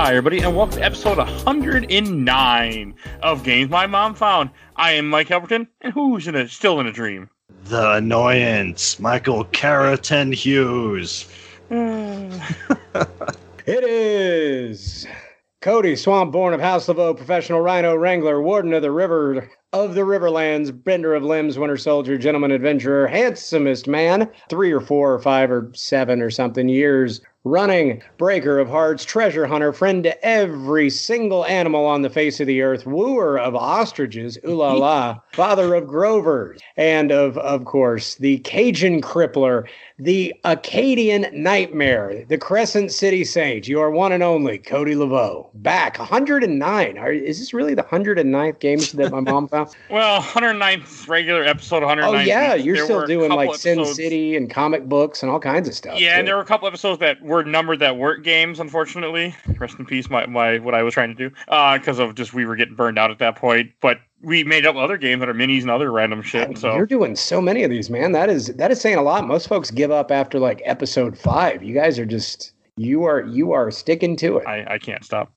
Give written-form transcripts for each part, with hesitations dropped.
Hi, everybody, and welcome to episode 109 of Games My Mom Found. I am Mike Albertin, and who's still in a dream? The annoyance, Michael Carrington Hughes. It is Cody, swamp-born of House Laveau, professional rhino wrangler, warden of the Riverlands, bender of limbs, winter soldier, gentleman adventurer, handsomest man, 3 or 4 or 5 or 7 or something years running, breaker of hearts, treasure hunter, friend to every single animal on the face of the earth, wooer of ostriches, ooh la la, father of Grovers, and of course, the Cajun crippler, the Acadian nightmare, the Crescent City Saint, your one and only Cody Laveau. Back, 109. Is this really the 109th games that my mom found? Well, 109th regular episode, 109th. Oh, yeah, you're still doing like Sin episodes. City and comic books and all kinds of stuff. Yeah, too. and there were a couple episodes that were numbered that weren't games, unfortunately. Rest in peace, my what I was trying to do. Because of just we were getting burned out at that point. But we made up other games that are minis and other random shit. So you're doing so many of these, man. That is saying a lot. Most folks give up after like episode 5. You guys are just you are sticking to it. I can't stop.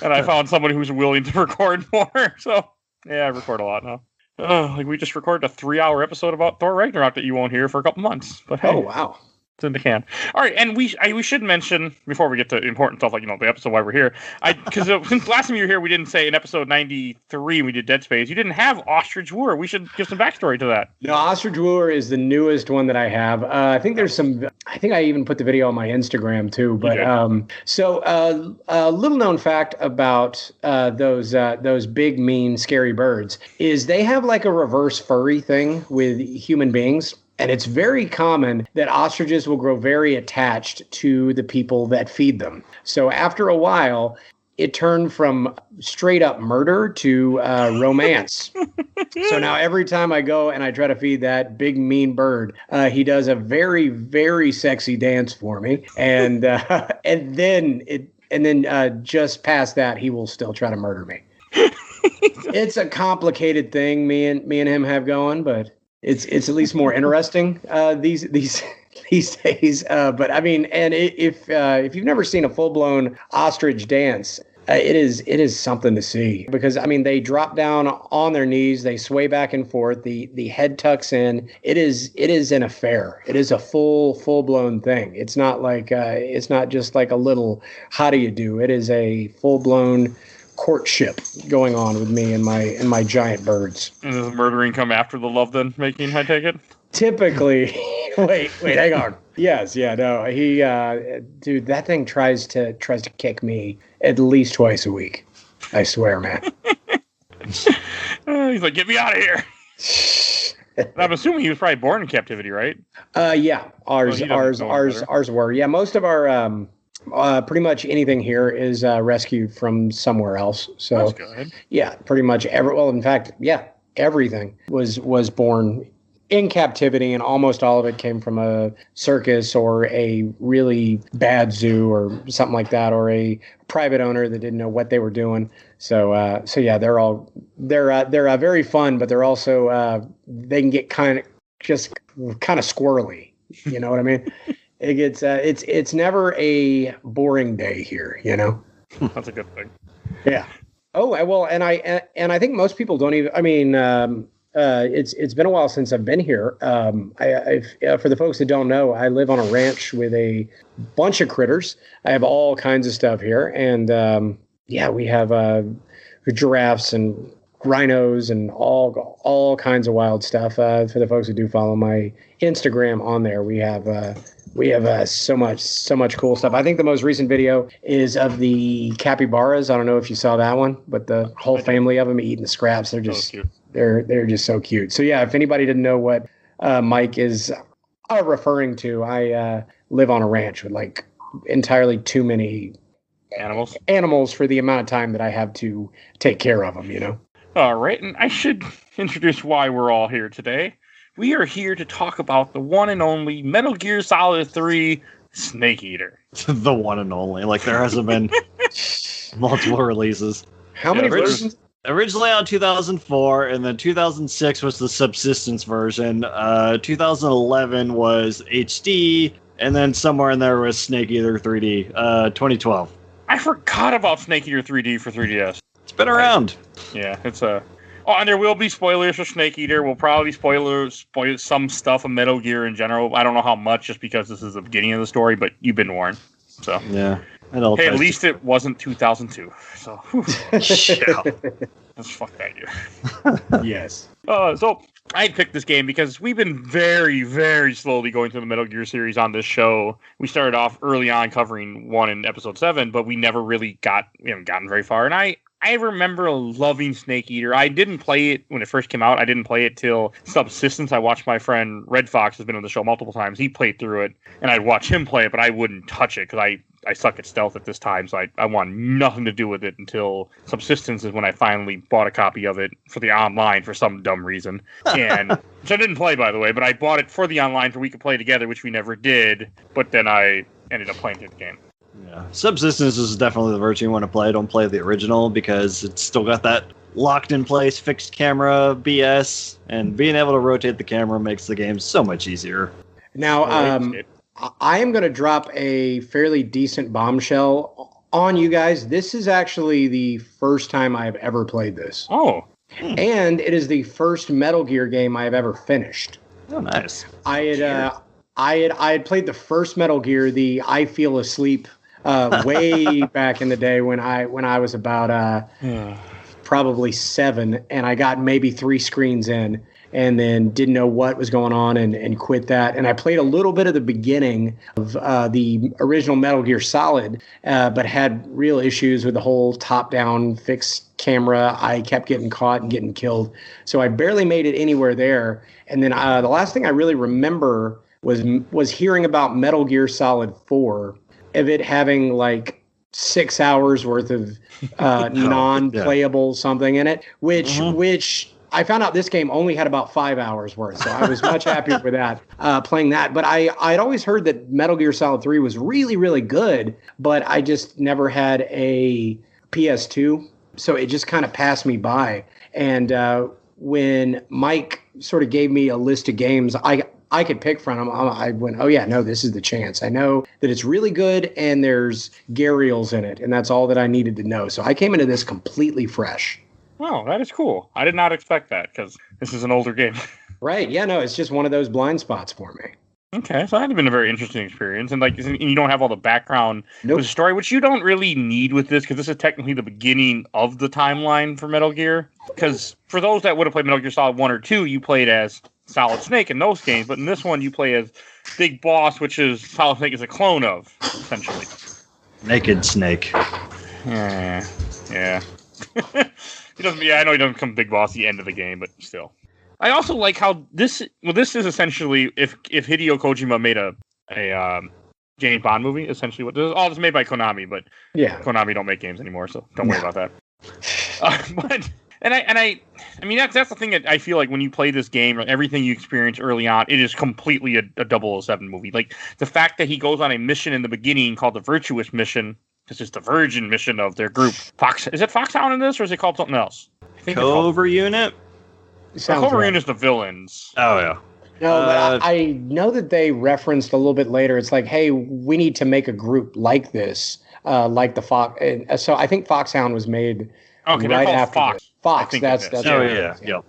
And I found somebody who's willing to record more. So yeah, I record a lot now. Like we just recorded a 3-hour episode about Thor Ragnarok that you won't hear for a couple months. But hey, oh wow. It's in the can. All right, and we should mention, before we get to important stuff like, the episode why we're here, because since last time you were here, we didn't say in episode 93 we did Dead Space, you didn't have Ostrich Wooer. We should give some backstory to that. No, Ostrich Wooer is the newest one that I have. I think I even put the video on my Instagram too. But so a little known fact about those big, mean, scary birds is they have like a reverse furry thing with human beings. And it's very common that ostriches will grow very attached to the people that feed them. So after a while, it turned from straight up murder to romance. So now every time I go and I try to feed that big mean bird, he does a very, very sexy dance for me. And then just past that, he will still try to murder me. It's a complicated thing me and him have going, but it's at least more interesting these days. But I mean, and if you've never seen a full blown ostrich dance, it is something to see, because I mean they drop down on their knees, they sway back and forth, the head tucks in. It is an affair. It is a full blown thing. It's not like it's not just like a little how do you do. It is a full blown courtship going on with me and my giant birds. And does murdering come after the love then making, I take it? Typically. wait, hang on. Yes, yeah, no. He dude, that thing tries to kick me at least twice a week. I swear, man. He's like, get me out of here. I'm assuming he was probably born in captivity, right? Yeah. Ours were. Yeah, most of our pretty much anything here is rescued from somewhere else. So that's good. Yeah, pretty much in fact, everything was born in captivity, and almost all of it came from a circus or a really bad zoo or something like that, or a private owner that didn't know what they were doing. So yeah, they're very fun, but they're also they can get kind of squirrely. You know what I mean? It gets it's never a boring day here, That's a good thing. Yeah. Oh well, and I think most people don't even. I mean, it's been a while since I've been here. For the folks that don't know, I live on a ranch with a bunch of critters. I have all kinds of stuff here, and we have giraffes and rhinos and all kinds of wild stuff. For the folks who do follow my Instagram on there, we have so much cool stuff. I think the most recent video is of the capybaras. I don't know if you saw that one, but the whole family of them eating the scraps. They're just cute. They're just so cute. So yeah, if anybody didn't know what Mike is referring to, I live on a ranch with like entirely too many animals for the amount of time that I have to take care of them. All right, and I should introduce why we're all here today. We are here to talk about the one and only Metal Gear Solid 3 Snake Eater. The one and only. Like, there hasn't been multiple releases. How many versions? Originally on 2004, and then 2006 was the subsistence version. 2011 was HD. And then somewhere in there was Snake Eater 3D, 2012. I forgot about Snake Eater 3D for 3DS. It's been around. Yeah, it's a... Oh, and there will be spoilers for Snake Eater. We'll probably spoil some stuff of Metal Gear in general. I don't know how much, just because this is the beginning of the story, but you've been warned. So yeah. Hey, at least it wasn't 2002. So, let's fuck that year. Yes. So I picked this game because we've been very, very slowly going through the Metal Gear series on this show. We started off early on covering 1 in episode 7, but we never really haven't gotten very far. And I remember loving Snake Eater. I didn't play it when it first came out. I didn't play it till Subsistence. I watched my friend Red Fox, has been on the show multiple times. He played through it, and I'd watch him play it, but I wouldn't touch it because I suck at stealth at this time, so I want nothing to do with it until Subsistence is when I finally bought a copy of it for the online for some dumb reason. And which I didn't play, by the way, but I bought it for the online so we could play together, which we never did. But then I ended up playing through the game. Yeah, Subsistence is definitely the version you want to play. Don't play the original because it's still got that locked in place fixed camera BS, and being able to rotate the camera makes the game so much easier. Now, I am going to drop a fairly decent bombshell on you guys. This is actually the first time I've ever played this. Oh. And it is the first Metal Gear game I have ever finished. Oh, nice. I had played the first Metal Gear, the I Feel Asleep, way back in the day when I was about probably 7, and I got maybe 3 screens in, and then didn't know what was going on and quit that. And I played a little bit of the beginning of the original Metal Gear Solid, but had real issues with the whole top-down fixed camera. I kept getting caught and getting killed, so I barely made it anywhere there. And then the last thing I really remember was hearing about Metal Gear Solid 4, of it having like 6 hours worth of non-playable something in it, which I found out this game only had about 5 hours worth, so I was much happier with that, playing that. But I'd always heard that Metal Gear Solid 3 was really, really good, but I just never had a PS2, so it just kind of passed me by. And when Mike sort of gave me a list of games I could pick from them, I went, oh yeah, no, this is the chance. I know that it's really good and there's Gharials in it, and that's all that I needed to know. So I came into this completely fresh. Oh, that is cool. I did not expect that because this is an older game. Right. Yeah, no, it's just one of those blind spots for me. Okay, so that had been a very interesting experience. And you don't have all the background with the story, which you don't really need with this, because this is technically the beginning of the timeline for Metal Gear. Because for those that would have played Metal Gear Solid 1 or 2, you played as Solid Snake in those games, but in this one you play as Big Boss, which is Solid Snake is a clone of, essentially. Naked Snake. Yeah. He doesn't. Yeah, I know he doesn't become Big Boss at the end of the game, but still. I also like how this is essentially if Hideo Kojima made a James Bond movie, essentially what this is. All this is made by Konami, but yeah, Konami don't make games anymore, so don't worry about that. I mean that's the thing that I feel like when you play this game, everything you experience early on, it is completely a 007 movie. Like the fact that he goes on a mission in the beginning called the Virtuous Mission. This is the Virgin mission of their group. Fox, is it Foxhound in this, or is it called something else? Covert Unit? Covert Unit is the villains. Oh, yeah. No, I know that they referenced a little bit later. It's like, hey, we need to make a group like this, like the Fox. And so I think Foxhound was made right after Fox. This. Fox, that's yeah.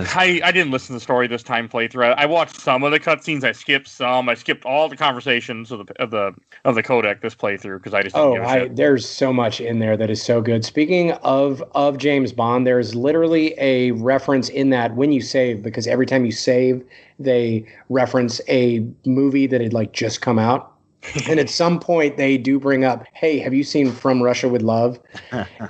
I didn't listen to the story this time playthrough. I watched some of the cutscenes. I skipped some. I skipped all the conversations of the codec this playthrough because I just didn't give a shit. There's so much in there that is so good. Speaking of James Bond, there's literally a reference in that when you save, because every time you save, they reference a movie that had like just come out. And at some point they do bring up, hey, have you seen From Russia with Love?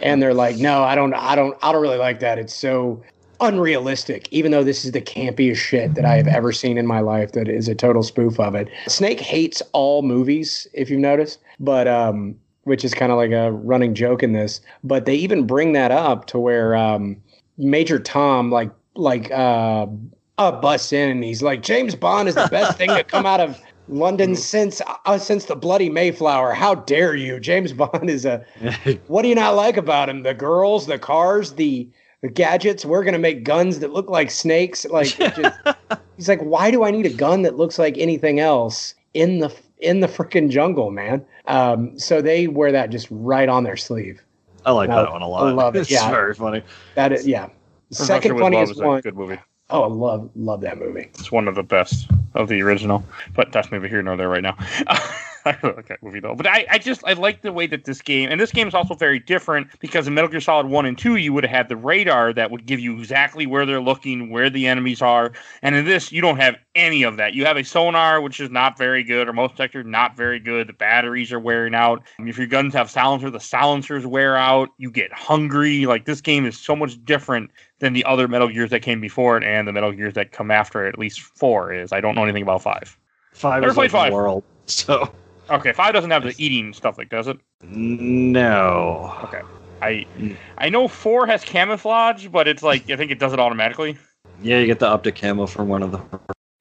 And they're like, no, I don't really like that. It's so unrealistic, even though this is the campiest shit that I have ever seen in my life. That is a total spoof of it. Snake hates all movies, if you've noticed, but which is kind of like a running joke in this. But they even bring that up to where Major Tom busts in and he's like, James Bond is the best thing to come out of London since the Bloody Mayflower. How dare you? James Bond is what do you not like about him? The girls, the cars, the gadgets. We're going to make guns that look like snakes. Like, he's like, why do I need a gun that looks like anything else in the freaking jungle, man. So they wear that just right on their sleeve. I like that one a lot. I love it. It's Yeah, very funny. that is, yeah. Second Russia with Love funniest is a one. good movie. Oh, I love that movie. It's one of the best of the original, but that's neither here nor there right now. I really like that movie though. But I like the way that this game, and this game is also very different because in Metal Gear Solid 1 and 2, you would have had the radar that would give you exactly where they're looking, where the enemies are. And in this, you don't have any of that. You have a sonar, which is not very good, or most sectors not very good. The batteries are wearing out. If your guns have silencer, the silencers wear out. You get hungry. Like, this game is so much different than the other Metal Gears that came before it and the Metal Gears that come after it. At least 4 is. I don't know anything about 5. 5 Never is played like 5. the world, so... Okay, 5 doesn't have the eating stuff, like, does it? No. Okay. I know 4 has camouflage, but it's like, I think it does it automatically. Yeah, you get the optic camo from one of the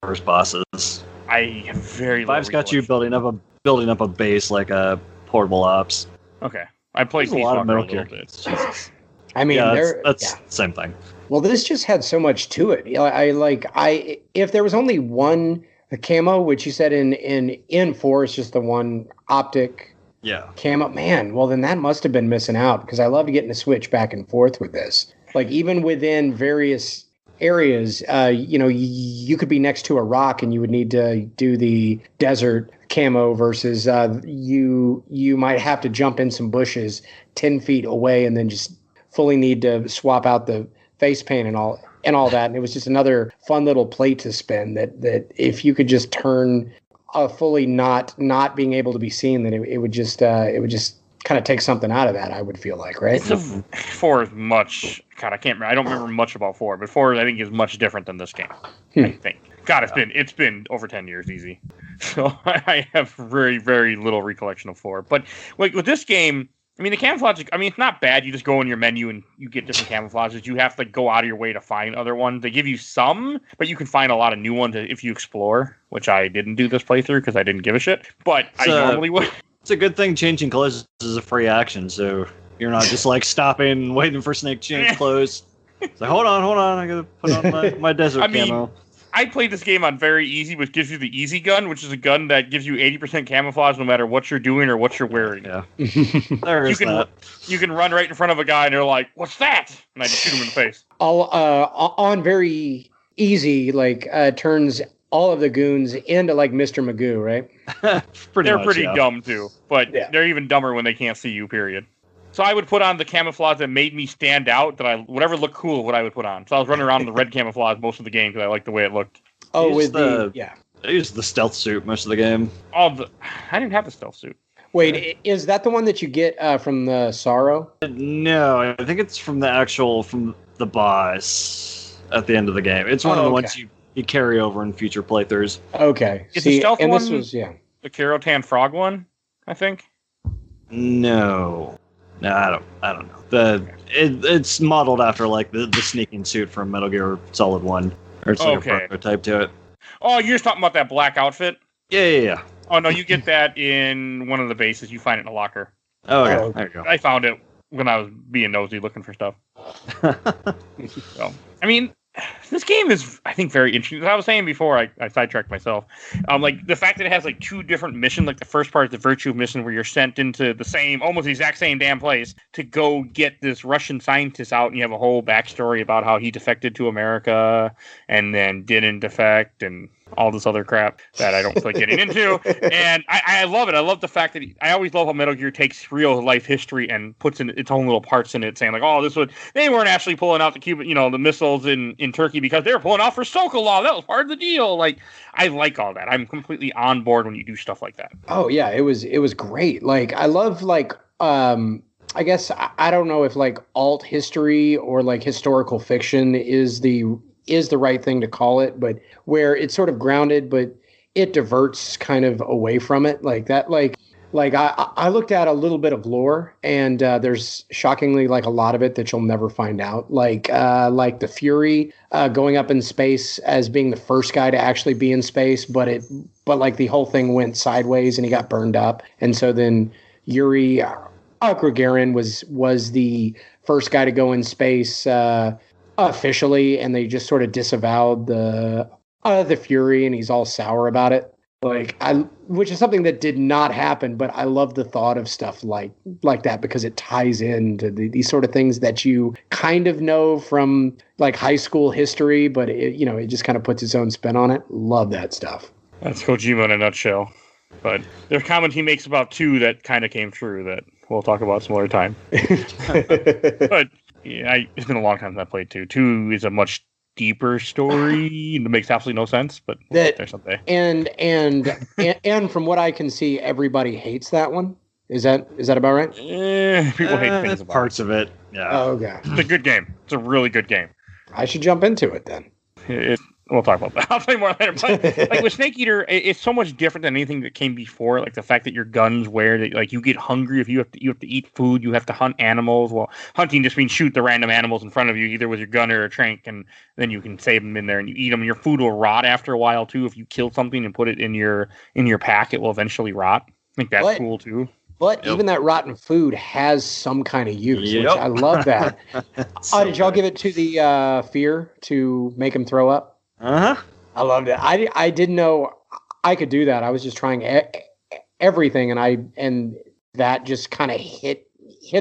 first bosses. I have very 5's got you building up a base like a portable ops. Okay. I played There's a lot of Metal little Gear. bit. I mean, Yeah, that's the same thing. Well, this just had so much to it. If there was only one camo, which you said in 4 is just the one optic Yeah. camo, man, well then that must have been missing out because I love getting to switch back and forth with this. Like even within various areas, you could be next to a rock and you would need to do the desert camo versus you might have to jump in some bushes 10 feet away and then just fully need to swap out the face paint and all that. And it was just another fun little plate to spin that if you could just turn fully not being able to be seen, then it would just kind of take something out of that, I would feel like, right? 4 is much... God, I can't remember. I don't remember much about 4, but 4, I think, is much different than this game. I think. God, it's been over 10 years easy. So I have very, very little recollection of 4. But like with this game, I mean, the camouflage, it's not bad. You just go in your menu and you get different camouflages. You have to go out of your way to find other ones. They give you some, but you can find a lot of new ones if you explore, which I didn't do this playthrough because I didn't give a shit. But I normally would. It's a good thing changing clothes is a free action, so you're not just like stopping, waiting for Snake to change clothes. It's like, hold on, I gotta put on my desert camo. I played this game on very easy, which gives you the easy gun, which is a gun that gives you 80% camouflage no matter what you're doing or what you're wearing. Yeah. There is that. You can run right in front of a guy and they're like, "What's that?" And I just shoot him in the face. On very easy, turns all of the goons into like Mr. Magoo, right? They're pretty dumb too, but they're even dumber when they can't see you, period. So I would put on the camouflage that made me stand out, whatever looked cool, what I would put on. So I was running around in the red camouflage most of the game because I liked the way it looked. Oh, I used the stealth suit most of the game. I didn't have the stealth suit. Wait, is that the one that you get from the Sorrow? No, I think it's from the boss at the end of the game. It's one of the ones you carry over in future playthroughs. Okay. Is the stealth one this was the Karotan frog one, I think? No, I don't know. It's modeled after like the sneaking suit from Metal Gear Solid 1. Or it's like a prototype to it. Oh, you're just talking about that black outfit? Yeah. Oh, no, you get that in one of the bases. You find it in a locker. Oh, okay. There you go. I found it when I was being nosy looking for stuff. So, this game is, I think, very interesting. As I was saying before, I sidetracked myself. Like the fact that it has like 2 different missions. Like the first part is the Virtue mission, where you're sent into almost the exact same damn place to go get this Russian scientist out, and you have a whole backstory about how he defected to America and then didn't defect and all this other crap that I don't feel like getting into. And I love it. I love the fact that I always love how Metal Gear takes real life history and puts in its own little parts in it, saying like, oh, they weren't actually pulling out the Cuban, the missiles in Turkey because they were pulling out for Sokolov. That was part of the deal. Like, I like all that. I'm completely on board when you do stuff like that. Oh yeah, it was great. Like, I love I guess I don't know if like alt history or like historical fiction is the right thing to call it, but where it's sort of grounded, but it diverts kind of away from it like that. Like I looked at a little bit of lore, and there's shockingly like a lot of it that you'll never find out. Like the Fury going up in space as being the first guy to actually be in space, but like the whole thing went sideways and he got burned up, and so then Yuri Gagarin was the first guy to go in space officially, and they just sort of disavowed the Fury, and he's all sour about it. Which is something that did not happen, but I love the thought of stuff like that because it ties into these sort of things that you kind of know from like high school history, but it just kind of puts its own spin on it. Love that stuff. That's Kojima in a nutshell. But there's a comment he makes about 2 that kind of came true that we'll talk about some other time. But yeah, it's been a long time since I played 2. 2 is a much deeper story. It makes absolutely no sense, but we'll get there someday. And from what I can see, everybody hates that one. Is that about right? People hate things about parts of it. Yeah. Oh, okay. It's a good game. It's a really good game. I should jump into it then. We'll talk about that. I'll tell you more later. But like with Snake Eater, it's so much different than anything that came before. Like the fact that your guns like you get hungry if you have to eat food, you have to hunt animals. Well, hunting just means shoot the random animals in front of you, either with your gun or a trank, and then you can save them in there and you eat them. Your food will rot after a while too. If you kill something and put it in your pack, it will eventually rot. I think that's cool too. But even that rotten food has some kind of use, which I love that. Did y'all give it to the fear to make him throw up? Uh-huh. I loved it. I didn't know I could do that. I was just trying everything, and that just kind of hit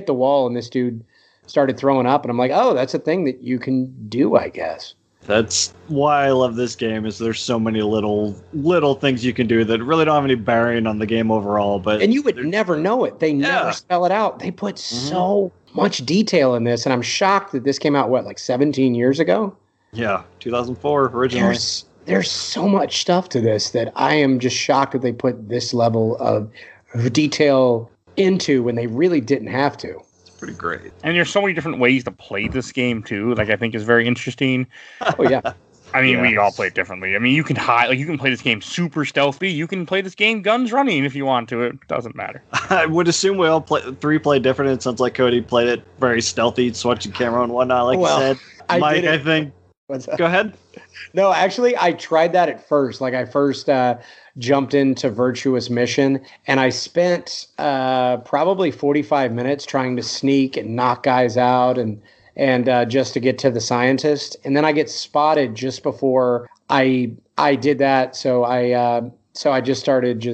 the wall, and this dude started throwing up, and I'm like, oh, that's a thing that you can do, I guess. That's why I love this game. Is there's so many little things you can do that really don't have any bearing on the game overall. And you would never know it. They never spell it out. They put so much detail in this, and I'm shocked that this came out like 17 years ago. Yeah, 2004 originally. There's so much stuff to this that I am just shocked that they put this level of detail into when they really didn't have to. It's pretty great. And there's so many different ways to play this game too. Like I think is very interesting. Oh yeah. I mean, we all play it differently. I mean, you can you can play this game super stealthy. You can play this game guns running if you want to. It doesn't matter. I would assume we all play different. It sounds like Cody played it very stealthy, switching camera and whatnot. Like you said, Mike, I think. Go ahead. No, actually, I tried that at first. Like I first jumped into Virtuous Mission, and I spent probably 45 minutes trying to sneak and knock guys out and just to get to the scientist. And then I get spotted just before I did that. So I just started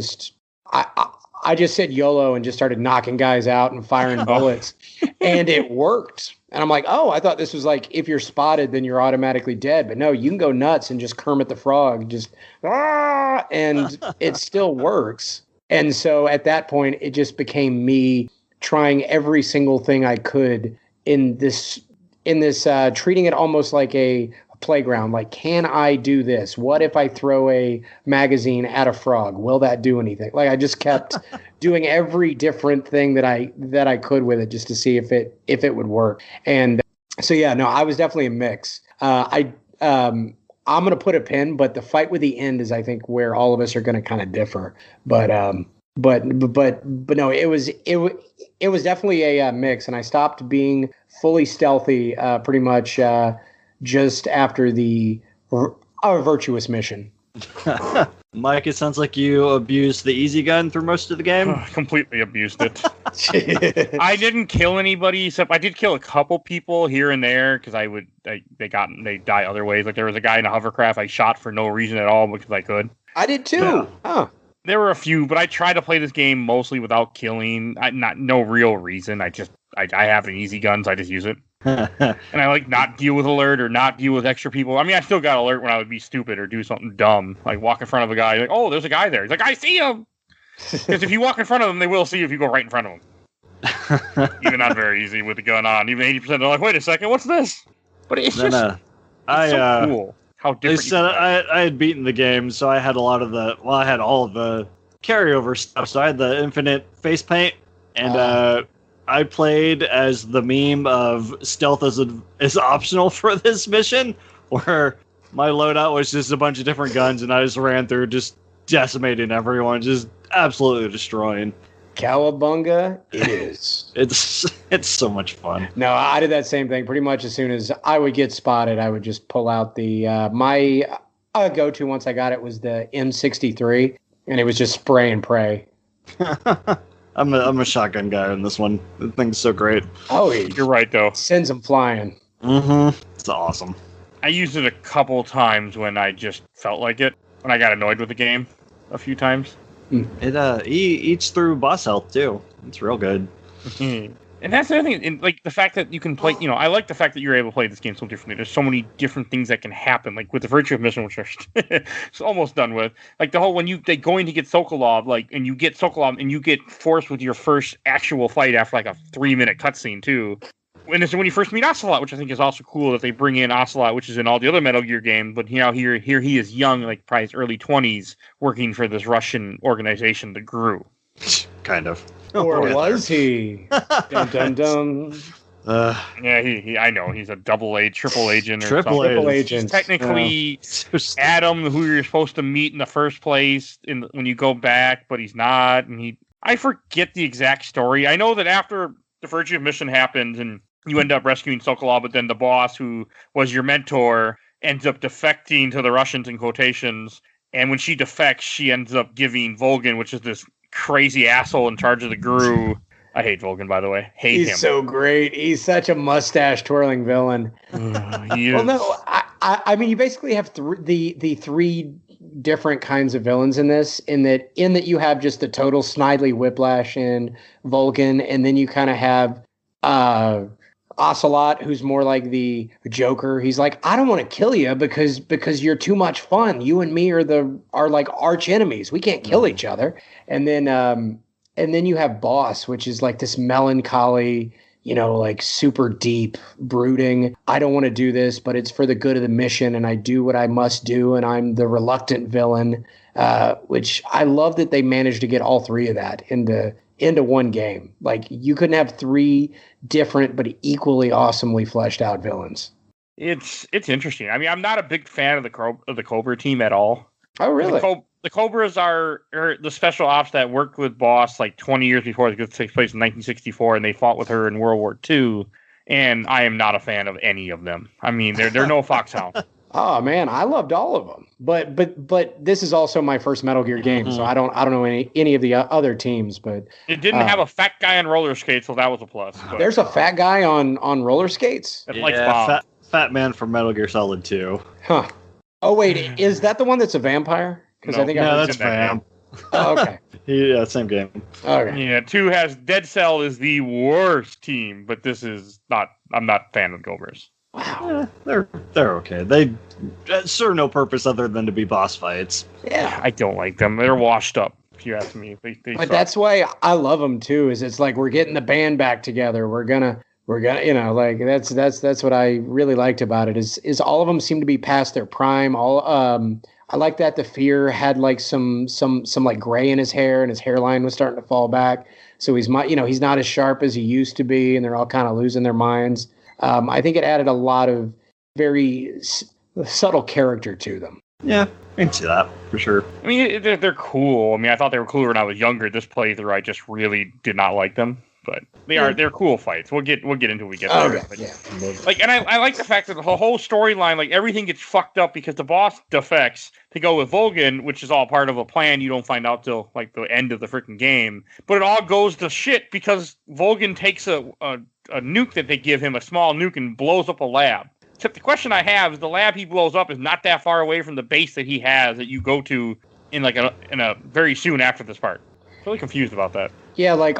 I just said YOLO and just started knocking guys out and firing bullets, and it worked. And I'm like, oh, I thought this was like, if you're spotted, then you're automatically dead. But no, you can go nuts and just Kermit the Frog, and it still works. And so at that point, it just became me trying every single thing I could in this treating it almost like a playground. Like, can I do this? What if I throw a magazine at a frog? Will that do anything? Like, I just kept doing every different thing that I could with it just to see if it would work. And so yeah, no, I was definitely a mix. I'm gonna put a pin, but the fight with the end is, I think, where all of us are gonna kind of differ. But no, it was definitely a mix, and I stopped being fully stealthy pretty much just after the Virtuous Mission. Mike, it sounds like you abused the easy gun through most of the game. Completely abused it. I didn't kill anybody, except I did kill a couple people here and there because they die other ways. Like there was a guy in a hovercraft I shot for no reason at all because I could. I did too. Yeah. Oh. There were a few, but I tried to play this game mostly without killing. No real reason. I have an easy gun, so I just use it. And I like not deal with alert or not deal with extra people. I mean, I still got alert when I would be stupid or do something dumb, like walk in front of a guy. Like, oh, there's a guy there. He's like, I see him. Because if you walk in front of them, they will see you if you go right in front of them. Even not very easy with the gun on. Even 80%, they're like, wait a second, what's this? But it's it's so cool how different. They said I had beaten the game, so I had all of the carryover stuff. So I had the infinite face paint, and I played as the meme of stealth is optional for this mission, where my loadout was just a bunch of different guns, and I just ran through just decimating everyone, just absolutely destroying. Cowabunga it is. It's so much fun. No, I did that same thing. Pretty much as soon as I would get spotted, I would just pull out the my go-to once I got it was the M63, and it was just spray and pray. I'm a shotgun guy in this one. The thing's so great. Oh, you're right though. Sends them flying. Mm-hmm. It's awesome. I used it a couple times when I just felt like it. When I got annoyed with the game. a few times. It he eats through boss health too. It's real good. And that's the other thing, and like the fact that you can play, I like the fact that you're able to play this game so differently. There's so many different things that can happen, like with the Virtue of Mission, which are it's almost done with. Like the whole when they going to get Sokolov, and you get Sokolov, and you get forced with your first actual fight after like a 3-minute cutscene too. And it's when you first meet Ocelot, which I think is also cool that they bring in Ocelot, which is in all the other Metal Gear games, but here he is young, like probably his early 20s, working for this Russian organization, the GRU. Kind of. Or was he? Dun, dun, dun. Yeah, I know. He's a triple agent. Triple agent. He's technically Adam, who you're supposed to meet in the first place when you go back, but he's not. And I forget the exact story. I know that after the Virtue of Mission happens and you end up rescuing Sokolov, but then the boss, who was your mentor, ends up defecting to the Russians in quotations. And when she defects, she ends up giving Volgin, which is this crazy asshole in charge of the GRU. I hate Volgin, by the way. Hate him. He's so great. He's such a mustache twirling villain. He is. Well, no, I mean, you basically have the three different kinds of villains in this. In that you have just the total Snidely Whiplash in Volgin, and then you kind of have Ocelot, who's more like the Joker. He's like, I don't want to kill you because you're too much fun. You and me are like arch enemies. We can't kill each other. And then you have Boss, which is like this melancholy, like super deep, brooding. I don't want to do this, but it's for the good of the mission, and I do what I must do, and I'm the reluctant villain. Which I love that they managed to get all three of that into one game. Like, you couldn't have three different but equally awesomely fleshed out villains. It's interesting. I mean, I'm not a big fan of the Cobra team at all. Oh, really? The Cobras are the special ops that worked with Boss like 20 years before. It takes place in 1964, and they fought with her in World War II. And I am not a fan of any of them. I mean, they're no Foxhound. Oh man, I loved all of them. But this is also my first Metal Gear game, so I don't know any of the other teams. But it didn't have a fat guy on roller skates, so that was a plus. But there's a fat guy on roller skates. Fat man from Metal Gear Solid 2. Huh. Oh wait, is that the one that's a vampire? Because I think that's Vam. Oh, okay. Yeah, same game. Okay. Yeah, 2 has Dead Cell is the worst team, but this is not. I'm not a fan of Cobras. Wow. They're okay. They serve no purpose other than to be boss fights. Yeah, I don't like them. They're washed up, if you ask me. They but suck. that's why I love them too. Is it's like we're getting the band back together. We're gonna like that's what I really liked about it. Is all of them seem to be past their prime. I like that the Fear had like some like gray in his hair, and his hairline was starting to fall back. So he's not as sharp as he used to be, and they're all kind of losing their minds. I think it added a lot of very subtle character to them. Yeah, I can see that for sure. I mean, they're cool. I mean, I thought they were cooler when I was younger. This playthrough, I just really did not like them. But they're cool fights. We'll get into it we get there. Okay. But, Yeah. Like, and I like the fact that the whole storyline, like everything gets fucked up because the boss defects to go with Volgin, which is all part of a plan you don't find out till like the end of the freaking game. But it all goes to shit because Volgin takes a nuke that they give him, a small nuke, and blows up a lab. Except the question I have is the lab he blows up is not that far away from the base that he has that you go to in a very soon after this part. I'm really confused about that. Yeah, like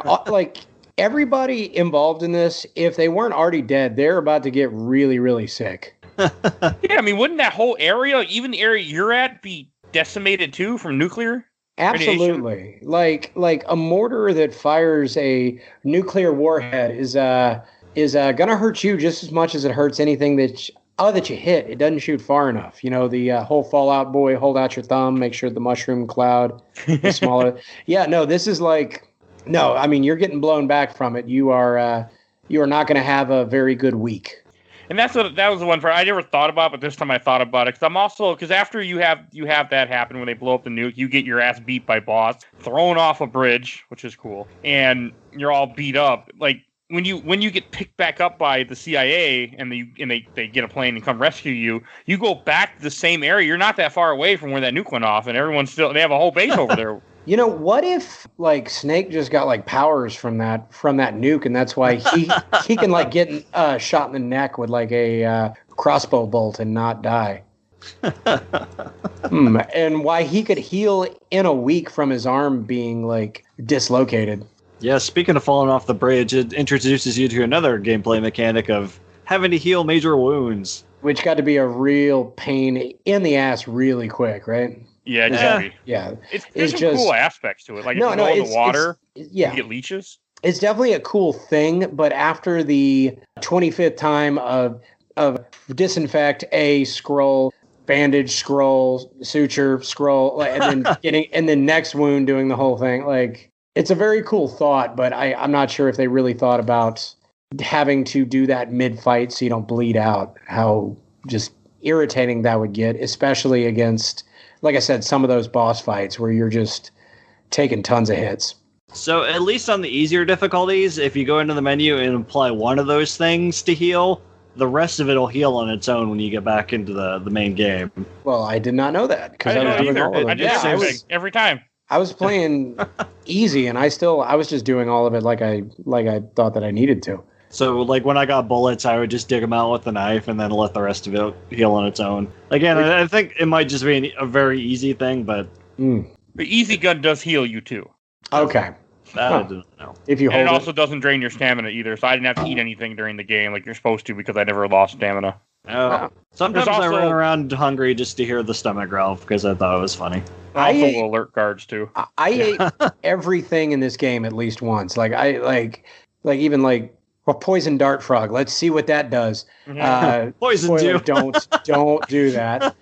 everybody involved in this, if they weren't already dead, they're about to get really, really sick. Yeah, I mean, wouldn't that whole area, even the area you're at, be decimated too from nuclear? Absolutely. Radiation? Like a mortar that fires a nuclear warhead is gonna hurt you just as much as it hurts anything that you hit. It doesn't shoot far enough. The whole Fallout Boy, hold out your thumb, make sure the mushroom cloud is smaller. Yeah, no, this is like, no, I mean, you're getting blown back from it. You are not going to have a very good week. And that was the one part I never thought about, but this time I thought about it because after you have that happen when they blow up the nuke, you get your ass beat by Boss, thrown off a bridge, which is cool, and you're all beat up. Like when you get picked back up by the CIA and they get a plane and come rescue you, you go back to the same area. You're not that far away from where that nuke went off, and they have a whole base over there. What if like Snake just got like powers from that nuke, and that's why he can like get shot in the neck with like a crossbow bolt and not die? And why he could heal in a week from his arm being like dislocated. Yeah, speaking of falling off the bridge, it introduces you to another gameplay mechanic of having to heal major wounds. Which got to be a real pain in the ass really quick, right? Yeah, exactly. Yeah. There's some cool aspects to it. Like if you go in the water, you get leeches. It's definitely a cool thing, but after the 25th time of disinfect, scroll, bandage, scroll, suture, scroll, and then next wound doing the whole thing, like it's a very cool thought, but I'm not sure if they really thought about having to do that mid-fight so you don't bleed out, how just irritating that would get, especially against, like I said, some of those boss fights where you're just taking tons of hits. So at least on the easier difficulties, if you go into the menu and apply one of those things to heal, the rest of it will heal on its own when you get back into the main game. Well, I did not know that because I was doing all of it. Every time. I was playing easy, and I was just doing all of it like I thought that I needed to. So, like, when I got bullets, I would just dig them out with a knife and then let the rest of it heal on its own. Again, I think it might just be a very easy thing, but... The easy gun does heal you, too. Okay. That I didn't know. If you hold it also doesn't drain your stamina, either, so I didn't have to eat anything during the game like you're supposed to because I never lost stamina. Sometimes I run around hungry just to hear the stomach growl because I thought it was funny. Also alert guards, too. I ate everything in this game at least once. Like, a poison dart frog. Let's see what that does. Poisons you. Don't do that.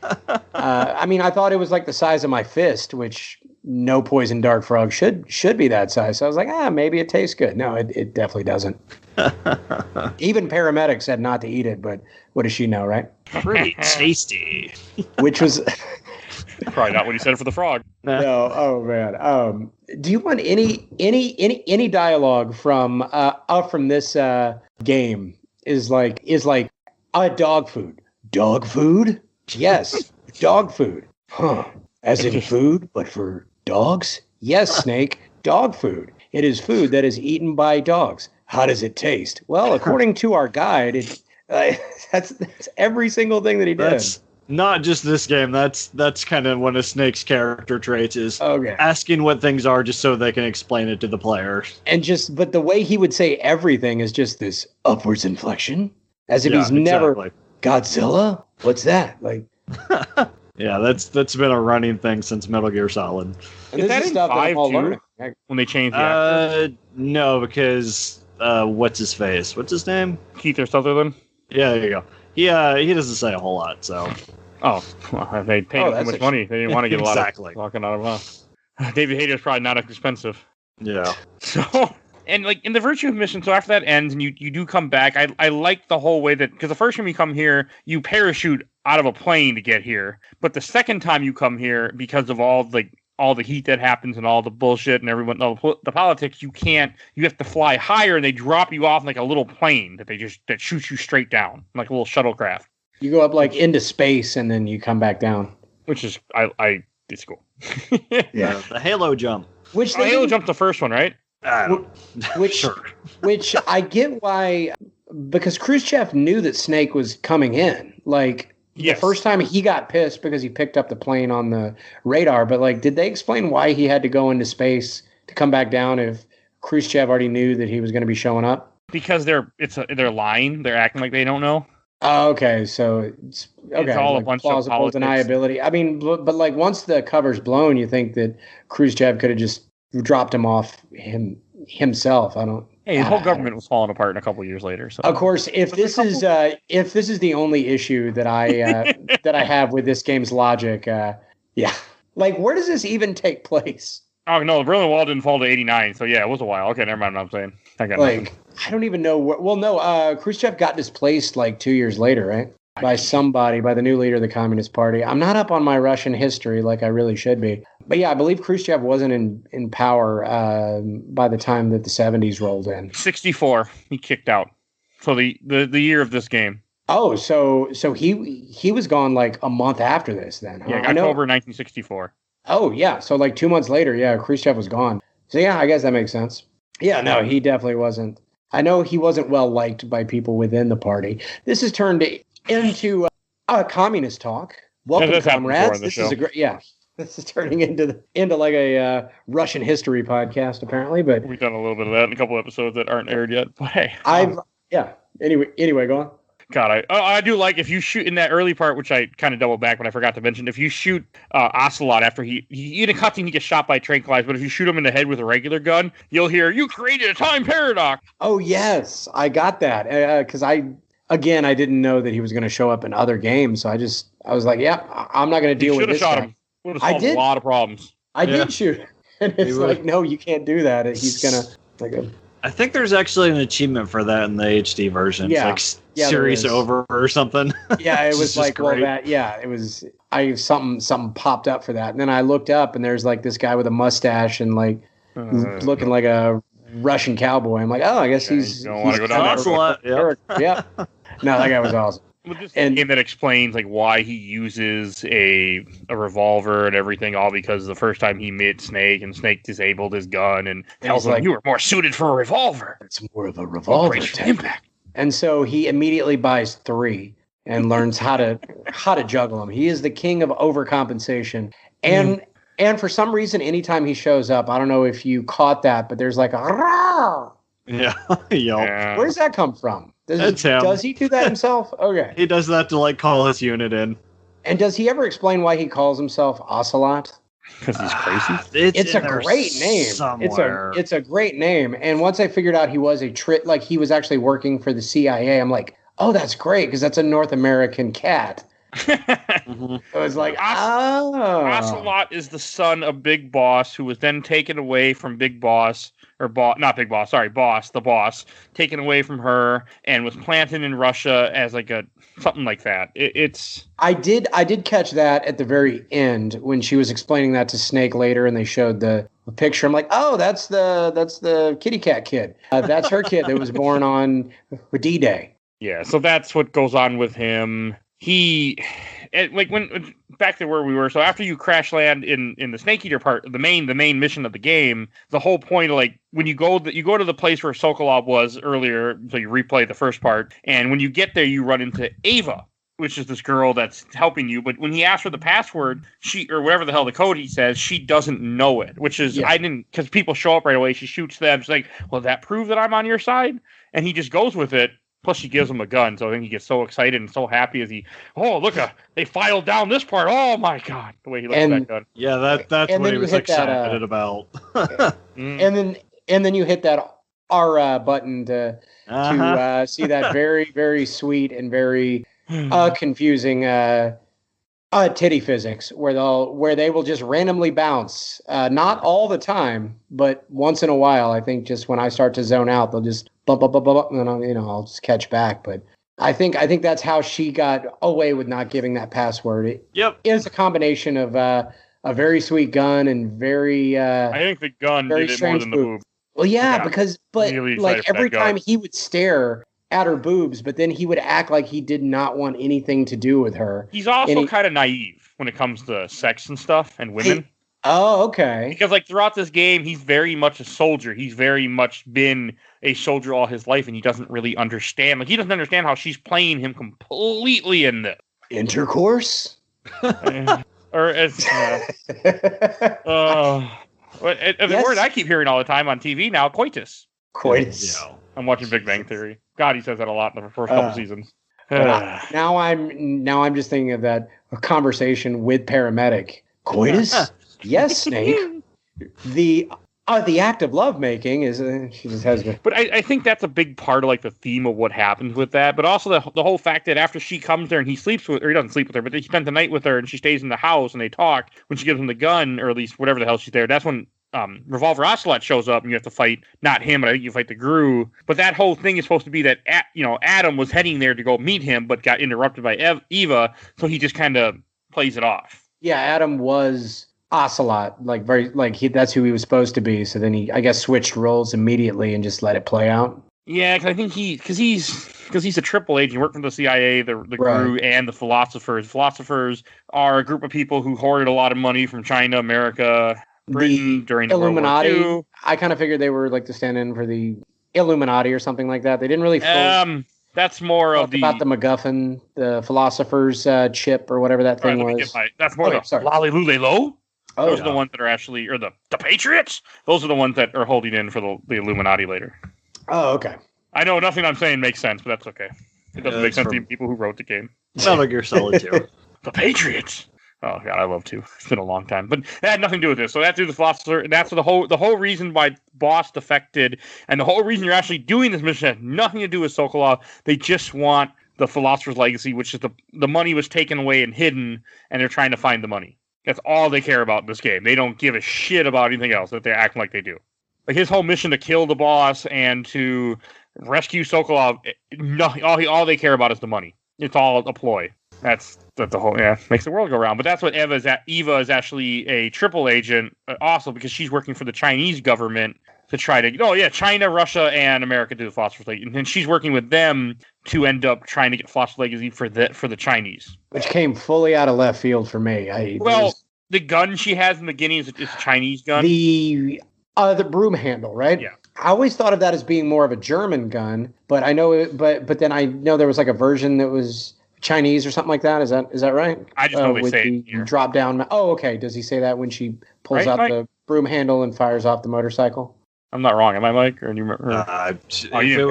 I mean, I thought it was like the size of my fist, which no poison dart frog should be that size. So I was like, maybe it tastes good. No, it definitely doesn't. Even paramedics said not to eat it, but what does she know, right? Pretty tasty. Which was probably not what he said for the frog. No, oh man. Do you want any dialogue from this game? Is like dog food. Dog food? Yes, dog food. Huh? As in food, but for dogs? Yes, Snake. Dog food. It is food that is eaten by dogs. How does it taste? Well, according to our guide, that's every single thing that he did. That's not just this game. That's kind of one of Snake's character traits is asking what things are just so they can explain it to the players. But the way he would say everything is just this upwards inflection, as if he's never Godzilla. What's that like? Yeah, that's been a running thing since Metal Gear Solid. And this is stuff that I'm all learning. When they changed the actor? No, because what's his face? What's his name? Keith or Sutherland? Yeah, there you go. He doesn't say a whole lot, so. Oh, well, they paid him too much money. They didn't want to get a lot of talking out of us. David Hayter's probably not expensive. Yeah. So, and like in the Virtue mission, so after that ends and you do come back, I like the whole way that, because the first time you come here, you parachute out of a plane to get here. But the second time you come here, because of all the heat that happens and all the bullshit and the politics, you have to fly higher and they drop you off like a little plane that shoots you straight down, like a little shuttlecraft. You go up like into space and then you come back down. Which is, it's cool. Yeah. The Halo jump. Halo jumped the first one, right? Which I get why, because Khrushchev knew that Snake was coming in. Like, the first time he got pissed because he picked up the plane on the radar, but like, did they explain why he had to go into space to come back down if Khrushchev already knew that he was going to be showing up? Because they're lying. They're acting like they don't know. Oh, okay. So it's all like a bunch plausible of deniability. I mean, but like once the cover's blown, you think that Khrushchev could have just dropped him off himself. Hey, the whole government was falling apart a couple years later. So. Of course, if this is the only issue that I have with this game's logic, like where does this even take place? Oh no, the Berlin Wall didn't fall to 89, so yeah, it was a while. Okay, never mind what I'm saying. I don't even know Khrushchev got displaced like 2 years later, right? By the new leader of the Communist Party. I'm not up on my Russian history like I really should be. But yeah, I believe Khrushchev wasn't in power by the time that the 70s rolled in. 64, he kicked out. So the year of this game. Oh, so he was gone like a month after this then. Huh? Yeah, October 1964. Oh, yeah. So like 2 months later, yeah, Khrushchev was gone. So yeah, I guess that makes sense. Yeah, no, he definitely wasn't. I know he wasn't well liked by people within the party. This has turned into communist talk, Welcome, that's happened before comrades. on the This show. is a great. Yeah, this is turning into like a Russian history podcast, apparently. But We've done a little bit of that in a couple episodes that aren't aired yet. But hey, yeah. Anyway, go on. God, I do like if you shoot in that early part, which I kind of doubled back, but I forgot to mention. If you shoot Ocelot after he in a cutscene, he gets shot by tranquilizer, but if you shoot him in the head with a regular gun, you'll hear, "You created a time paradox." Oh yes, I got that because I didn't know that he was going to show up in other games, so I was like, yeah, I'm not going to deal with this. Should have shot guy. him. Would have solved a lot of problems. I did shoot, and it's like, no, you can't do that. He's gonna I think there's actually an achievement for that in the HD version. Yeah. It's like series over or something. Yeah, it was like, well, it was. Something popped up for that, and then I looked up, and there's like this guy with a mustache and like looking like a Russian cowboy. I'm like, oh, I guess he's. Don't want to go down that. Yeah. No, that guy was awesome. And game that explains like why he uses a revolver and everything, all because the first time he met Snake and Snake disabled his gun and tells him, you were more suited for a revolver. It's more of a revolver impact. And so he immediately buys 3 and learns how to juggle them. He is the king of overcompensation. And for some reason, anytime he shows up, I don't know if you caught that, but there's like a Rah! Yeah. Where does that come from? Him. Does he do that himself? Okay. He does that to like call his unit in. And does he ever explain why he calls himself Ocelot? Because he's crazy. It's a great name. Somewhere. It's a great name. And once I figured out he was he was actually working for the CIA, I'm like, oh, that's great because that's a North American cat. It was like, Ocelot is the son of Big Boss, who was then taken away from Big Boss. Boss, the boss, taken away from her and was planted in Russia as like something like that. I did catch that at the very end when she was explaining that to Snake later, and they showed the picture. I'm like, oh, that's the kitty cat kid. That's her kid that was born on D-Day. Yeah, so that's what goes on with him. When back to where we were. So after you crash land in the Snake Eater part, the main mission of the game, the whole point of like when you go to the place where Sokolov was earlier, so you replay the first part, and when you get there, you run into Ava, which is this girl that's helping you. But when he asks for the password, she or whatever the hell the code he says, she doesn't know it. Which is because people show up right away. She shoots them. She's like, "Well, that prove that I'm on your side?" And he just goes with it. Plus, she gives him a gun, so I think he gets so excited and so happy as they filed down this part. Oh my god, the way he looks at that gun. Yeah, that's what he was excited about. And then you hit that R button to see that very, very sweet and very confusing titty physics, where they will just randomly bounce, not all the time, but once in a while. I think just when I start to zone out, they'll just bump, and then I'll just catch back. But I think that's how she got away with not giving that password. It is a combination of a very sweet gun and very. I think the gun did it more than the boob. Well, but really like every time he would stare at her boobs, but then he would act like he did not want anything to do with her. He's also kind of naive when it comes to sex and stuff and women. Oh, okay. Because like throughout this game, he's very much a soldier. He's very much been a soldier all his life, and he doesn't really understand. Like he doesn't understand how she's playing him completely in this intercourse. Or as the word I keep hearing all the time on TV now, coitus. Coitus. Yeah. I'm watching Big Bang Theory. God, he says that a lot in the first couple seasons. Now I'm just thinking of that conversation with paramedic. Coitus? Yes, Snake. The act of lovemaking is she just has. But I think that's a big part of like the theme of what happens with that. But also the whole fact that after she comes there and he sleeps with, or he doesn't sleep with her, but he spends the night with her and she stays in the house and they talk. When she gives him the gun, or at least whatever the hell she's there, that's when Revolver Ocelot shows up and you have to fight not him, but I think you fight the Gru. But that whole thing is supposed to be that Adam was heading there to go meet him, but got interrupted by Eva, so he just kind of plays it off. Yeah, Adam was Ocelot, that's who he was supposed to be. So then he, I guess, switched roles immediately and just let it play out. Yeah, because I think he's a triple agent. He worked for the CIA, the Gru, and the Philosophers. Philosophers are a group of people who hoarded a lot of money from China, America, Britain during the Illuminati. World War II. I kind of figured they were like to stand in for the Illuminati or something like that. They didn't really. That That's more of about the MacGuffin, the philosopher's chip or whatever that thing was. That's more the Laveau. Oh, those are the ones that are actually, or the Patriots. Those are the ones that are holding in for the Illuminati later. Oh, okay. I know nothing I'm saying makes sense, but that's okay. It doesn't make sense to people who wrote the game. Metal Gear Solid 2. The Patriots. Oh god, I love 2. It's been a long time, but that had nothing to do with this. So that's the philosopher, and that's the whole reason why Boss defected, and the whole reason you're actually doing this mission has nothing to do with Sokolov. They just want the philosopher's legacy, which is the money was taken away and hidden, and they're trying to find the money. That's all they care about in this game. They don't give a shit about anything else that they're acting like they do. Like his whole mission to kill the boss and to rescue Sokolov, all they care about is the money. It's all a ploy. That's the whole, makes the world go round. But that's what Eva is actually a triple agent also, because she's working for the Chinese government to try to, China, Russia, and America do the philosopher's legacy. And she's working with them to end up trying to get philosopher's legacy for the Chinese. Which came fully out of left field for me. The gun she has in the beginning is a Chinese gun. The broom handle, right? Yeah. I always thought of that as being more of a German gun, but I know but then I know there was like a version that was Chinese or something like that. Is that right? I just know they say it here. Drop down. Oh, okay. Does he say that when she pulls out the broom handle and fires off the motorcycle? I'm not wrong, am I, Mike? Or do you remember? If it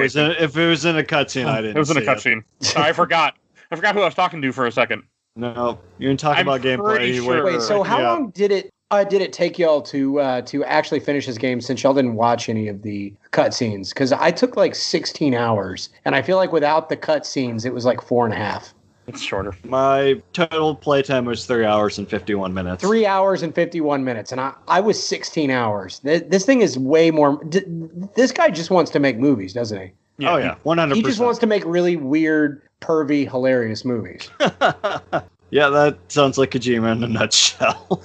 was in a cutscene, I didn't. It was in a cutscene. I forgot. I forgot who I was talking to for a second. No, you're talking about gameplay. Sure. Wait, so how long did it take y'all to actually finish this game, since y'all didn't watch any of the cutscenes? Because I took like 16 hours, and I feel like without the cutscenes, it was like 4.5. It's shorter. My total playtime was 3 hours and 51 minutes. 3 hours and 51 minutes, and I was 16 hours. This thing is way more. This guy just wants to make movies, doesn't he? Yeah, 100%. He just wants to make really weird, pervy, hilarious movies. Yeah, that sounds like Kojima in a nutshell.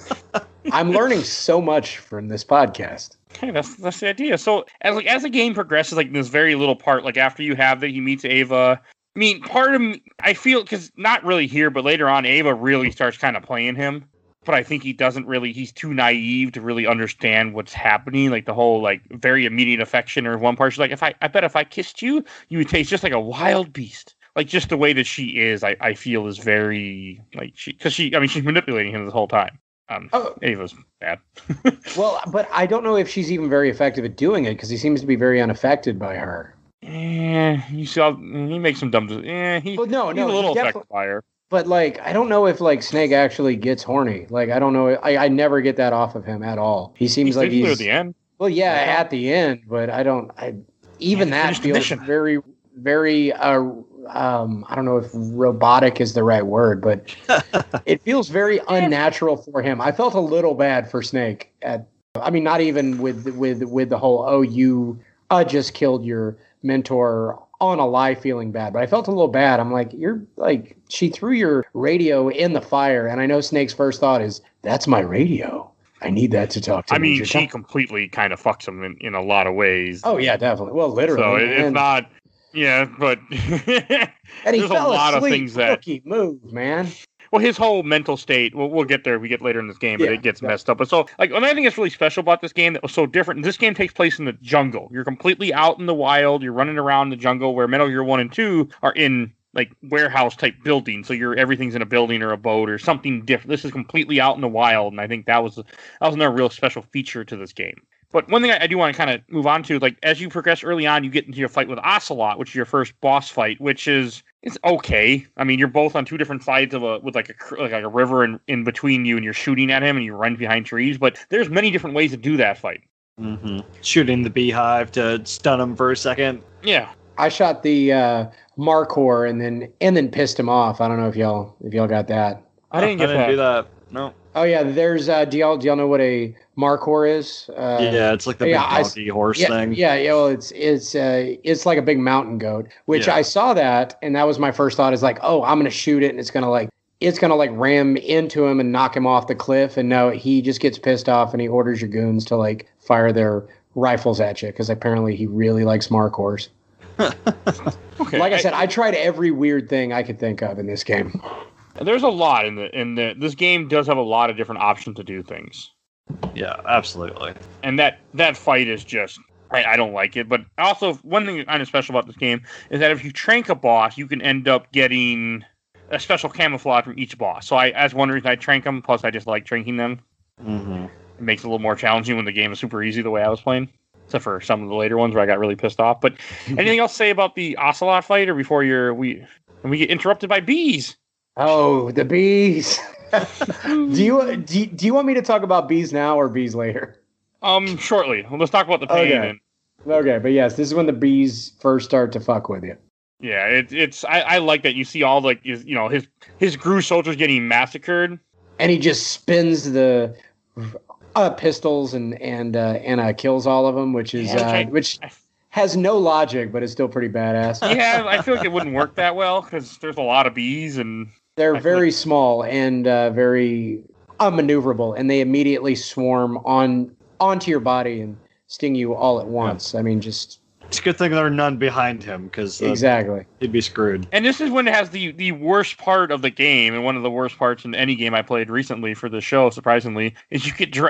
I'm learning so much from this podcast. Okay, that's the idea. So as the game progresses, like in this very little part, like after you have that, he meets Ava. I mean, part of me, I feel, because not really here, but later on, Ava really starts kind of playing him. But I think he's too naive to really understand what's happening. Like the whole, like, very immediate affection, or one part, she's like, I bet if I kissed you, you would taste just like a wild beast. Like, just the way that she is, I feel is very, like, she's manipulating him this whole time. Ava's bad. Well, but I don't know if she's even very effective at doing it, because he seems to be very unaffected by her. You see, he makes some dumb. He's a little affected by her. But like, I don't know if like Snake actually gets horny. Like, I don't know. I never get that off of him at all. He seems like he's at the end. Well, at the end, but I don't. Even that feels very, very. I don't know if robotic is the right word, but it feels very unnatural for him. I felt a little bad for Snake. Not even with the whole you just killed your mentor on a lie feeling bad, but I felt a little bad. I'm like, she threw your radio in the fire, and I know Snake's first thought is, that's my radio. I need that to talk to me. She completely kind of fucks him in a lot of ways. Oh, yeah, definitely. Well, literally. So it's not, but and there's a lot of things that... move, man. Well, his whole mental state, we'll get there. We get later in this game, but it gets messed up. But so, like, another thing that's really special about this game that was so different, this game takes place in the jungle. You're completely out in the wild. You're running around the jungle, where Metal Gear 1 and 2 are in, like, warehouse-type buildings. So everything's in a building or a boat or something different. This is completely out in the wild, and I think that was another real special feature to this game. But one thing I do want to kind of move on to, like, as you progress early on, you get into your fight with Ocelot, which is your first boss fight, which is... It's okay. I mean, you're both on two different sides with a river in between you, and you're shooting at him, and you run behind trees. But there's many different ways to do that fight. Mm-hmm. Shooting the beehive to stun him for a second. Yeah, I shot the Markor and then pissed him off. I don't know if y'all got that. I didn't do that. No. Oh yeah, there's do y'all know what a Markor is? It's like the big donkey horse thing. Yeah. Well, it's like a big mountain goat, which I saw that, and that was my first thought. Is like, oh, I'm gonna shoot it, and it's gonna ram into him and knock him off the cliff. And no, he just gets pissed off, and he orders your goons to like fire their rifles at you, because apparently he really likes Markors. Okay. Like I said, I tried every weird thing I could think of in this game. There's a lot this game does have a lot of different options to do things. Yeah, absolutely. And that fight is just I don't like it. But also, one thing kind of special about this game is that if you trank a boss, you can end up getting a special camouflage from each boss. So that's one reason I trank them. Plus, I just like tranking them. Mm-hmm. It makes it a little more challenging when the game is super easy the way I was playing. Except for some of the later ones where I got really pissed off. But anything else to say about the Ocelot fight, or before we get interrupted by bees? Oh, the bees! do you want me to talk about bees now or bees later? Shortly. Let's talk about the pain. Okay, but yes, this is when the bees first start to fuck with you. Yeah, I like that you see all his Gru soldiers getting massacred, and he just spins the pistols and kills all of them, which has no logic, but it's still pretty badass. Yeah, I feel like it wouldn't work that well because there's a lot of bees and they're very small and very unmaneuverable, and they immediately swarm onto your body and sting you all at once. Yeah. I mean, just. It's a good thing there are none behind him, because exactly he'd be screwed. And this is when it has the worst part of the game, and one of the worst parts in any game I played recently for the show, surprisingly, is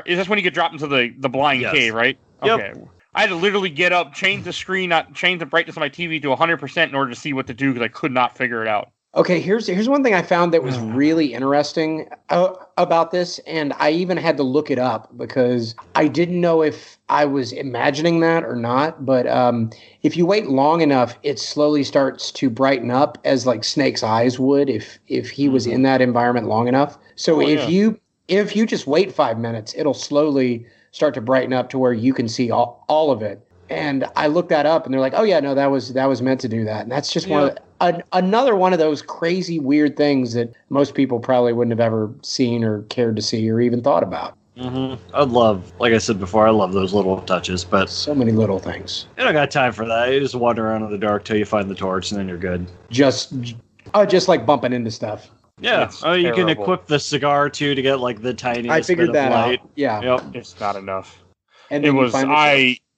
that's when you get dropped into the blind cave, right? Yep. Okay. I had to literally get up, change the brightness of my TV to 100% in order to see what to do because I could not figure it out. Okay, here's one thing I found that was really interesting about this, and I even had to look it up because I didn't know if I was imagining that or not, but if you wait long enough, it slowly starts to brighten up as like Snake's eyes would if he was in that environment long enough. So if you just wait 5 minutes, it'll slowly start to brighten up to where you can see all of it. And I looked that up, and they're like, "Oh yeah, no, that was meant to do that." And that's just another one of those crazy, weird things that most people probably wouldn't have ever seen or cared to see or even thought about. Mm-hmm. Like I said before, I love those little touches, but so many little things. I don't got time for that. You just wander around in the dark till you find the torch, and then you're good. Just like bumping into stuff. Yeah. You can equip the cigar too to get like the tiniest I figured bit of that light. out. Yeah. Yep. It's not enough. And it was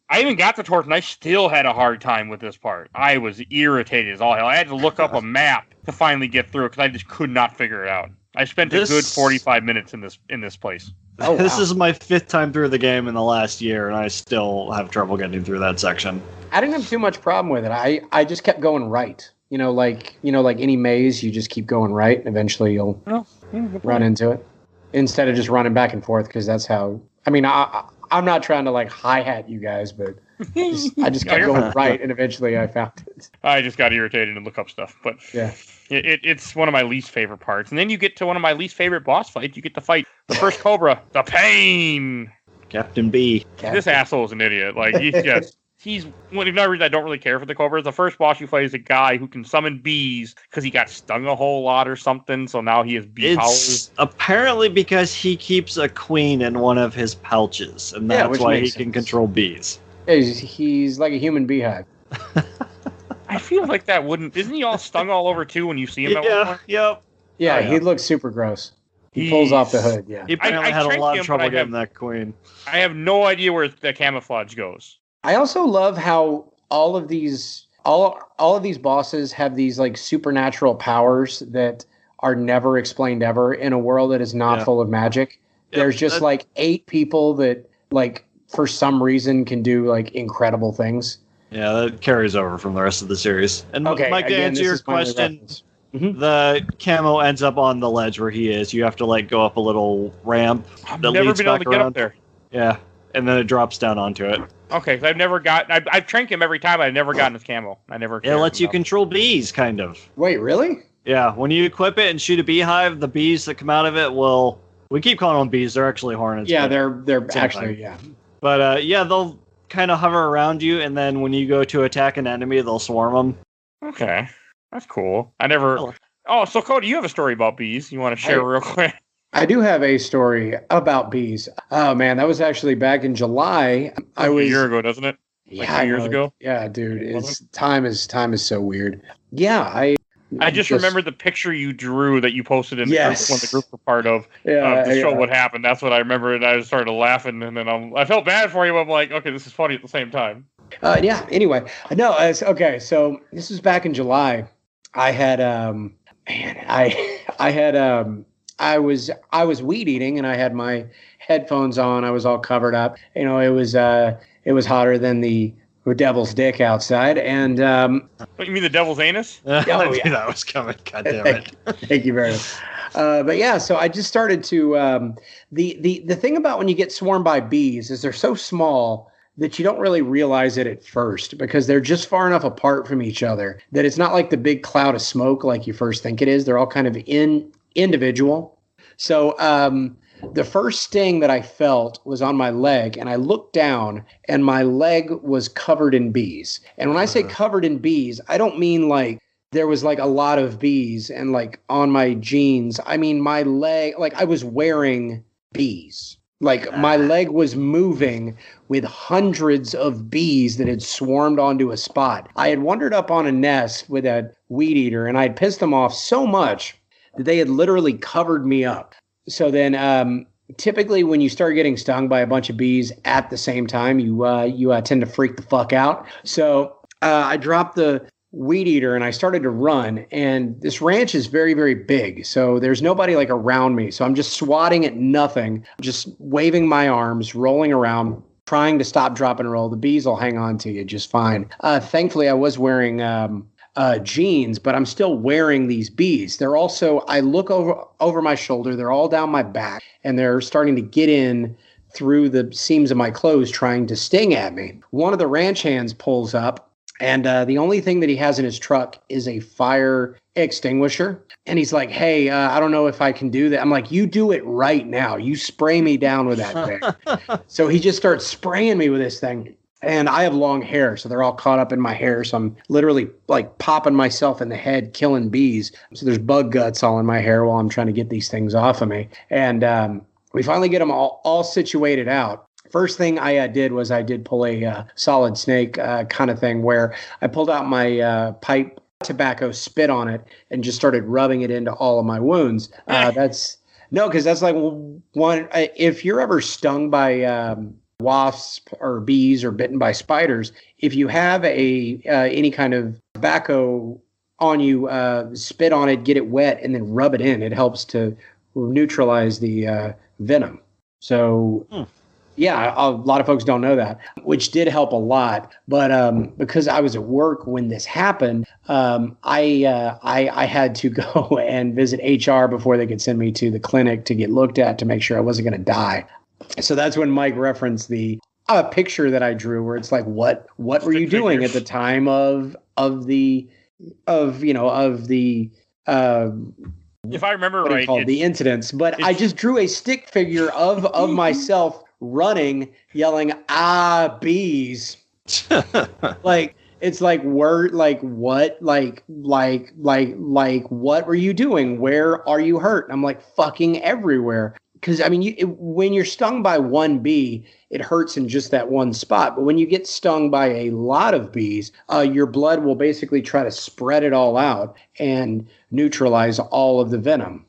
I even got the torch, and I still had a hard time with this part. I was irritated as all hell. I had to look up a map to finally get through it because I just could not figure it out. I spent a good 45 minutes in this place. Oh, wow. This is my 5th time through the game in the last year, and I still have trouble getting through that section. I didn't have too much problem with it. I just kept going right. Like any maze, you just keep going right, and eventually you'll run into it instead of just running back and forth. Because that's how. I mean, I'm not trying to like hi-hat you guys, but I just kept going right, and eventually I found it. I just got irritated and look up stuff, but yeah, it's one of my least favorite parts. And then you get to one of my least favorite boss fights. You get to fight the first Cobra, the Pain. Captain B. This asshole is an idiot. Like he's one of the reasons I don't really care for the Cobras. The first boss you fight is a guy who can summon bees because he got stung a whole lot or something, so now he has bee powers. Apparently because he keeps a queen in one of his pouches, and that's why he can control bees. He's like a human beehive. I feel like that wouldn't... Isn't he all stung all over, too, when you see him at one point? Yep. Yeah, he looks super gross. He pulls off the hood, yeah. He apparently had a lot of trouble getting that queen. I have no idea where the camouflage goes. I also love how all of these bosses have these like supernatural powers that are never explained ever in a world that is not full of magic. Yep, there's just like 8 people that like for some reason can do like incredible things. Yeah, that carries over from the rest of the series. And Mike, to answer your question, the camo ends up on the ledge where he is. You have to like go up a little ramp. I've never been able to get up there. Yeah, and then it drops down onto it. Okay, so I've tranked him every time. I've never gotten his camo. It lets you control bees, kind of. Wait, really? Yeah, when you equip it and shoot a beehive, the bees that come out of it will... We keep calling them bees. They're actually hornets. Yeah, they're actually, yeah. But, they'll kind of hover around you, and then when you go to attack an enemy, they'll swarm them. Okay, that's cool. I never... Oh, so Cody, you have a story about bees you want to share real quick? I do have a story about bees. Oh man, that was actually back in July. A year ago, doesn't it? Like 2 years ago. Yeah, dude. Time is so weird. Yeah, I just remember the picture you drew that you posted in the group, when the group were part of to show what happened. That's what I remember, and I just started laughing, and then I felt bad for you. But I'm like, okay, this is funny at the same time. Anyway, no. Okay, so this was back in July. I had I was weed eating, and I had my headphones on. I was all covered up. It it was hotter than the devil's dick outside. And What, you mean the devil's anus? I yeah. knew that was coming. God damn it. Thank you very much. But yeah, so I just started to the thing about when you get swarmed by bees is they're so small that you don't really realize it at first because they're just far enough apart from each other that it's not like the big cloud of smoke like you first think it is. They're all kind of individual. So the first sting that I felt was on my leg, and I looked down, and my leg was covered in bees. And when I say covered in bees, I don't mean like there was like a lot of bees and like on my jeans. I mean my leg, like I was wearing bees. Like my leg was moving with hundreds of bees that had swarmed onto a spot. I had wandered up on a nest with a weed eater, and I had pissed them off so much that they had literally covered me up. So then typically when you start getting stung by a bunch of bees at the same time, you tend to freak the fuck out. So I dropped the weed eater and I started to run, and this ranch is very, very big. So there's nobody like around me. So I'm just swatting at nothing, just waving my arms, rolling around, trying to stop, drop, and roll. The bees will hang on to you just fine. Thankfully, I was wearing jeans, but I'm still wearing these bees. They're also, I look over my shoulder, they're all down my back, and they're starting to get in through the seams of my clothes trying to sting at me. One of the ranch hands pulls up, and the only thing that he has in his truck is a fire extinguisher. And he's like, hey, I don't know if I can do that. I'm like, you do it right now. You spray me down with that thing. So he just starts spraying me with this thing. And I have long hair, so they're all caught up in my hair. So I'm literally like popping myself in the head, killing bees. So there's bug guts all in my hair while I'm trying to get these things off of me. And we finally get them all situated out. First thing I did was I did pull a solid snake kind of thing where I pulled out my pipe tobacco, spit on it, and just started rubbing it into all of my wounds. Because that's like one. If you're ever stung by wasps or bees or bitten by spiders, if you have any kind of tobacco on you, spit on it, get it wet, and then rub it in. It helps to neutralize the venom. So. Yeah, a lot of folks don't know that, which did help a lot. But because I was at work when this happened, I had to go and visit HR before they could send me to the clinic to get looked at to make sure I wasn't going to die. So that's when Mike referenced the picture that I drew, where it's like, what were you doing at the time of the if I remember right, the incidents? But I just drew a stick figure of myself running, yelling, bees. Like, it's like, word, like, what? Like, what were you doing? Where are you hurt? And I'm like, fucking everywhere. Because, I mean, when you're stung by one bee, it hurts in just that one spot. But when you get stung by a lot of bees, your blood will basically try to spread it all out and neutralize all of the venom.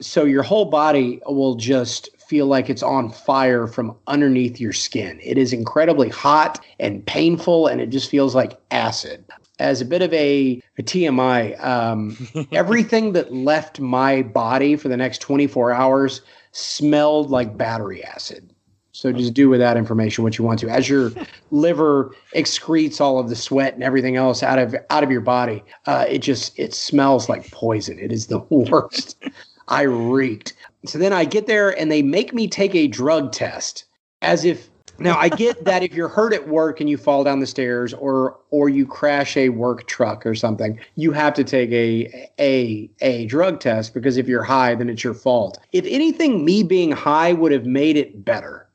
So your whole body will just feel like it's on fire from underneath your skin. It is incredibly hot and painful, and it just feels like acid. As a bit of a TMI, everything that left my body for the next 24 hours smelled like battery acid. So just do with that information what you want to. As your liver excretes all of the sweat and everything else out of your body, it smells like poison. It is the worst. I reeked. So then I get there and they make me take a drug test as if, now I get that if you're hurt at work and you fall down the stairs or you crash a work truck or something, you have to take a drug test because if you're high, then it's your fault. If anything, me being high would have made it better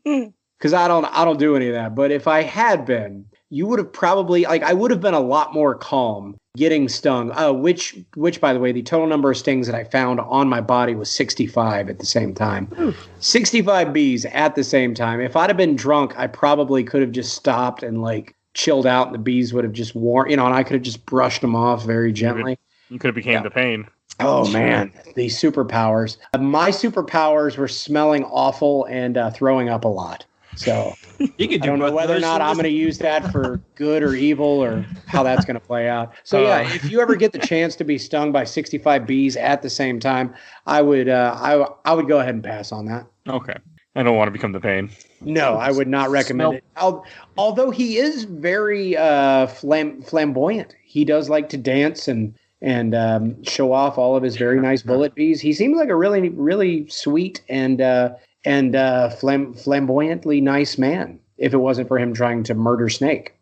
because I don't do any of that. But if I had been, you would have probably, like, I would have been a lot more calm getting stung, which by the way, the total number of stings that I found on my body was 65 at the same time. 65 bees at the same time. If I'd have been drunk, I probably could have just stopped and like chilled out and the bees would have just worn, and I could have just brushed them off very gently. You could have became the pain. Oh man, these superpowers. My superpowers were smelling awful and throwing up a lot. So I don't know whether or not I'm going to use that for good or evil or how that's going to play out. So yeah, if you ever get the chance to be stung by 65 bees at the same time, I would go ahead and pass on that. Okay. I don't want to become the pain. No, I would not recommend it. Although he is very flamboyant. He does like to dance and show off all of his very nice bullet bees. He seems like a really, really sweet and flamboyantly nice man. If it wasn't for him trying to murder Snake.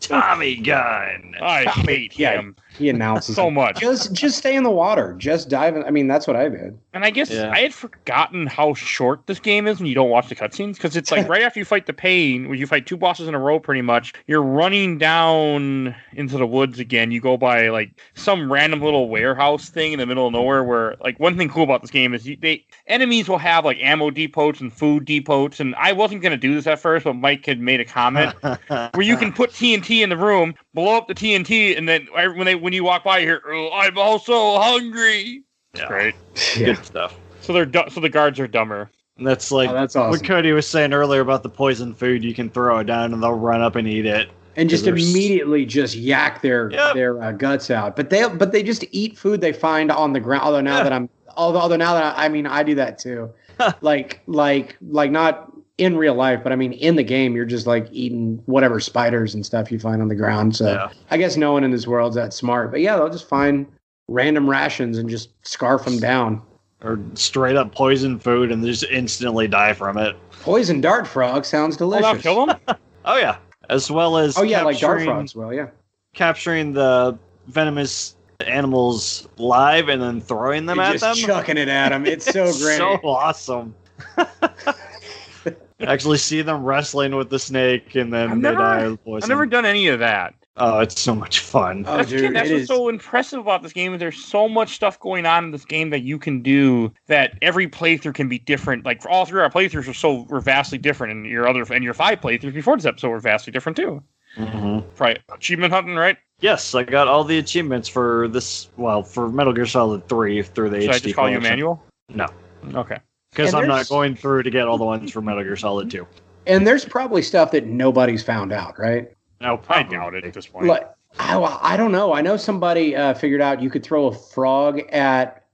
Tommy gun. I hate him. He announces so much. Just stay in the water. Just dive in. I mean, that's what I did. And I guess I had forgotten how short this game is when you don't watch the cutscenes, because it's like right after you fight the pain, when you fight 2 bosses in a row, pretty much, you're running down into the woods again. You go by like some random little warehouse thing in the middle of nowhere. Where like one thing cool about this game is enemies will have like ammo depots and food depots. And I wasn't gonna do this at first, but Mike had made a comment where you can put TNT in the room, blow up the TNT, and then when you walk by, you hear, "Oh, I'm also hungry." Yeah. Great. Good stuff. So so the guards are dumber. And that's like that's awesome. What Cody was saying earlier about the poison food. You can throw it down and they'll run up and eat it. And just immediately just yak their guts out. But they just eat food they find on the ground. Although now that I mean, I do that too. like not in real life, but I mean, in the game, you're just like eating whatever spiders and stuff you find on the ground. So I guess no one in this world's that smart. But yeah, they'll just find random rations and just scarf them down. Or straight up poison food and just instantly die from it. Poison dart frog sounds delicious. Oh, kill them? Oh, yeah. As well as like dart frogs will, yeah. Capturing the venomous animals live and then throwing them at them. Just chucking it at them. It's so great. So awesome. Actually see them wrestling with the snake and then they die of poison. I've never done any of that. Oh, it's so much fun. Oh, dude, that's what's so impressive about this game. Is there's so much stuff going on in this game that you can do that every playthrough can be different. Like all 3 of our playthroughs were vastly different, and your 5 playthroughs before this episode were vastly different too. Mm-hmm. Right, achievement hunting, right? Yes, I got all the achievements for this. Well, for Metal Gear Solid 3 through the HD. Should I just call you Manual? No. Okay. Because I'm not going through to get all the ones for Metal Gear Solid 2. And there's probably stuff that nobody's found out, right? No, I doubt it at this point. I don't know. I know somebody figured out you could throw a frog at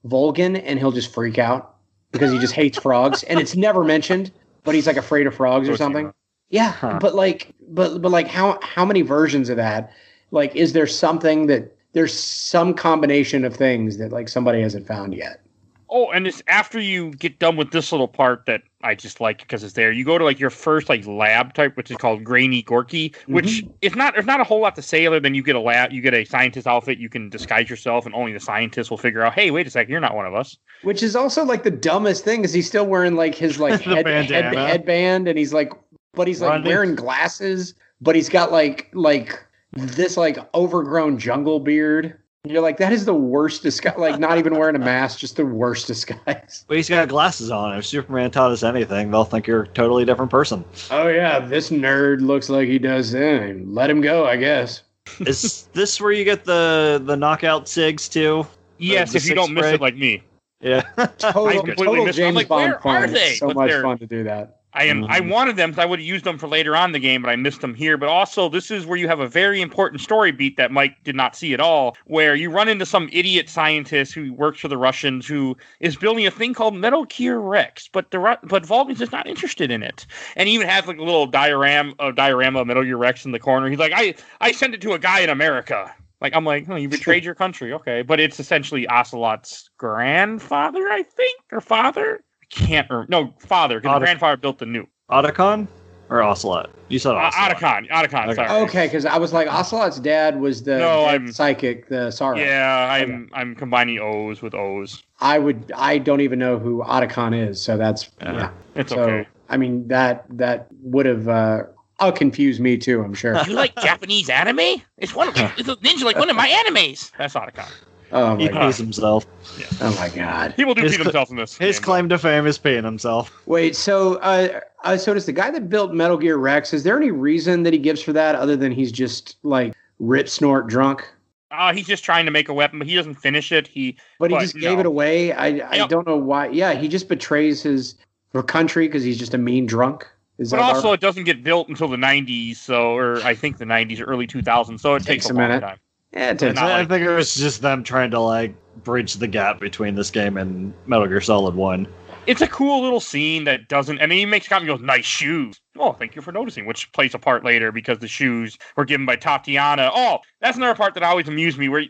Volgan and he'll just freak out because he just hates frogs, and it's never mentioned, but he's like afraid of frogs or something. Yeah, but how many versions of that? Like, is there something that there's some combination of things that like somebody hasn't found yet? Oh, and it's after you get done with this little part that I just like because it's there. You go to like your first like lab type, which is called Grainy Gorky, which there's not a whole lot to say other than you get a scientist outfit, you can disguise yourself, and only the scientist will figure out, hey, wait a second, you're not one of us. Which is also like the dumbest thing, is he's still wearing like his like headband, and he's like wearing glasses, but he's got like this like overgrown jungle beard. You're like, that is the worst disguise. Like, not even wearing a mask, just the worst disguise. Well, he's got glasses on. If Superman taught us anything, they'll think you're a totally different person. Oh, yeah, this nerd looks like he does then. Let him go, I guess. Is this where you get the knockout SIGs, too? Yes, if you don't miss it like me. Yeah. Total James Bond fun. It's so much fun to do that. I wanted them because I would have used them for later on in the game, but I missed them here. But also, this is where you have a very important story beat that Mike did not see at all, where you run into some idiot scientist who works for the Russians who is building a thing called Metal Gear Rex, but Volgan's just not interested in it. And he even has like a little diorama of Metal Gear Rex in the corner. He's like, I sent it to a guy in America. Like, I'm like, you betrayed your country. Okay. But it's essentially Ocelot's grandfather, I think, or father. Father, because the grandfather built the nuke. Otacon or Ocelot? You said Ocelot. Otacon, sorry. Okay, because I was like, Ocelot's dad was the psychic, the Sarah. Yeah, I'm combining O's with O's. I don't even know who Otacon is, so that's It's okay. I mean, that would have confused me too, I'm sure. You like Japanese anime? It's a ninja like one of my animes. That's Otacon. Oh my he pees himself. Yeah. Oh my god. People do pee themselves in this. His claim to fame is peeing himself. Wait, so does the guy that built Metal Gear Rex, is there any reason that he gives for that other than he's just like rip snort drunk? He's just trying to make a weapon, but he doesn't finish it. He just gave it away. I don't know why. Yeah, he just betrays his country because he's just a mean drunk. It doesn't get built until the 90s, or I think the 90s or early 2000s, so it takes a long time. Yeah, I think it was just them trying to like bridge the gap between this game and Metal Gear Solid 1. it's a cool little scene that doesn't, and then he makes a comment and goes, nice shoes. Oh, thank you for noticing, which plays a part later because the shoes were given by Tatiana. Oh, that's another part that always amused me, where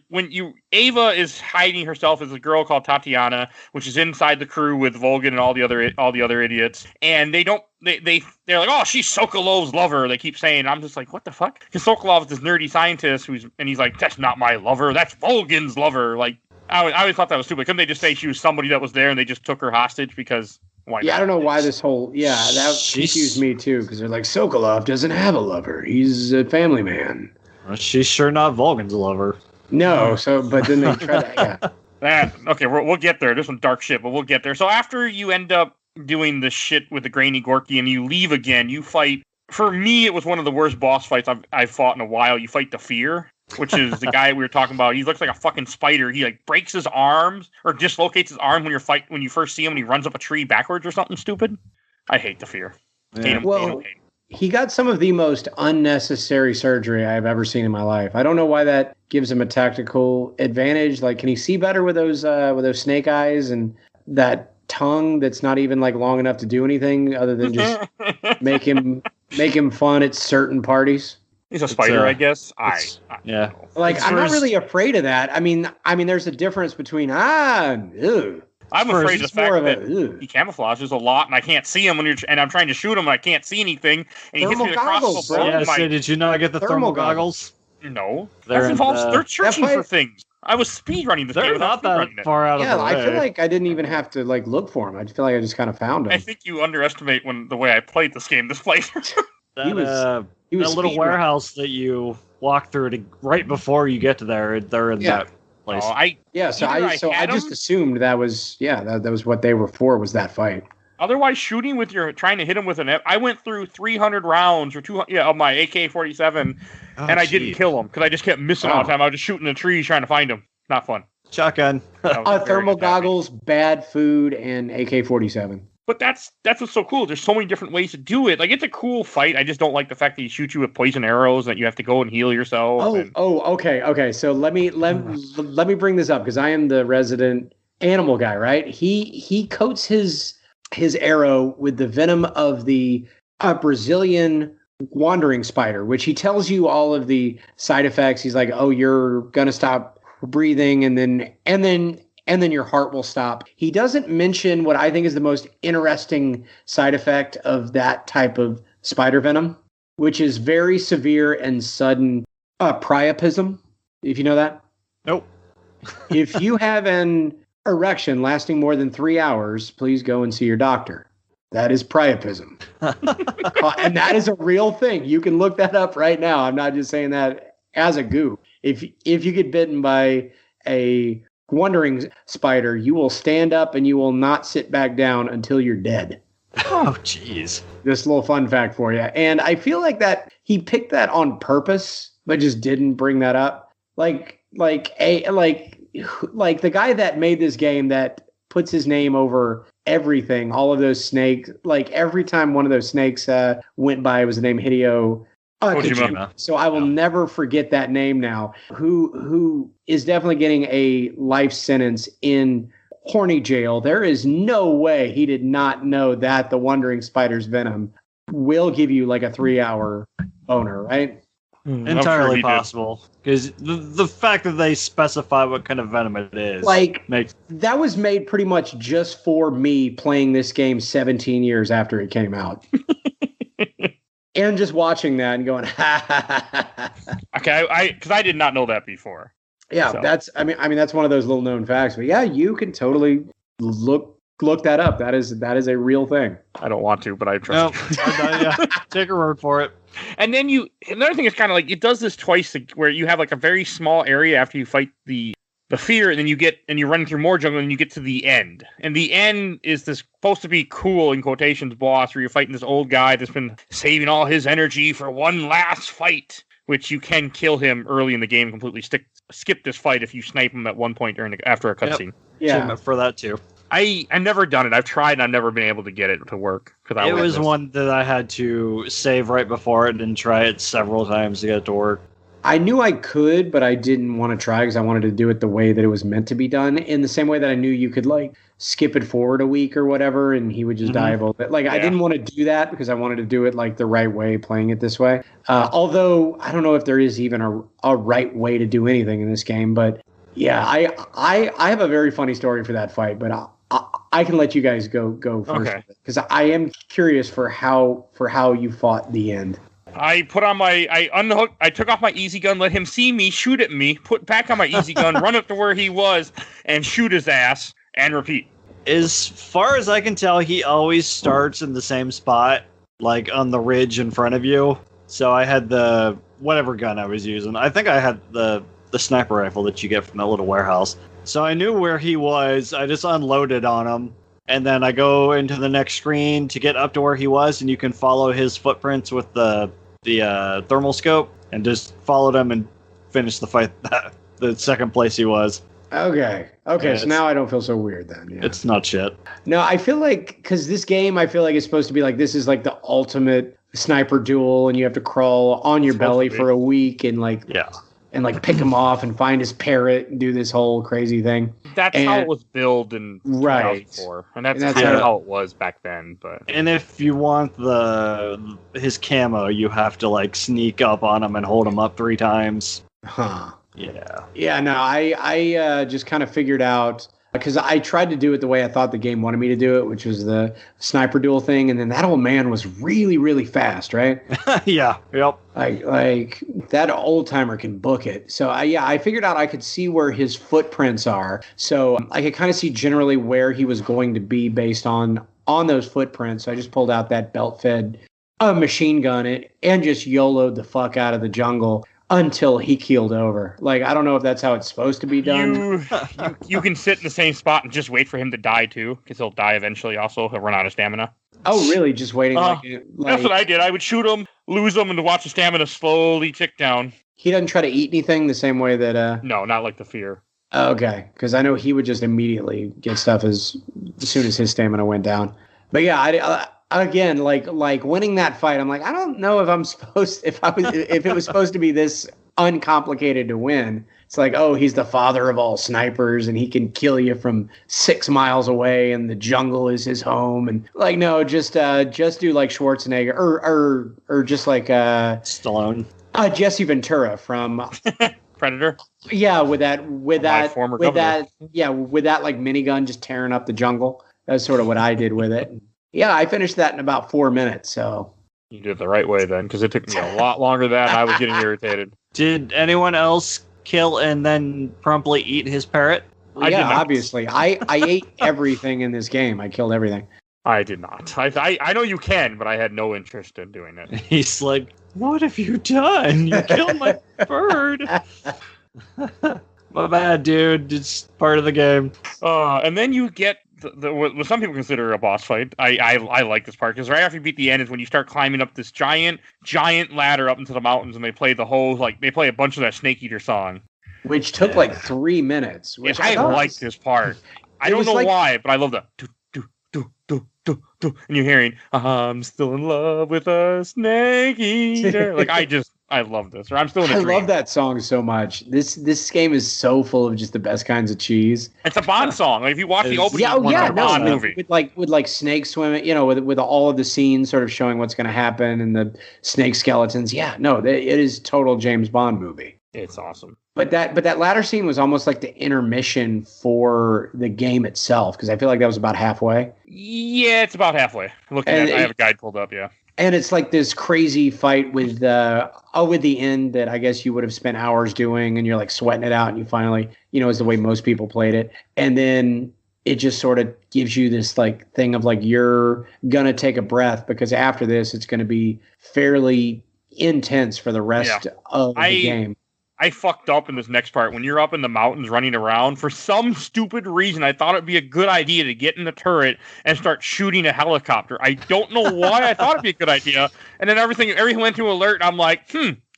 Ava is hiding herself as a girl called Tatiana, which is inside the crew with Volgan and all the other idiots, and they're like, oh, she's Sokolov's lover. They keep saying, I'm just like, what the fuck? Because Sokolov is this nerdy scientist and he's like, that's not my lover, that's Volgan's lover. Like, I always thought that was stupid. Couldn't they just say she was somebody that was there and they just took her hostage because? Why not? I don't know why this whole that confused me too, because they're like, Sokolov doesn't have a lover. He's a family man. Well, she's sure not Volgan's lover. No, but then they try to Okay, we'll get there. There's some dark shit, but we'll get there. So after you end up doing the shit with the Grainy Gorky and you leave again, you fight. For me, it was one of the worst boss fights I've fought in a while. You fight the Fear, which is the guy we were talking about. He looks like a fucking spider. He like breaks his arms or dislocates his arm when you first see him and he runs up a tree backwards or something stupid. I hate the Fear. Yeah. He got some of the most unnecessary surgery I've ever seen in my life. I don't know why that gives him a tactical advantage. Like, can he see better with those snake eyes and that tongue that's not even like long enough to do anything other than just make him fun at certain parties? He's a spider, I guess. Yeah. Like, I'm not really afraid of that. I mean, there's a difference between I'm afraid of the fact that he camouflages a lot, and I can't see him and I'm trying to shoot him, and I can't see anything, and he hits me across the board. Yeah, so did you not get the thermal goggles? No. They're searching for things. I was speedrunning this game. They're not that far out of the way. I feel like I didn't even have to like look for him. I feel like I just kind of found him. I think you underestimate the way I played this game this playthrough. He was that little warehouse that you walk through right before you get to there. They're in that place. I just assumed that was that was what they were for, was that fight. Otherwise, shooting trying to hit him with I went through 300 rounds or 200 of my AK-47, and I didn't kill him because I just kept missing all the time. I was just shooting the trees trying to find him. Not fun. Shotgun. Thermal goggles, bad food, and AK-47. But that's what's so cool. There's so many different ways to do it. Like, it's a cool fight. I just don't like the fact that he shoots you with poison arrows and that you have to go and heal yourself. Okay. So let me bring this up because I am the resident animal guy, right? He coats his arrow with the venom of the Brazilian wandering spider, which he tells you all of the side effects. He's like, "Oh, you're gonna stop breathing, and then your heart will stop." He doesn't mention what I think is the most interesting side effect of that type of spider venom, which is very severe and sudden priapism. If you know that. Nope. If you have an erection lasting more than 3 hours, please go and see your doctor. That is priapism. And that is a real thing. You can look that up right now. I'm not just saying that as a goof. If you get bitten by a wandering spider, you will stand up and you will not sit back down until you're dead. Oh, jeez. This little fun fact for you. And I feel like that he picked that on purpose, but just didn't bring that up. Like the guy that made this game that puts his name over everything, all of those snakes, like every time one of those snakes went by, was the name Hideo Kojima. So I will never forget that name now. Who is definitely getting a life sentence in horny jail. There is no way he did not know that the wandering spider's venom will give you like a 3-hour boner, right? Entirely possible, because the fact that they specify what kind of venom it is, that was made pretty much just for me playing this game 17 years after it came out. And just watching that and going, Okay, because I did not know that before. Yeah, so. That's one of those little known facts. But yeah, you can totally look that up. That is a real thing. I don't want to, but I trust you. Take a word for it. And then another thing is kind of like, it does this twice where you have like a very small area after you fight the Fear, and then you run through more jungle and you get to the end. And the end is this supposed to be cool, in quotations, boss, where you're fighting this old guy that's been saving all his energy for one last fight, which you can kill him early in the game, completely skip this fight if you snipe him at one point after a cutscene. Yeah, for that too. I've never done it. I've tried and I've never been able to get it to work. It was one that I had to save right before it and try it several times to get it to work. I knew I could, but I didn't want to try because I wanted to do it the way that it was meant to be done. In the same way that I knew you could like skip it forward a week or whatever, and he would just die of old. Like I didn't want to do that because I wanted to do it like the right way, playing it this way. Although I don't know if there is even a right way to do anything in this game, but yeah, I have a very funny story for that fight, but I can let you guys go first because I am curious for how you fought the end. I put on I took off my easy gun, let him see me, shoot at me, put back on my easy gun, run up to where he was, and shoot his ass, and repeat. As far as I can tell, he always starts in the same spot, like on the ridge in front of you. So I had the whatever gun I was using. I think I had the sniper rifle that you get from that little warehouse. So I knew where he was. I just unloaded on him. And then I go into the next screen to get up to where he was, and you can follow his footprints with the thermal scope, and just followed him and finished the fight the second place he was. Okay. Yeah, So now I don't feel so weird then. Yeah. It's not shit. No, I feel like because this game, I feel like it's supposed to be like this is like the ultimate sniper duel, and you have to crawl on your belly for a week and like pick him off and find his parrot and do this whole crazy thing. That's how it was billed in 2004, and that's kind of how it was back then. But if you want his camo, you have to like sneak up on him and hold him up 3 times. Huh. Yeah. Yeah. No, I just kind of figured out because I tried to do it the way I thought the game wanted me to do it, which was the sniper duel thing, and then that old man was really, really fast, right? Yeah. Yep. Like that old timer can book it. So I figured out I could see where his footprints are. So I could kind of see generally where he was going to be based on those footprints. So I just pulled out that belt-fed machine gun and just YOLO'd the fuck out of the jungle until he keeled over. Like, I don't know if that's how it's supposed to be done. You can sit in the same spot and just wait for him to die too, because he'll die eventually. Also, he'll run out of stamina. Oh, really? Just waiting? That's what I did. I would shoot him, lose him, and watch the stamina slowly tick down. He doesn't try to eat anything the same way that... No, not like the fear. Okay, because I know he would just immediately get stuff as soon as his stamina went down. But yeah, again, like winning that fight, I'm like, I don't know if I'm supposed, if it was supposed to be this uncomplicated to win. It's like, oh, he's the father of all snipers, and he can kill you from 6 miles away, and the jungle is his home, and like, no, just do like Schwarzenegger or just like Stallone, Jesse Ventura from Predator. Yeah, with that like minigun just tearing up the jungle. That's sort of what I did with it. Yeah, I finished that in about 4 minutes. So you did it the right way then, because it took me a lot longer than that, and I was getting irritated. Did anyone else kill and then promptly eat his parrot? Yeah, obviously. I ate everything in this game. I killed everything. I did not. I know you can, but I had no interest in doing it. He's like, what have you done? You killed my bird. My bad, dude. It's part of the game. And then you get what some people consider a boss fight. I like this part because right after you beat the end is when you start climbing up this giant ladder up into the mountains, and they play a bunch of that Snake Eater song, which took like 3 minutes. Which I like this part. I don't know why, but I love the and you're hearing I'm still in love with a Snake Eater. Like I love this. Or I'm still in a dream. I love that song so much. This game is so full of just the best kinds of cheese. It's a Bond song. Like if you watch the opening, Bond movie with like snakes swimming, with all of the scenes sort of showing what's going to happen and the snake skeletons. Yeah, no, it is total James Bond movie. It's awesome. But that latter scene was almost like the intermission for the game itself, because I feel like that was about halfway. Yeah, it's about halfway. I have a guide pulled up. Yeah. And it's like this crazy fight with the end that I guess you would have spent hours doing, and you're like sweating it out, and you finally, is the way most people played it. And then it just sort of gives you this like thing of like, you're gonna take a breath, because after this it's gonna be fairly intense for the rest of the game. I fucked up in this next part. When you're up in the mountains running around, for some stupid reason, I thought it'd be a good idea to get in the turret and start shooting a helicopter. I don't know why I thought it'd be a good idea. And then everything went to alert. And I'm like,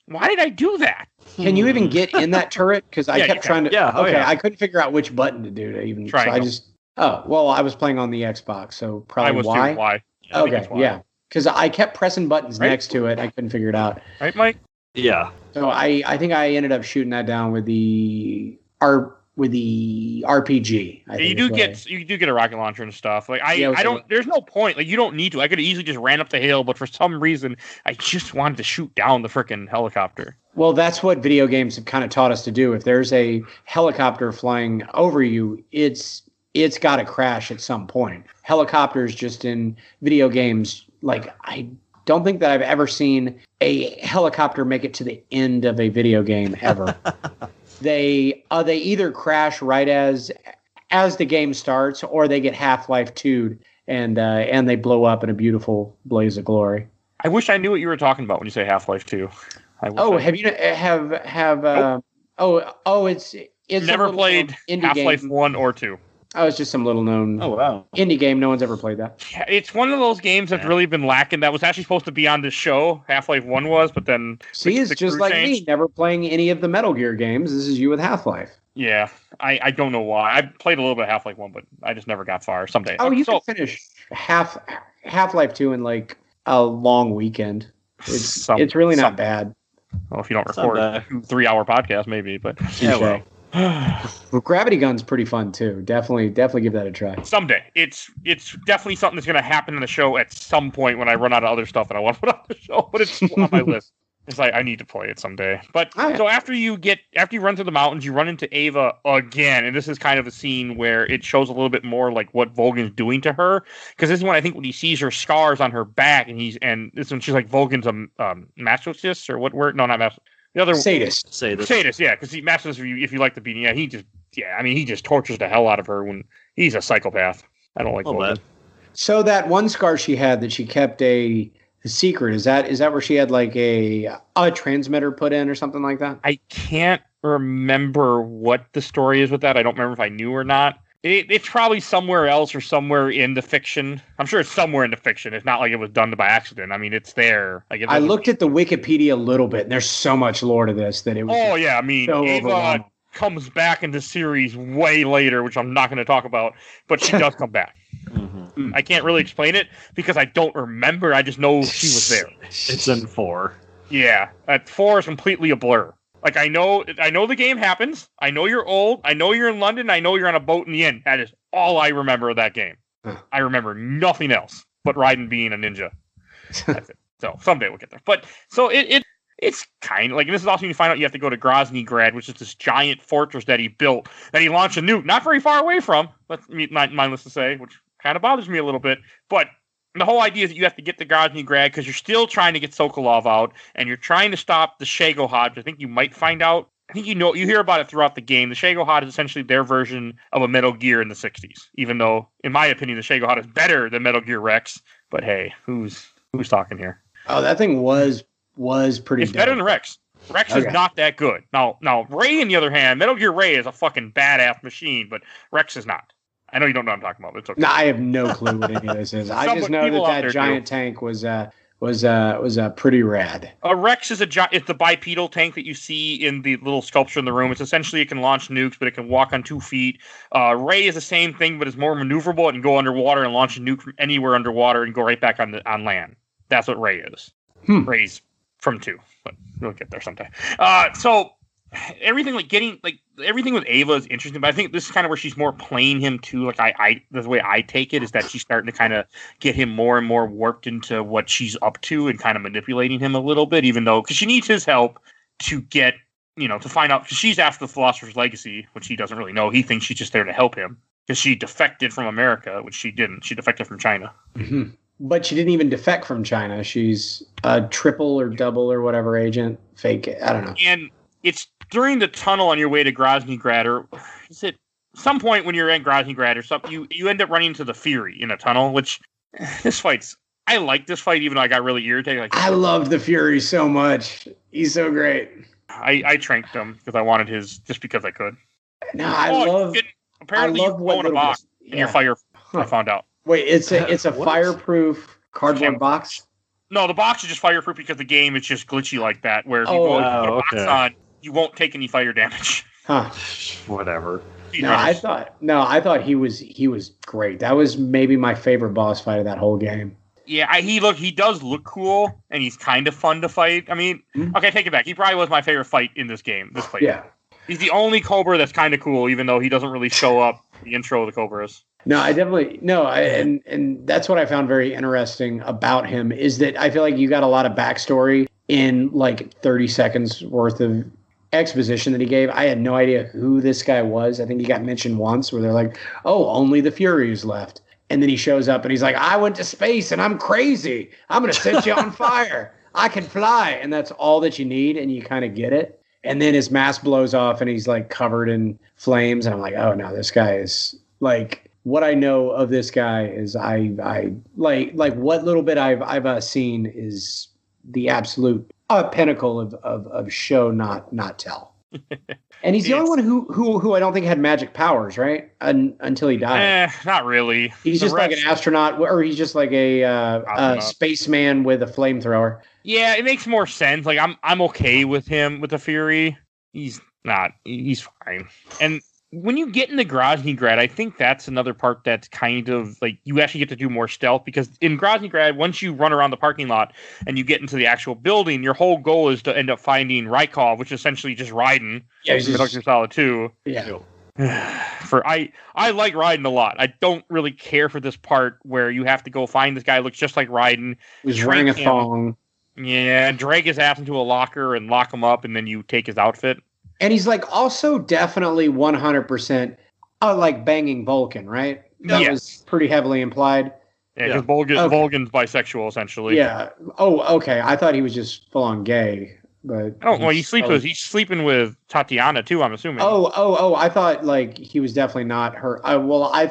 why did I do that? Can you even get in that turret? Because I kept trying to. Yeah. I couldn't figure out which button to do to even. Triangle. So I was playing on the Xbox, so probably I was Y. Too. Why? Okay, yeah. Because I kept pressing buttons next to it. I couldn't figure it out. Right, Mike? Yeah. So I think I ended up shooting that down with the RPG. You do get a rocket launcher and stuff. Like I don't. There's no point. Like you don't need to. I could have easily just ran up the hill, but for some reason, I just wanted to shoot down the freaking helicopter. Well, that's what video games have kind of taught us to do. If there's a helicopter flying over you, it's got to crash at some point. Helicopters just in video games, like I don't think that I've ever seen a helicopter make it to the end of a video game ever. They either crash right as the game starts, or they get Half-Life 2'd and they blow up in a beautiful blaze of glory. I wish I knew what you were talking about when you say Half-Life 2. Have you have nope. It's never played Half-Life 1 or 2. Oh, it's just some little known indie game. No one's ever played that. Yeah, it's one of those games that's really been lacking. That was actually supposed to be on the show. Half-Life 1 was, but then it's just like me, never playing any of the Metal Gear games. This is you with Half-Life. Yeah, I don't know why. I played a little bit of Half-Life 1, but I just never got far. Someday. Oh, you can finish Half-Life 2 in like a long weekend. It's really not bad. Well, if you don't record a 3-hour podcast, maybe, but yeah, well. Well, Gravity Gun's pretty fun too. Definitely give that a try. Someday. It's definitely something that's going to happen in the show at some point when I run out of other stuff that I want to put on the show, but it's on my list. It's like I need to play it someday. But so after you run through the mountains, you run into Ava again, and this is kind of a scene where it shows a little bit more like what Vogan's doing to her, because this is when he sees her scars on her back, and this is when she's like, Vogan's a masochist, or what word? No, not masochist. The other sadist, yeah, because he masochist. If you like the beating, he just tortures the hell out of her when he's a psychopath. I don't like Vogan. So that one scar she had that she kept a secret, is that where she had like a transmitter put in or something like that? I can't remember what the story is with that. I don't remember if I knew or not. It's probably somewhere else or somewhere in the fiction. I'm sure it's somewhere in the fiction. It's not like it was done by accident. I mean, it's there. Like I looked at the Wikipedia a little bit, and there's so much lore to this that it was. Oh yeah, I mean, so Ava comes back in the series way later, which I'm not going to talk about, but she does come back. Mm-hmm. I can't really explain it because I don't remember. I just know she was there. It's in 4. Yeah, 4 is completely a blur. Like I know the game happens. I know you're old. I know you're in London. I know you're on a boat in the inn. That is all I remember of that game. I remember nothing else but Raiden being a ninja. That's it. So someday we'll get there. But so it's kind of like, and this is also when you find out you have to go to Groznygrad, which is this giant fortress that he built, that he launched a nuke not very far away from. Not mindless to say, which kind of bothers me a little bit. But the whole idea is that you have to get to Groznygrad because you're still trying to get Sokolov out, and you're trying to stop the Shagohod, which I think you might find out. I think you hear about it throughout the game. The Shagohod is essentially their version of a Metal Gear in the 60s, even though, in my opinion, the Shagohod is better than Metal Gear Rex. But hey, who's talking here? Oh, that thing was pretty It's better than Rex. Rex is not that good. Now, Ray, on the other hand, Metal Gear Ray is a fucking badass machine, but Rex is not. I know you don't know what I'm talking about, but it's okay. No, I have no clue what any of this is. I just know that giant tank was pretty rad. Rex is it's the bipedal tank that you see in the little sculpture in the room. It's essentially, it can launch nukes, but it can walk on 2 feet. Ray is the same thing, but it's more maneuverable. It can go underwater and launch a nuke from anywhere underwater and go right back on land. That's what Ray is. Ray's from 2, but we'll get there sometime. So everything everything with Ava is interesting, but I think this is kind of where she's more playing him too. Like the way I take it is that she's starting to kind of get him more and more warped into what she's up to and kind of manipulating him a little bit, even though, because she needs his help to get, to find out, because she's after the Philosopher's Legacy, which he doesn't really know. He thinks she's just there to help him because she defected from America, which she didn't. She defected from China. Mm-hmm. But she didn't even defect from China. She's a triple or double or whatever agent, fake. I don't know. And it's during the tunnel on your way to Groznygrad, or is it some point when you're in Groznygrad or something, you end up running into the Fury in a tunnel, which I like this fight, even though I got really irritated. I loved the Fury so much. He's so great. I tranked him because I wanted his, just because I could. No, apparently you go in a box in your fire. I found out. Wait, it's a fireproof cardboard box? No, the box is just fireproof because the game is just glitchy like that, where if you put a box on, you won't take any fire damage. Huh. Whatever. No, I thought he was great. That was maybe my favorite boss fight of that whole game. Yeah, he does look cool, and he's kind of fun to fight. I mean, okay, take it back. He probably was my favorite fight in this game. This fight. Yeah. He's the only Cobra that's kind of cool, even though he doesn't really show up in the intro of the Cobras. No, and that's what I found very interesting about him is that I feel like you got a lot of backstory in like 30 seconds worth of exposition that he gave. I had no idea who this guy was. I think he got mentioned once where they're like, "Oh, only the Furies left." And then he shows up and he's like, "I went to space and I'm crazy. I'm going to set you on fire. I can fly." And that's all that you need, and you kind of get it. And then his mask blows off and he's like covered in flames. And I'm like, oh no, this guy is like, what I know of this guy is I like what little bit I've seen is the absolute pinnacle of show, not tell. And he's the only one who I don't think had magic powers, right? Until he died. Not really. He's just like an astronaut, or he's just like a spaceman with a flamethrower. Yeah, it makes more sense. Like I'm okay with him with the Fury. He's fine. And when you get into Groznygrad, I think that's another part that's kind of like you actually get to do more stealth, because in Groznygrad, once you run around the parking lot and you get into the actual building, your whole goal is to end up finding Rykov, which is essentially just Raiden. Yeah, he's Metal Gear Solid 2. Yeah. I like Raiden a lot. I don't really care for this part where you have to go find this guy who looks just like Raiden. He's wearing a thong. Yeah, drag his ass into a locker and lock him up, and then you take his outfit. And he's like also definitely 100% like banging Vulcan, right? That was pretty heavily implied. Yeah, because Vulcan's bisexual essentially. Yeah. Oh, okay. I thought he was just full on gay, but he's sleeping with Tatiana too, I'm assuming. Oh! I thought like he was definitely not her. I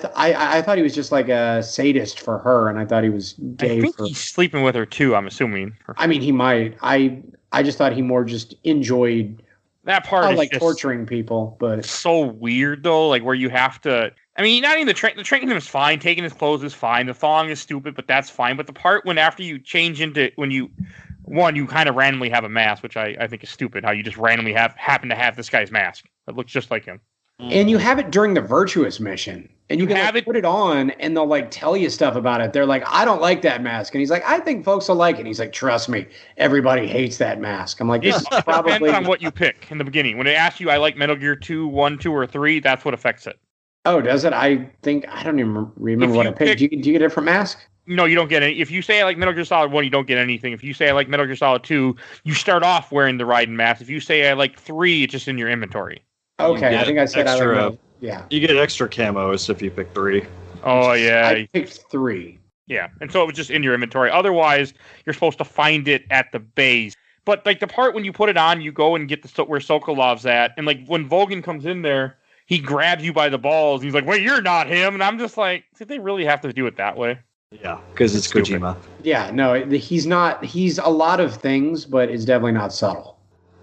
thought he was just like a sadist for her, and I thought he was gay. I think he's sleeping with her too, I'm assuming. I mean, he might. I just thought he more just enjoyed. That part is like torturing people, but it's so weird though. Like where you have to. I mean, not even the training him is fine. Taking his clothes is fine. The thong is stupid, but that's fine. But the part when after you change into you kind of randomly have a mask, which I think is stupid. How you just randomly happen to have this guy's mask that looks just like him. And you have it during the Virtuous mission. And you can have put it on and they'll like tell you stuff about it. They're like, I don't like that mask. And he's like, I think folks will like it. And he's like, trust me, everybody hates that mask. I'm like, this is probably depends on what you pick in the beginning. When they ask you, I like Metal Gear 2, 1, 2, or 3, that's what affects it. Oh, does it? I don't even remember what I picked. Do you get a different mask? No, you don't get any. If you say I like Metal Gear Solid 1, you don't get anything. If you say I like Metal Gear Solid 2, you start off wearing the Raiden mask. If you say I like 3, it's just in your inventory. Okay, I think I said extra, I like yeah. You get extra camos if you pick 3. Oh, yeah. I picked 3. Yeah, and so it was just in your inventory. Otherwise, you're supposed to find it at the base. But like the part when you put it on, you go and get where Sokolov's at. And like when Vulcan comes in there, he grabs you by the balls. He's like, wait, you're not him. And I'm just like, did they really have to do it that way? Yeah, because it's Kojima. Yeah, no, he's not. He's a lot of things, but it's definitely not subtle.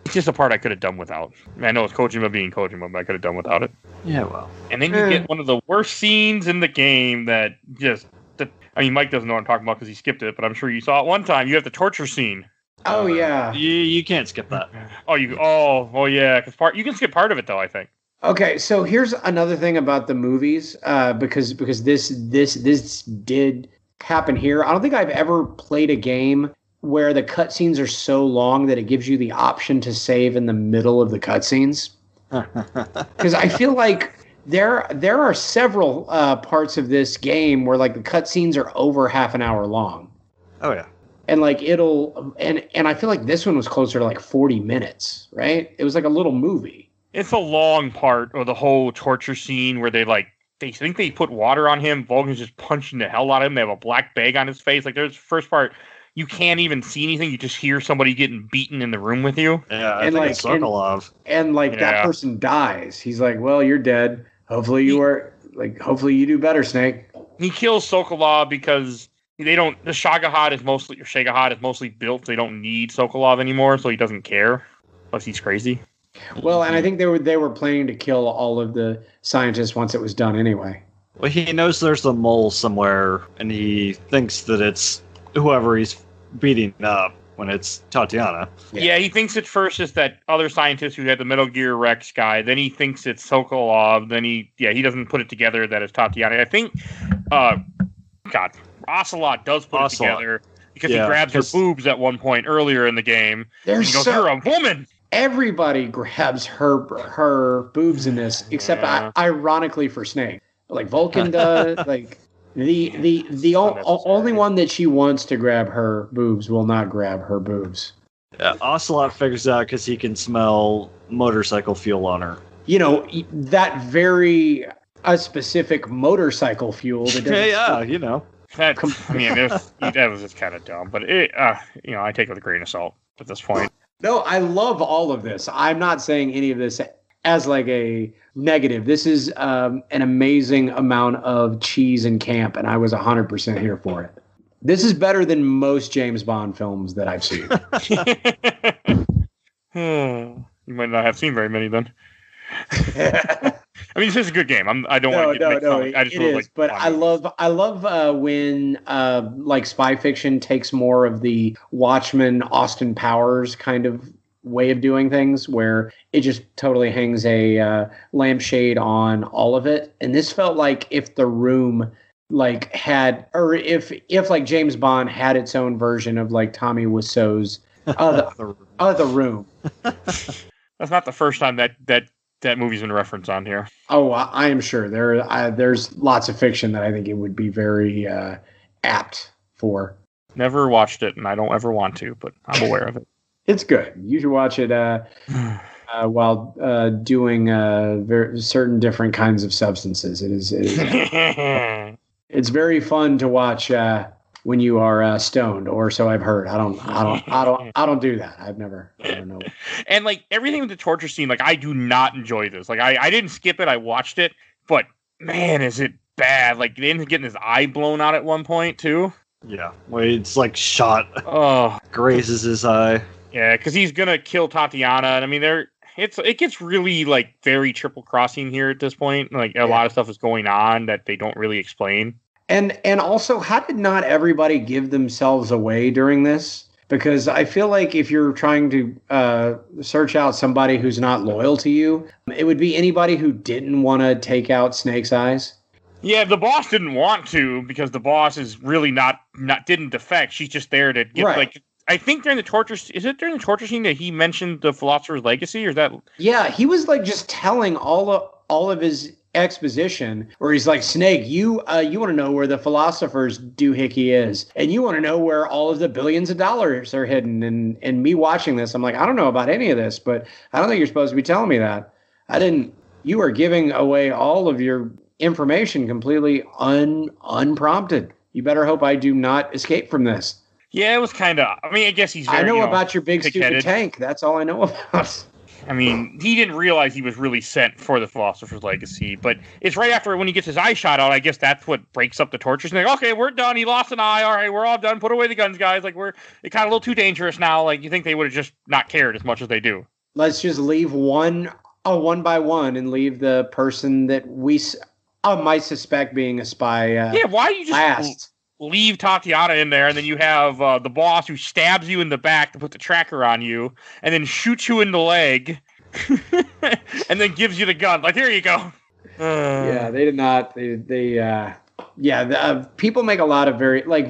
It's just a part I could have done without. I know it's Kojima being Kojima, but I could have done without it. Yeah, well. And then you get one of the worst scenes in the game that just... I mean, Mike doesn't know what I'm talking about because he skipped it, but I'm sure you saw it one time. You have the torture scene. Oh, yeah. You can't skip that. Yeah. You can skip part of it, though, I think. Okay, so here's another thing about the movies, because this did happen here. I don't think I've ever played a game where the cutscenes are so long that it gives you the option to save in the middle of the cutscenes. Because I feel like there are several parts of this game where like the cutscenes are over half an hour long. Oh yeah. And like and I feel like this one was closer to like 40 minutes, right? It was like a little movie. It's a long part of the whole torture scene where they think they put water on him. Vulcan's just punching the hell out of him. They have a black bag on his face. Like there's the first part. You can't even see anything. You just hear somebody getting beaten in the room with you. Yeah, I think it's Sokolov. And that person dies. He's like, well, you're dead. Hopefully you do better, Snake. He kills Sokolov because the Shagahad is mostly built. They don't need Sokolov anymore, so he doesn't care. Plus he's crazy. Well, and I think they were planning to kill all of the scientists once it was done anyway. Well, he knows there's a mole somewhere, and he thinks that it's whoever he's beating up when it's Tatiana. Yeah, he thinks at first it's that other scientist who had the Metal Gear Rex guy. Then he thinks it's Sokolov. Then he doesn't put it together that it's Tatiana. I think, God, Ocelot does put it together because he grabs her boobs at one point earlier in the game. And he goes, "You're a woman." Everybody grabs her boobs in this, except ironically for Snake. Like Vulcan does. Like the only one that she wants to grab her boobs will not grab her boobs. Yeah, Ocelot figures out because he can smell motorcycle fuel on her. You know, that very specific motorcycle fuel. That you know. That was just kind of dumb, but I take it with a grain of salt at this point. No, I love all of this. I'm not saying any of this as like a negative. This is an amazing amount of cheese and camp, and I was 100% here for it. This is better than most James Bond films that I've seen. You might not have seen very many then. I mean, this is a good game. I don't want to get I just really like. But I love when like spy fiction takes more of the Watchmen, Austin Powers kind of way of doing things, where it just totally hangs a lampshade on all of it. And this felt like if The Room like had, or if like James Bond had its own version of like Tommy Wiseau's The Room. That's not the first time that movie's been referenced on here. Oh, I am sure there's lots of fiction that I think it would be very apt for. Never watched it, and I don't ever want to, but I'm aware of it. It's good. You should watch it while doing certain different kinds of substances. It is it's very fun to watch when you are stoned, or so I've heard. I don't do that. I don't know. And like everything with the torture scene, like I do not enjoy this. Like I didn't skip it. I watched it, but man, is it bad? Like they ended up getting his eye blown out at one point too. Yeah, where it's like shot. Oh, grazes his eye. Yeah, because he's gonna kill Tatiana, and I mean it gets really like very triple crossing here at this point. Like a lot of stuff is going on that they don't really explain. And also, how did not everybody give themselves away during this? Because I feel like if you're trying to search out somebody who's not loyal to you, it would be anybody who didn't want to take out Snake's eyes. Yeah, the boss didn't want to because the boss is really didn't defect. She's just there to get like. I think during the torture scene that he mentioned the Philosopher's Legacy, or is that? Yeah, he was like just telling all of his exposition where he's like, Snake, you want to know where the Philosopher's doohickey is, and you want to know where all of the billions of dollars are hidden. And me watching this, I'm like, I don't know about any of this, but I don't think you're supposed to be telling me that. You are giving away all of your information completely unprompted. You better hope I do not escape from this. Yeah, it was kind of. I mean, I guess he's. I know about your big stupid tank. That's all I know about. I mean, he didn't realize he was really sent for the Philosopher's Legacy, but it's right after when he gets his eye shot out. I guess that's what breaks up the torture. Like, okay, we're done. He lost an eye. All right, we're all done. Put away the guns, guys. Like, it kind of a little too dangerous now. Like, you think they would have just not cared as much as they do? Let's just leave one by one and leave the person that we might suspect being a spy. Yeah, why do you just leave Tatiana in there, and then you have the boss who stabs you in the back to put the tracker on you, and then shoots you in the leg, and then gives you the gun. Like, here you go. Yeah, they did not. People make a lot of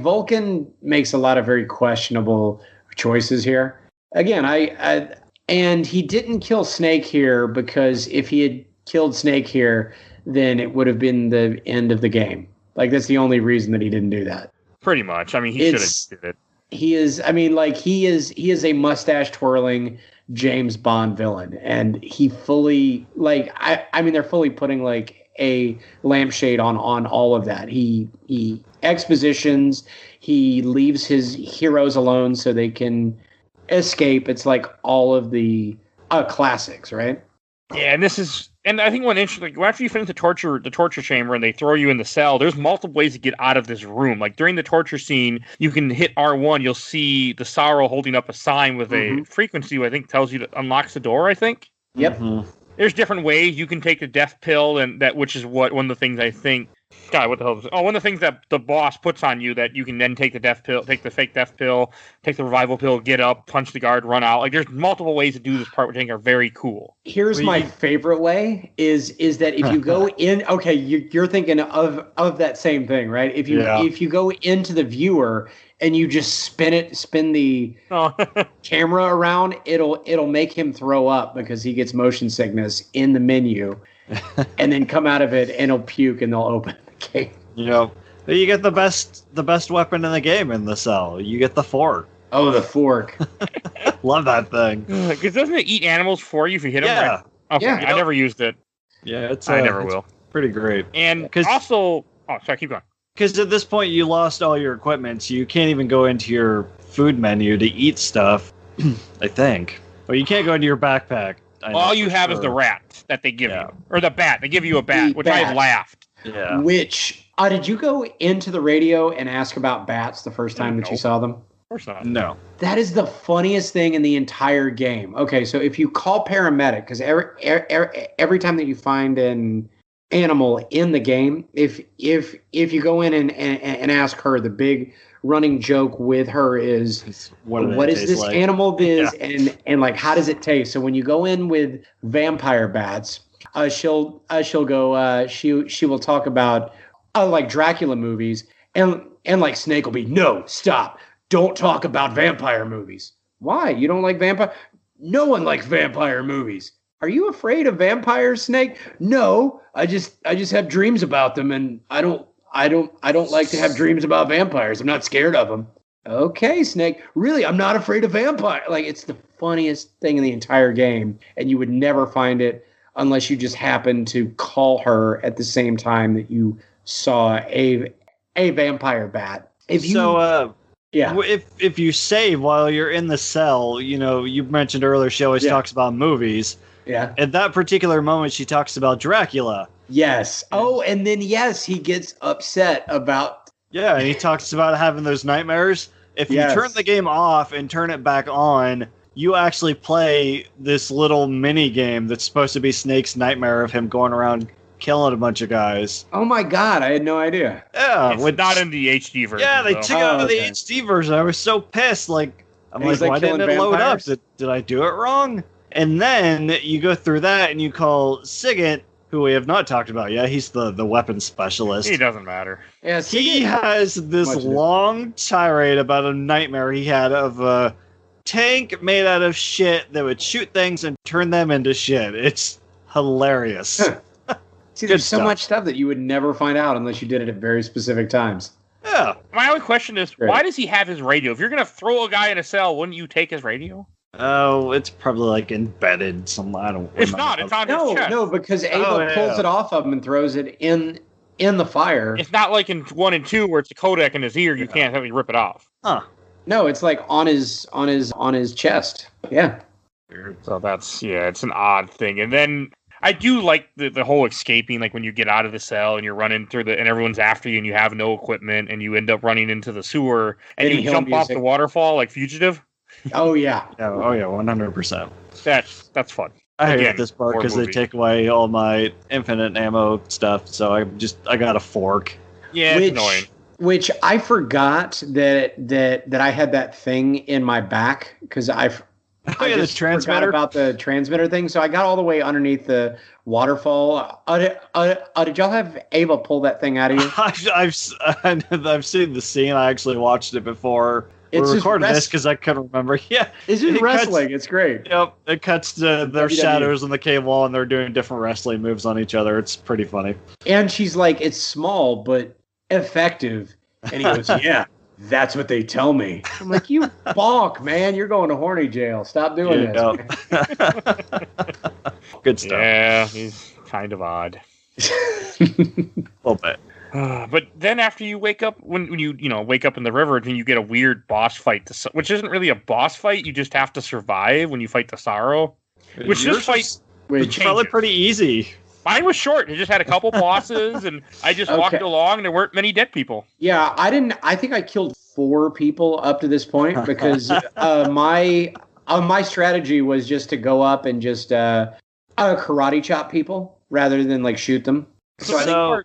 Vulcan makes a lot of very questionable choices here. Again, and he didn't kill Snake here because if he had killed Snake here, then it would have been the end of the game. Like, that's the only reason that he didn't do that. Pretty much. I mean, he should have did it. He is a mustache twirling James Bond villain, and he fully they're fully putting like a lampshade on all of that. He expositions, he leaves his heroes alone so they can escape. It's like all of the classics, right? Yeah, and I think one interesting, after you finish the torture chamber and they throw you in the cell, there's multiple ways to get out of this room. Like during the torture scene, you can hit R1, you'll see the Sorrow holding up a sign with a frequency, I think tells you that unlocks the door, I think. Yep. There's different ways you can take the death pill, and which is one of the things I think God, what the hell? Oh, one of the things that the boss puts on you that you can then take the death pill, take the fake death pill, take the revival pill, get up, punch the guard, run out. Like there's multiple ways to do this part, which I think are very cool. Here's my favorite way: is that if you go in, okay, you're thinking of that same thing, right? If you go into the viewer and you just spin the camera around, it'll make him throw up because he gets motion sickness in the menu, and then come out of it and he'll puke and they'll open the game. You get the best weapon in the game in the cell. You get the fork. Oh, the fork! Love that thing. Because doesn't it eat animals for you if you hit them? Yeah. Right? Okay, Yeah. I never used it. Yeah, I never will. Pretty great. And also, sorry, keep going. Because at this point you lost all your equipment, so you can't even go into your food menu to eat stuff. I think. Or you can't go into your backpack. All you have is the rat that they give you, or the bat. They give you a bat, which I laughed. Yeah. Which did you go into the radio and ask about bats the first time that you saw them? Of course not. No. That is the funniest thing in the entire game. Okay, so if you call paramedic, because every time that you find an animal in the game, if you go in and ask her, the big running joke with her is what is this like? Animal is and like how does it taste? So when you go in with vampire bats, she'll go she will talk about like Dracula movies and like Snake will be, no, stop. Don't talk about vampire movies. Why? You don't like vampire? No one likes vampire movies. Are you afraid of vampires, Snake? No, I just have dreams about them, and I don't like to have dreams about vampires. I'm not scared of them. Okay, Snake. Really, I'm not afraid of vampire. Like, it's the funniest thing in the entire game, and you would never find it unless you just happen to call her at the same time that you saw a vampire bat. If you save while you're in the cell, you mentioned earlier she always talks about movies. Yeah. At that particular moment, she talks about Dracula. Yes. Oh, and then, he gets upset about... Yeah, and he talks about having those nightmares. If you turn the game off and turn it back on, you actually play this little mini game that's supposed to be Snake's nightmare of him going around killing a bunch of guys. Oh my God, I had no idea. Yeah. It's not in the HD version. Yeah, they took out the HD version. I was so pissed. Why didn't it load up? Did I do it wrong? And then you go through that and you call Sigint, who we have not talked about yet. He's the weapons specialist. He doesn't matter. Yeah, he has this long tirade about a nightmare he had of a tank made out of shit that would shoot things and turn them into shit. It's hilarious. See, there's so much stuff that you would never find out unless you did it at very specific times. Yeah. My only question is, why does he have his radio? If you're going to throw a guy in a cell, wouldn't you take his radio? Oh, it's probably embedded somewhere. I don't. It's not. It's on his chest. No, because Ava pulls it off of him and throws it in the fire. It's not like in 1 and 2 where it's a codec in his ear. You can't have me rip it off. Huh? No, it's like on his chest. Yeah. So it's an odd thing. And then I do like the whole escaping, like when you get out of the cell and you're running through and everyone's after you and you have no equipment and you end up running into the sewer and you jump off the waterfall like Fugitive. Oh yeah. Oh yeah, 100%. That's fun. I hate this part because they take away all my infinite ammo stuff, so I got a fork. Yeah, it's annoying. Which I forgot that I had that thing in my back because I just forgot about the transmitter thing. So I got all the way underneath the waterfall. Did y'all have Ava pull that thing out of you? I've seen the scene. I actually watched it before. We're recording this because I couldn't remember. Yeah, it's just wrestling. It's great. Yep, it cuts to their shadows on the cave wall, and they're doing different wrestling moves on each other. It's pretty funny. And she's like, "It's small but effective," and he goes, "Yeah, that's what they tell me." I'm like, "You bonk, man! You're going to horny jail. Stop doing this." Good stuff. Yeah, he's kind of odd. A little bit. But then after you wake up, when you wake up in the river, then you get a weird boss fight, which isn't really a boss fight. You just have to survive when you fight the Sorrow. Which this fight is probably pretty easy. Mine was short. It just had a couple bosses, and I just walked along, and there weren't many dead people. Yeah, I think I killed 4 people up to this point because my strategy was just to go up and just karate chop people rather than shoot them. So I think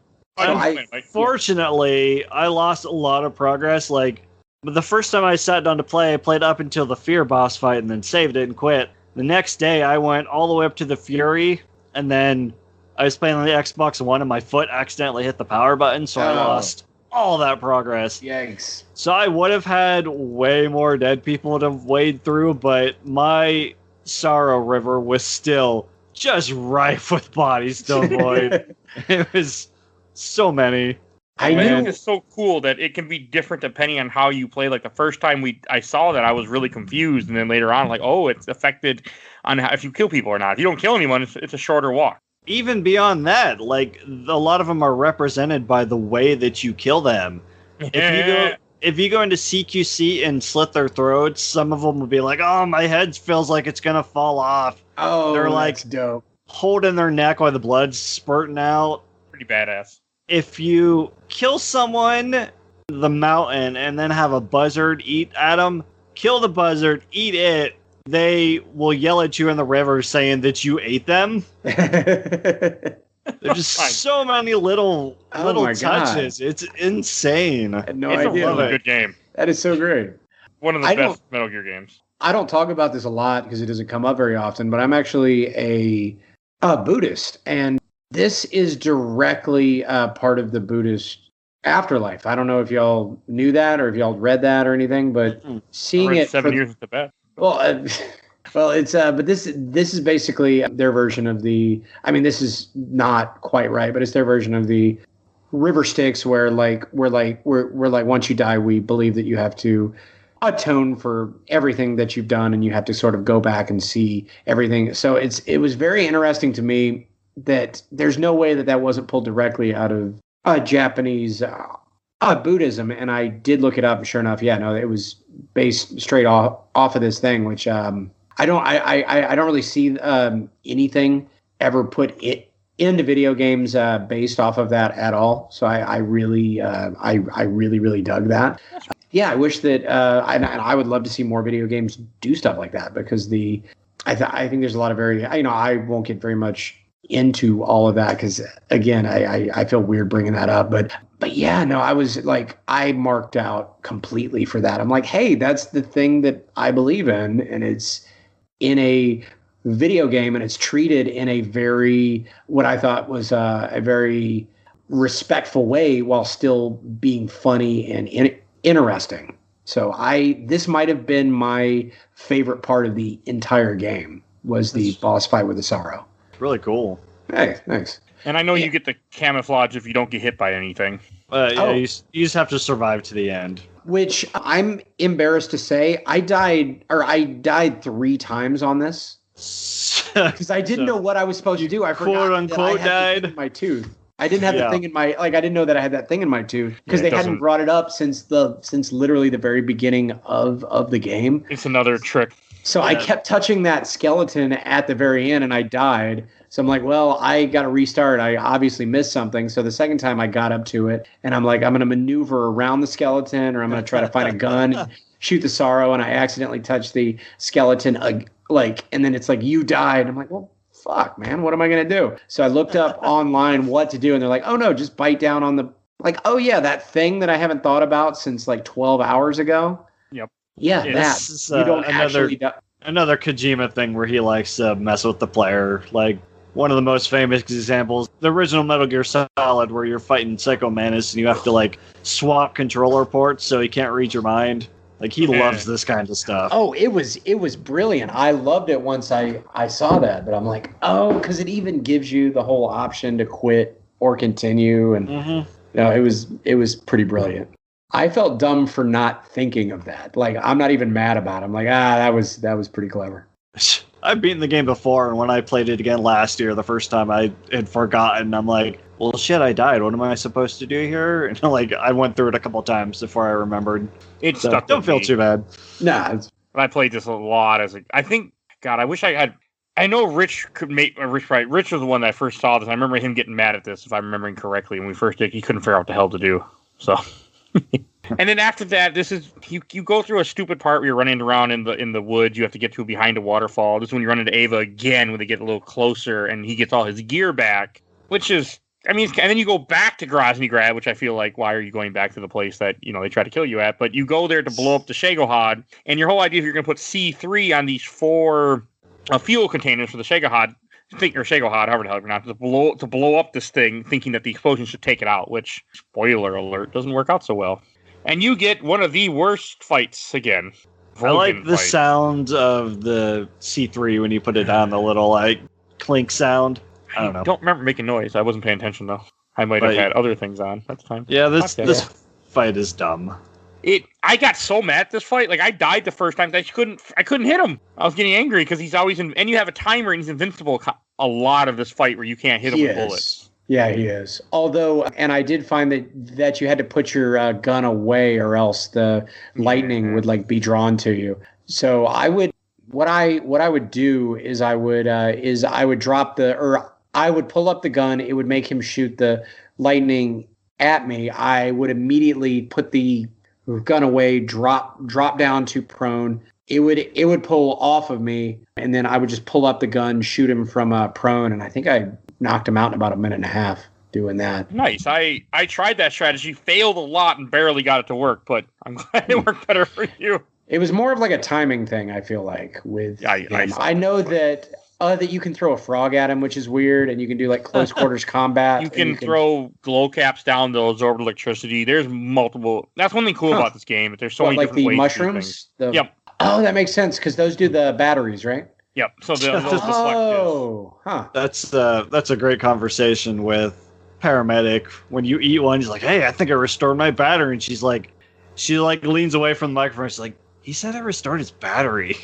Fortunately, I lost a lot of progress. Like, the first time I sat down to play, I played up until the Fear boss fight and then saved it and quit. The next day, I went all the way up to the Fury, and then I was playing on the Xbox One, and my foot accidentally hit the power button, so I lost all that progress. Yikes. So I would have had way more dead people to wade through, but my Sorrow River was still just rife with bodies to avoid. It was so many. I think it's so cool that it can be different depending on how you play. Like the first time I saw that, I was really confused, and then later on, like, oh, it's affected on how, if you kill people or not. If you don't kill anyone, it's a shorter walk. Even beyond that, like, a lot of them are represented by the way that you kill them. If you go into CQC and slit their throats, some of them will be like, oh, my head feels like it's gonna fall off. Oh, they're like that's dope. Holding their neck while the blood's spurting out. Pretty badass. If you kill someone, the mountain, and then have a buzzard eat at them, kill the buzzard, eat it, they will yell at you in the river saying that you ate them. There's just so many little touches. God. It's insane. I had no idea. It's a really good game. That is so great. One of the best Metal Gear games. I don't talk about this a lot because it doesn't come up very often, but I'm actually a Buddhist, and this is directly part of the Buddhist afterlife. I don't know if y'all knew that or if y'all read that or anything, but seeing it 7 years at Tibet. Well, it's but this is basically their version of the. I mean, this is not quite right, but it's their version of the river Styx, where we're once you die, we believe that you have to atone for everything that you've done, and you have to sort of go back and see everything. So it was very interesting to me that there's no way that wasn't pulled directly out of Japanese Buddhism, and I did look it up, and sure enough, it was based straight off of this thing, which I don't really see anything ever put it into video games based off of that at all. So I really dug that. I wish that and I would love to see more video games do stuff like that, because I think there's a lot of I won't get very much into all of that because, again, I feel weird bringing that up, but I was like, I marked out completely for that. I'm like, hey, that's the thing that I believe in, and it's in a video game, and it's treated in a very, what I thought was a very respectful way while still being funny and interesting. So this might have been my favorite part of the entire game, was the boss fight with the Sorrow. Really cool. Hey, thanks. And I know you get the camouflage if you don't get hit by anything. You just have to survive to the end. Which I'm embarrassed to say, I died 3 times on this because I didn't know what I was supposed to do. I forgot quote unquote that I had died. my tooth. I didn't have the thing in my I didn't know that I had that thing in my tooth because they hadn't brought it up since literally the very beginning of the game. It's another trick. So I kept touching that skeleton at the very end, and I died. So I'm like, well, I got to restart. I obviously missed something. So the second time I got up to it, and I'm like, I'm going to maneuver around the skeleton, or I'm going to try to find a gun and shoot the Sorrow, and I accidentally touched the skeleton, and then it's like, you died. I'm like, well, fuck, man, what am I going to do? So I looked up online what to do, and they're like, oh, no, just bite down on the, oh, yeah, that thing that I haven't thought about since 12 hours ago. Yep. Yeah, this that. You don't actually die. Another Kojima thing where he likes to mess with the player. Like, one of the most famous examples, the original Metal Gear Solid, where you're fighting Psycho Mantis and you have to, swap controller ports so he can't read your mind. Like, he loves this kind of stuff. Oh, it was brilliant. I loved it once I saw that, but I'm like, oh, because it even gives you the whole option to quit or continue, and it was pretty brilliant. I felt dumb for not thinking of that. Like, I'm not even mad about it. I'm like, that was pretty clever. I've beaten the game before, and when I played it again last year, the first time I had forgotten, I'm like, well, shit, I died. What am I supposed to do here? And I went through it a couple times before I rememred. Don't feel too bad. Nah. I played this a lot I think, God, I wish I had. I know Rich could make Rich right. Rich was the one that I first saw this. I remember him getting mad at this, if I'm remembering correctly. When we first did, he couldn't figure out what the hell to do. So. And then after that, this is you go through a stupid part where you're running around in the woods. You have to get to behind a waterfall. This is when you run into Ava again, when they get a little closer, and he gets all his gear back, which is I mean, and then you go back to Groznygrad, which I feel like, why are you going back to the place that, they try to kill you at? But you go there to blow up the Shagohod, and your whole idea is you're going to put C3 on these 4 fuel containers for the Shagohod, however the hell you're not, to blow up this thing, thinking that the explosion should take it out, which, spoiler alert, doesn't work out so well. And you get one of the worst fights again. I like the sound of the C3 when you put it on, the little, clink sound. I don't know. I don't remember making noise. I wasn't paying attention, though. I might have had other things on at the time. Yeah, this fight is dumb. I got so mad at this fight. Like, I died the first time. I couldn't hit him. I was getting angry because he's always and you have a timer and he's invincible a lot of this fight where you can't hit him with bullets. Yeah, he is. Although, and I did find that you had to put your gun away or else the lightning would be drawn to you. So what I would do is I would pull up the gun. It would make him shoot the lightning at me. I would immediately put the gun away, drop down to prone. It would pull off of me, and then I would just pull up the gun, shoot him from prone, and I think I knocked him out in about a minute and a half doing that. Nice. I tried that strategy, failed a lot, and barely got it to work, but I'm glad it worked better for you. It was more of a timing thing, I feel like, with him. I know that you can throw a frog at him, which is weird, and you can do close quarters combat. You can throw glow caps down to absorb electricity. There's multiple. That's one thing cool about this game. There's so many different ways mushrooms? to do things. Yep. Oh, that makes sense because those do the batteries, right? Yep. So Huh. That's a great conversation with paramedic. When you eat one, she's like, "Hey, I think I restored my battery," and she leans away from the microphone. She's like, "He said I restored his battery."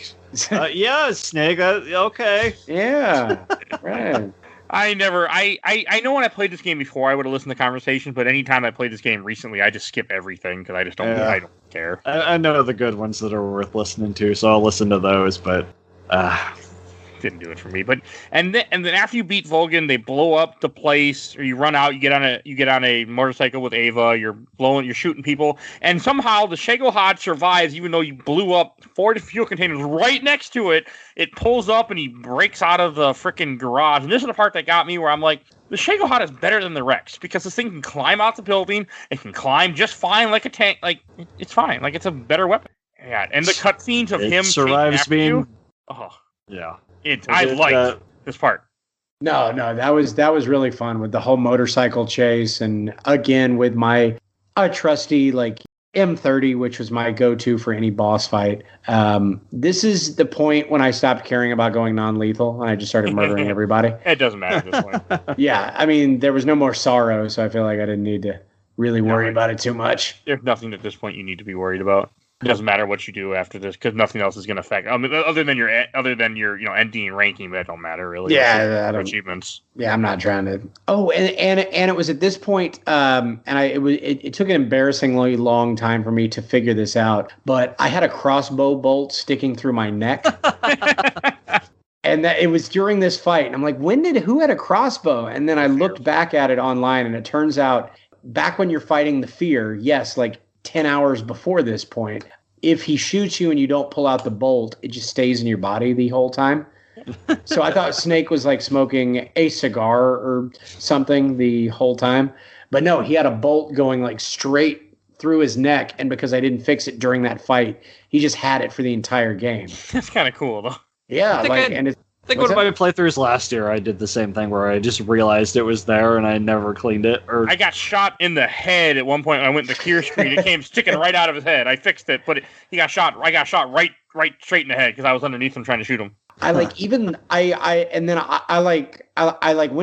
Yeah, Snake. Okay. Yeah. Right. I know when I played this game before, I would have listened to conversations, but anytime I played this game recently, I just skip everything because I just don't. I don't care. I know the good ones that are worth listening to, so I'll listen to those. But didn't do it for me. But and then after you beat Volgan, they blow up the place, or you run out. You get on a motorcycle with Ava. You're shooting people, and somehow the Shagohod survives, even though you blew up 4 fuel containers right next to it. It pulls up and he breaks out of the freaking garage. And this is the part that got me, where I'm like, the Shagohod is better than the Rex because this thing can climb out the building. It can climb just fine like a tank. It's fine. It's a better weapon. Yeah, and the cutscenes of him survives being. You, yeah. I liked this part. No, that was really fun with the whole motorcycle chase, and again with my trusty M30, which was my go-to for any boss fight. This is the point when I stopped caring about going non-lethal and I just started murdering everybody. It doesn't matter at this point. Yeah, I mean there was no more sorrow, so I feel like I didn't need to really worry about it too much. There's nothing at this point you need to be worried about. It doesn't matter what you do after this because nothing else is going to affect. I mean, other than your ending and ranking, that don't matter really. Yeah, achievements. Yeah, I'm not trying to. Oh, and it was at this point, it took an embarrassingly long time for me to figure this out. But I had a crossbow bolt sticking through my neck. And that it was during this fight. And I'm like, who had a crossbow? And then I looked back at it online, and it turns out back when you're fighting the fear, yes, 10 hours before this point, if he shoots you and you don't pull out the bolt, it just stays in your body the whole time. So I thought Snake was smoking a cigar or something the whole time. But no, he had a bolt going straight through his neck. And because I didn't fix it during that fight, he just had it for the entire game. That's kind of cool, though. Yeah. I think one of my playthroughs last year, I did the same thing where I just realized it was there and I never cleaned it. I got shot in the head at one point. I went to the clear screen. It came sticking right out of his head. I fixed it, but he got shot. I got shot right straight in the head because I was underneath him trying to shoot him. I went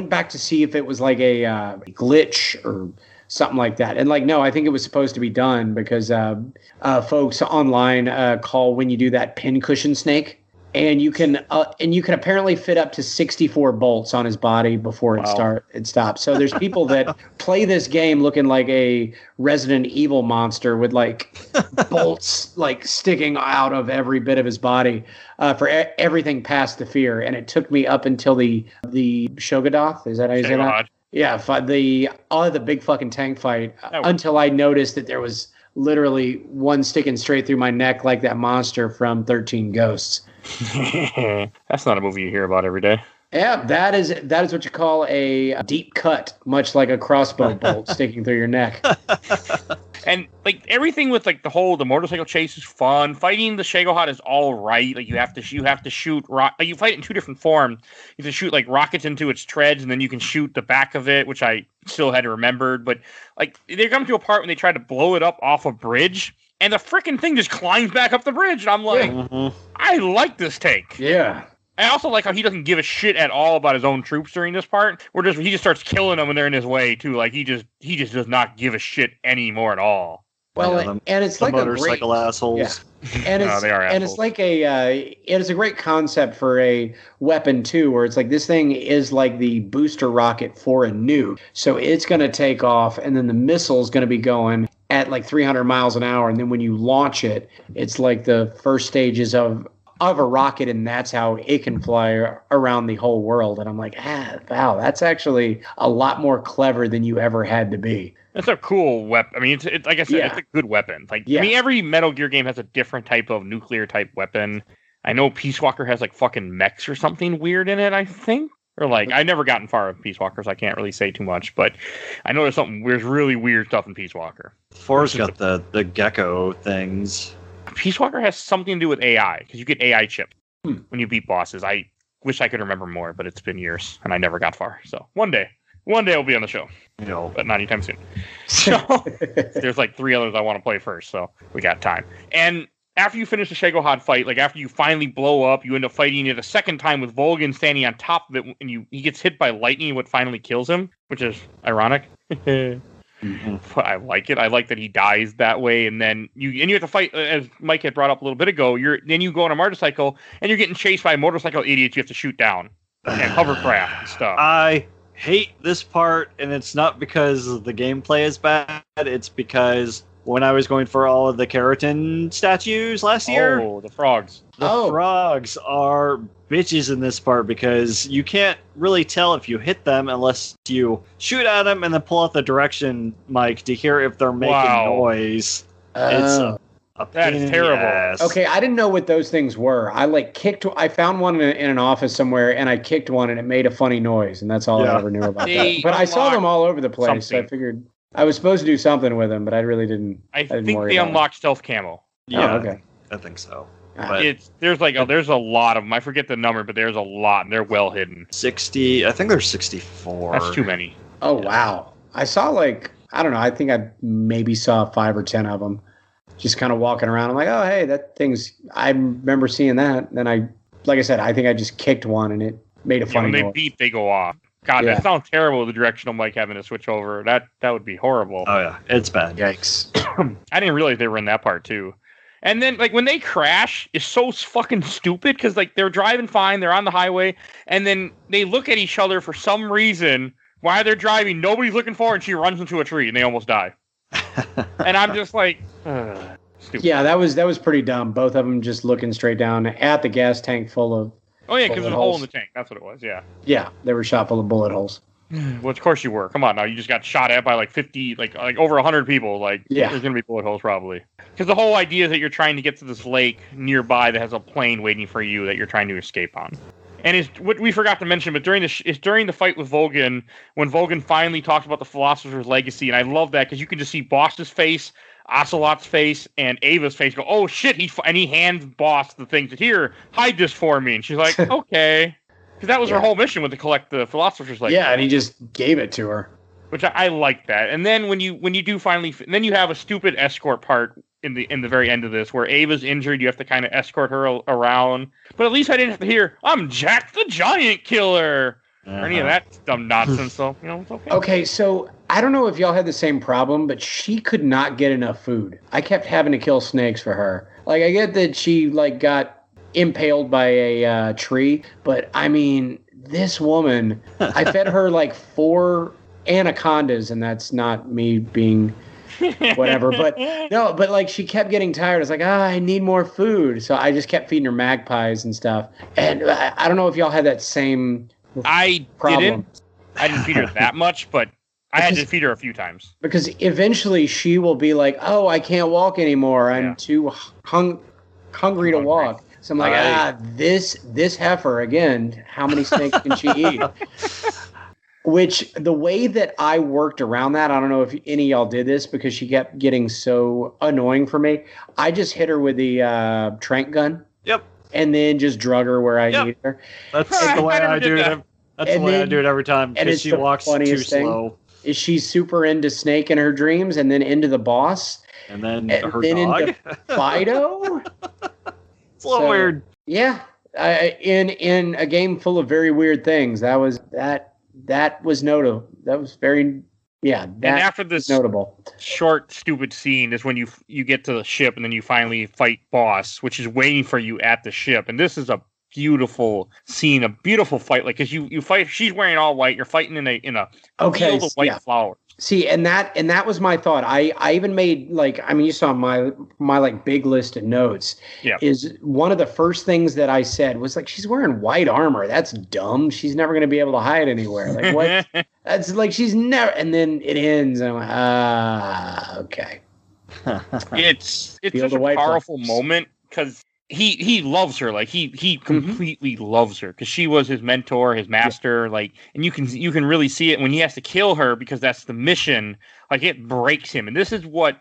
back to see if it was a glitch or something like that. And no, I think it was supposed to be done because folks online call when you do that pincushion snake. And you can apparently fit up to 64 bolts on his body before it stops. So there's people that play this game looking like a Resident Evil monster with bolts sticking out of every bit of his body for everything past the fear. And it took me up until the Shogodoth. Is that how you say that? Yeah, the big fucking tank fight until I noticed that there was literally one sticking straight through my neck like that monster from 13 Ghosts. That's not a movie you hear about every day. Yeah, that is what you call a deep cut, much like a crossbow bolt sticking through your neck. And like everything with like the motorcycle chase is fun. Fighting the Shagohod is all right. Like you have to shoot you fight in two different forms. You have to shoot like rockets into its treads, and then you can shoot the back of it, which I still had to remember. But like they come to a part when they try to blow it up off a bridge, and the freaking thing just climbs back up the bridge, and I'm like, I like this take. Yeah. I also like how he doesn't give a shit at all about his own troops during this part. He just starts killing them when they're in his way too. Like he just does not give a shit anymore at all. Well, and it's like motorcycle assholes. Yeah. And it's they are assholes. And it's like it is a great concept for a weapon too, where it's like this thing is like the booster rocket for a nuke. So it's going to take off, and then the missile is going to be going at like 300 miles an hour, and then when you launch it, it's like the first stages of a rocket, and that's how it can fly around the whole world. And I'm like, wow, that's actually a lot more clever than you ever had to be. It's a cool weapon. I mean, it's like I said, it's a good weapon. Like, I mean, every Metal Gear game has a different type of nuclear type weapon. I know Peace Walker has like fucking mechs or something weird in it, I think. Or like, I never gotten far with Peace Walker, so I can't really say too much. But I know there's really weird stuff in Peace Walker. 4's got the gecko things. Peace Walker has something to do with AI, because you get AI chip when you beat bosses. I wish I could remember more, but it's been years, and I never got far. So one day I'll be on the show, but not anytime soon. So there's like 3 others I want to play first, so we got time. And after you finish the Shagohod fight, like after you finally blow up, you end up fighting it a second time with Volgin standing on top of it, and he gets hit by lightning, what finally kills him, which is ironic. But I like it. I like that he dies that way, and then you have to fight, as Mike had brought up a little bit ago. Then you go on a motorcycle, and you're getting chased by motorcycle idiots. You have to shoot down and hovercraft and stuff. I hate this part, and it's not because the gameplay is bad. It's because when I was going for all of the keratin statues last year, the frogs. The frogs are bitches in this part because you can't really tell if you hit them unless you shoot at them and then pull out the direction mic to hear if they're making noise. It's a that is terrible. Ass. Okay, I didn't know what those things were. I found one in an office somewhere, and I kicked one, and it made a funny noise, and that's all I ever knew about that. But I saw them all over the place, so I figured I was supposed to do something with them, but I really didn't. I think they unlocked stealth camo. Yeah, okay. I think so. But there's a lot of them. I forget the number, but there's a lot, and they're well hidden. 60. I think there's 64. That's too many. Oh wow! I saw I don't know. I think I maybe saw 5 or 10 of them, just kind of walking around. I'm like, oh hey, that thing's. I remember seeing that. And then like I said, I think I just kicked one, and it made a funny noise. When they beep, they go off. God, that sounds terrible. The directional mic having to switch over. That would be horrible. Oh yeah, it's bad. Yikes! I didn't realize they were in that part too. And then, like, when they crash, it's so fucking stupid because, like, they're driving fine, they're on the highway, and then they look at each other for some reason while they're driving. Nobody's looking for her, and she runs into a tree, and they almost die. And I'm just like, stupid. Yeah, that was pretty dumb. Both of them just looking straight down at the gas tank full of. Oh yeah, because there's a hole in the tank. That's what it was. Yeah. Yeah, they were shot full of bullet holes. Well, of course you were. Come on now, you just got shot at by like 50, like over 100 people. Like, there's gonna be bullet holes probably. Because the whole idea is that you're trying to get to this lake nearby that has a plane waiting for you that you're trying to escape on. And it's what we forgot to mention, but during the fight with Volgin, when Volgin finally talks about the Philosopher's Legacy, and I love that because you can just see Boss's face, Ocelot's face, and Ava's face go, oh shit, he hands Boss the thing to here, hide this for me. And she's like, okay. Because that was her whole mission, was to collect the Philosopher's Legacy. Yeah, and he just gave it to her. Which I like that. And then when you do finally, then you have a stupid escort part in the very end of this, where Ava's injured, you have to kind of escort her around. But at least I didn't have to hear, I'm Jack the Giant Killer, or any of that dumb nonsense. So it's okay. Okay, so I don't know if y'all had the same problem, but she could not get enough food. I kept having to kill snakes for her. Like, I get that she got impaled by a tree, but I mean, this woman, I fed her 4 anacondas, and that's not me being whatever, but no, but she kept getting tired. I was like, I need more food, so I just kept feeding her magpies and stuff. And I don't know if y'all had that same problem. I didn't feed her that much, but I had to feed her a few times, because eventually she will be like, oh, I can't walk anymore, I'm too hungry to walk. So I'm like, this heifer again. How many snakes can she eat? Which the way that I worked around that, I don't know if any of y'all did this because she kept getting so annoying for me. I just hit her with the trank gun. Yep. And then just drug her where I need her. That's the way I do it. That's the way I do it every time because she walks too slow. Is she super into Snake in her dreams and then into the boss? And then her dog? Into Fido? It's a little weird. Yeah. In a game full of very weird things, that was notable. That was very, and after this notable short, stupid scene is when you get to the ship and then you finally fight boss, which is waiting for you at the ship. And this is a beautiful scene, a beautiful fight. Like, because you fight, she's wearing all white. You're fighting in a field of white flowers. See, and that was my thought. I even made you saw my like big list of notes. Yeah. Is one of the first things that I said was like, she's wearing white armor. That's dumb. She's never going to be able to hide anywhere. Like what? That's like she's never. And then it ends, and I'm like, okay. It's such a powerful moment because he loves her. Like he completely loves her because she was his mentor, his master. Like, and you can really see it when he has to kill her because that's the mission. Like, it breaks him. And this is what,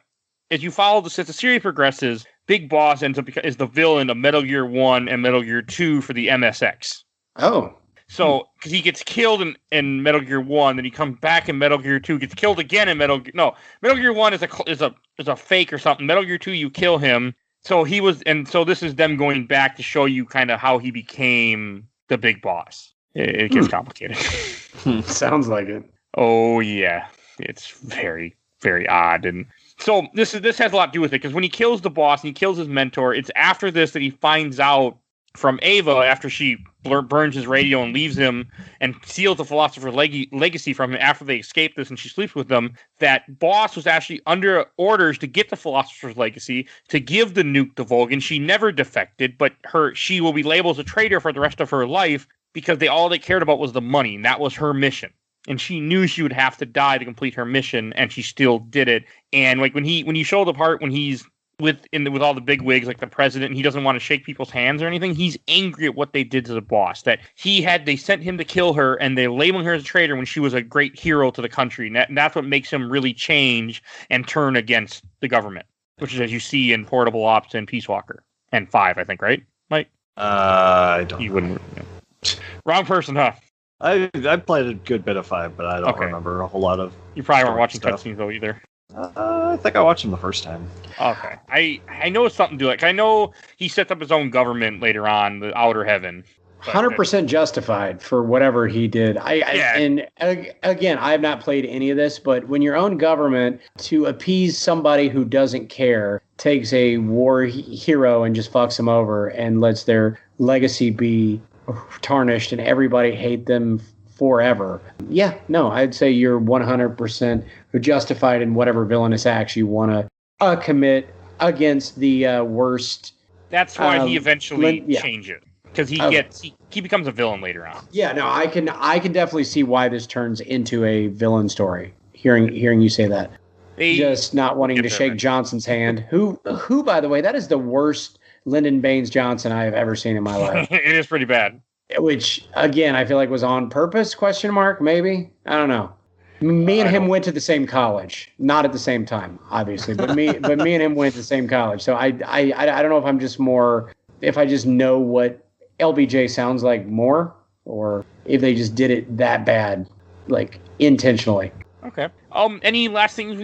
as you follow as the series progresses, Big Boss ends up is the villain of Metal Gear 1 and Metal Gear 2 for the MSX. Oh. So, because he gets killed in Metal Gear 1, then he comes back in Metal Gear 2, gets killed again in Metal Gear 1 is a fake or something. Metal Gear 2, you kill him. So this is them going back to show you kind of how he became the big boss. It gets complicated. Sounds like it. Oh yeah, it's very, very odd. And so this has a lot to do with it because when he kills the boss and he kills his mentor, it's after this that he finds out from Ava after she burns his radio and leaves him and steals the Philosopher's legacy from him after they escape this and she sleeps with them, that Boss was actually under orders to get the Philosopher's legacy to give the nuke to Vulcan. She never defected, but she will be labeled as a traitor for the rest of her life because all they cared about was the money, and that was her mission. And she knew she would have to die to complete her mission, and she still did it. And like when you show the part when he's with all the big wigs, like the president, and he doesn't want to shake people's hands or anything. He's angry at what they did to the boss. That they sent him to kill her, and they labeling her as a traitor when she was a great hero to the country. And that's what makes him really change and turn against the government, which is as you see in Portable Ops and Peace Walker and 5, I think, right, Mike? I don't. You wouldn't. Wrong person, huh? I played a good bit of 5, but I don't remember a whole lot of. You probably weren't watching cutscenes though either. I think I watched him the first time. Okay. I know it's something to do. Like, I know he sets up his own government later on, the Outer Heaven. 100% justified for whatever he did. And again, I have not played any of this, but when your own government, to appease somebody who doesn't care, takes a war hero and just fucks him over and lets their legacy be tarnished and everybody hate them forever. Yeah, no, I'd say you're 100% justified in whatever villainous acts you want to commit against the worst. That's why he eventually changes, because he becomes a villain later on. Yeah, no, I can definitely see why this turns into a villain story. Hearing you say that, just not wanting to shake Johnson's hand. Who by the way, that is the worst Lyndon Baines Johnson I have ever seen in my life. It is pretty bad. Which, again, I feel like was on purpose, ? Maybe? I don't know. Me and him went to the same college. Not at the same time, obviously, but me and him went to the same college. So I don't know if I'm just more, if I just know what LBJ sounds like more, or if they just did it that bad, like intentionally. Okay. Any last things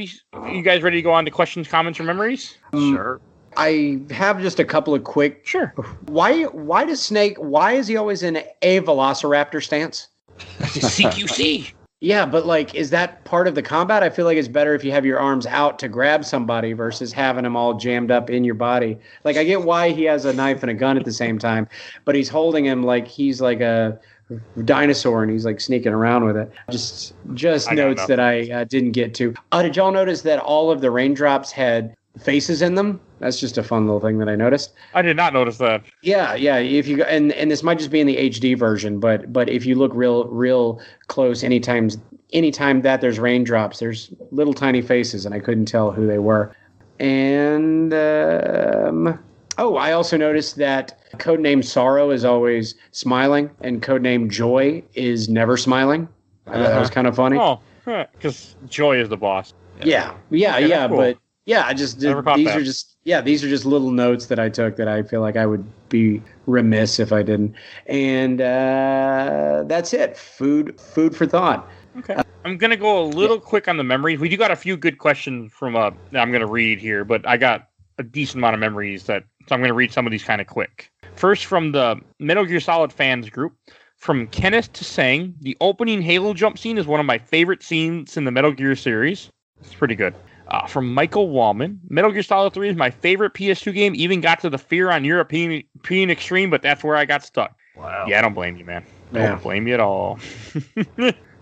you guys ready to go on to questions, comments, or memories? Sure. I have just a couple of quick. Sure. Why does Snake? Why is he always in a Velociraptor stance? CQC. Yeah, but like, is that part of the combat? I feel like it's better if you have your arms out to grab somebody versus having them all jammed up in your body. Like, I get why he has a knife and a gun at the same time, but he's holding him like he's like a dinosaur and he's like sneaking around with it. Just notes that I didn't get to. Did y'all notice that all of the raindrops had faces in them? That's just a fun little thing that I noticed. I did not notice that. Yeah. If you and this might just be in the HD version, but if you look real close, anytime that there's raindrops, there's little tiny faces, and I couldn't tell who they were. And Oh, I also noticed that codename Sorrow is always smiling, and codename Joy is never smiling. I thought that was kind of funny. Oh, because Joy is the boss. Yeah, Okay, that's cool. but yeah, I just Never caught these that. are just little notes that I took that I feel like I would be remiss if I didn't. And that's it. Food for thought. Okay. I'm going to go a little quick on the memories. We do got a few good questions from that I'm going to read here, but I got a decent amount of memories so I'm going to read some of these kind of quick. First, from the Metal Gear Solid fans group, from Kenneth to Sang, the opening Halo jump scene is one of my favorite scenes in the Metal Gear series. It's pretty good. From Michael Wallman, Metal Gear Solid 3 is my favorite PS2 game, even got to the Fear on European Extreme, but that's where I got stuck. Wow. Yeah, I don't blame you, man. Yeah. Don't blame you at all.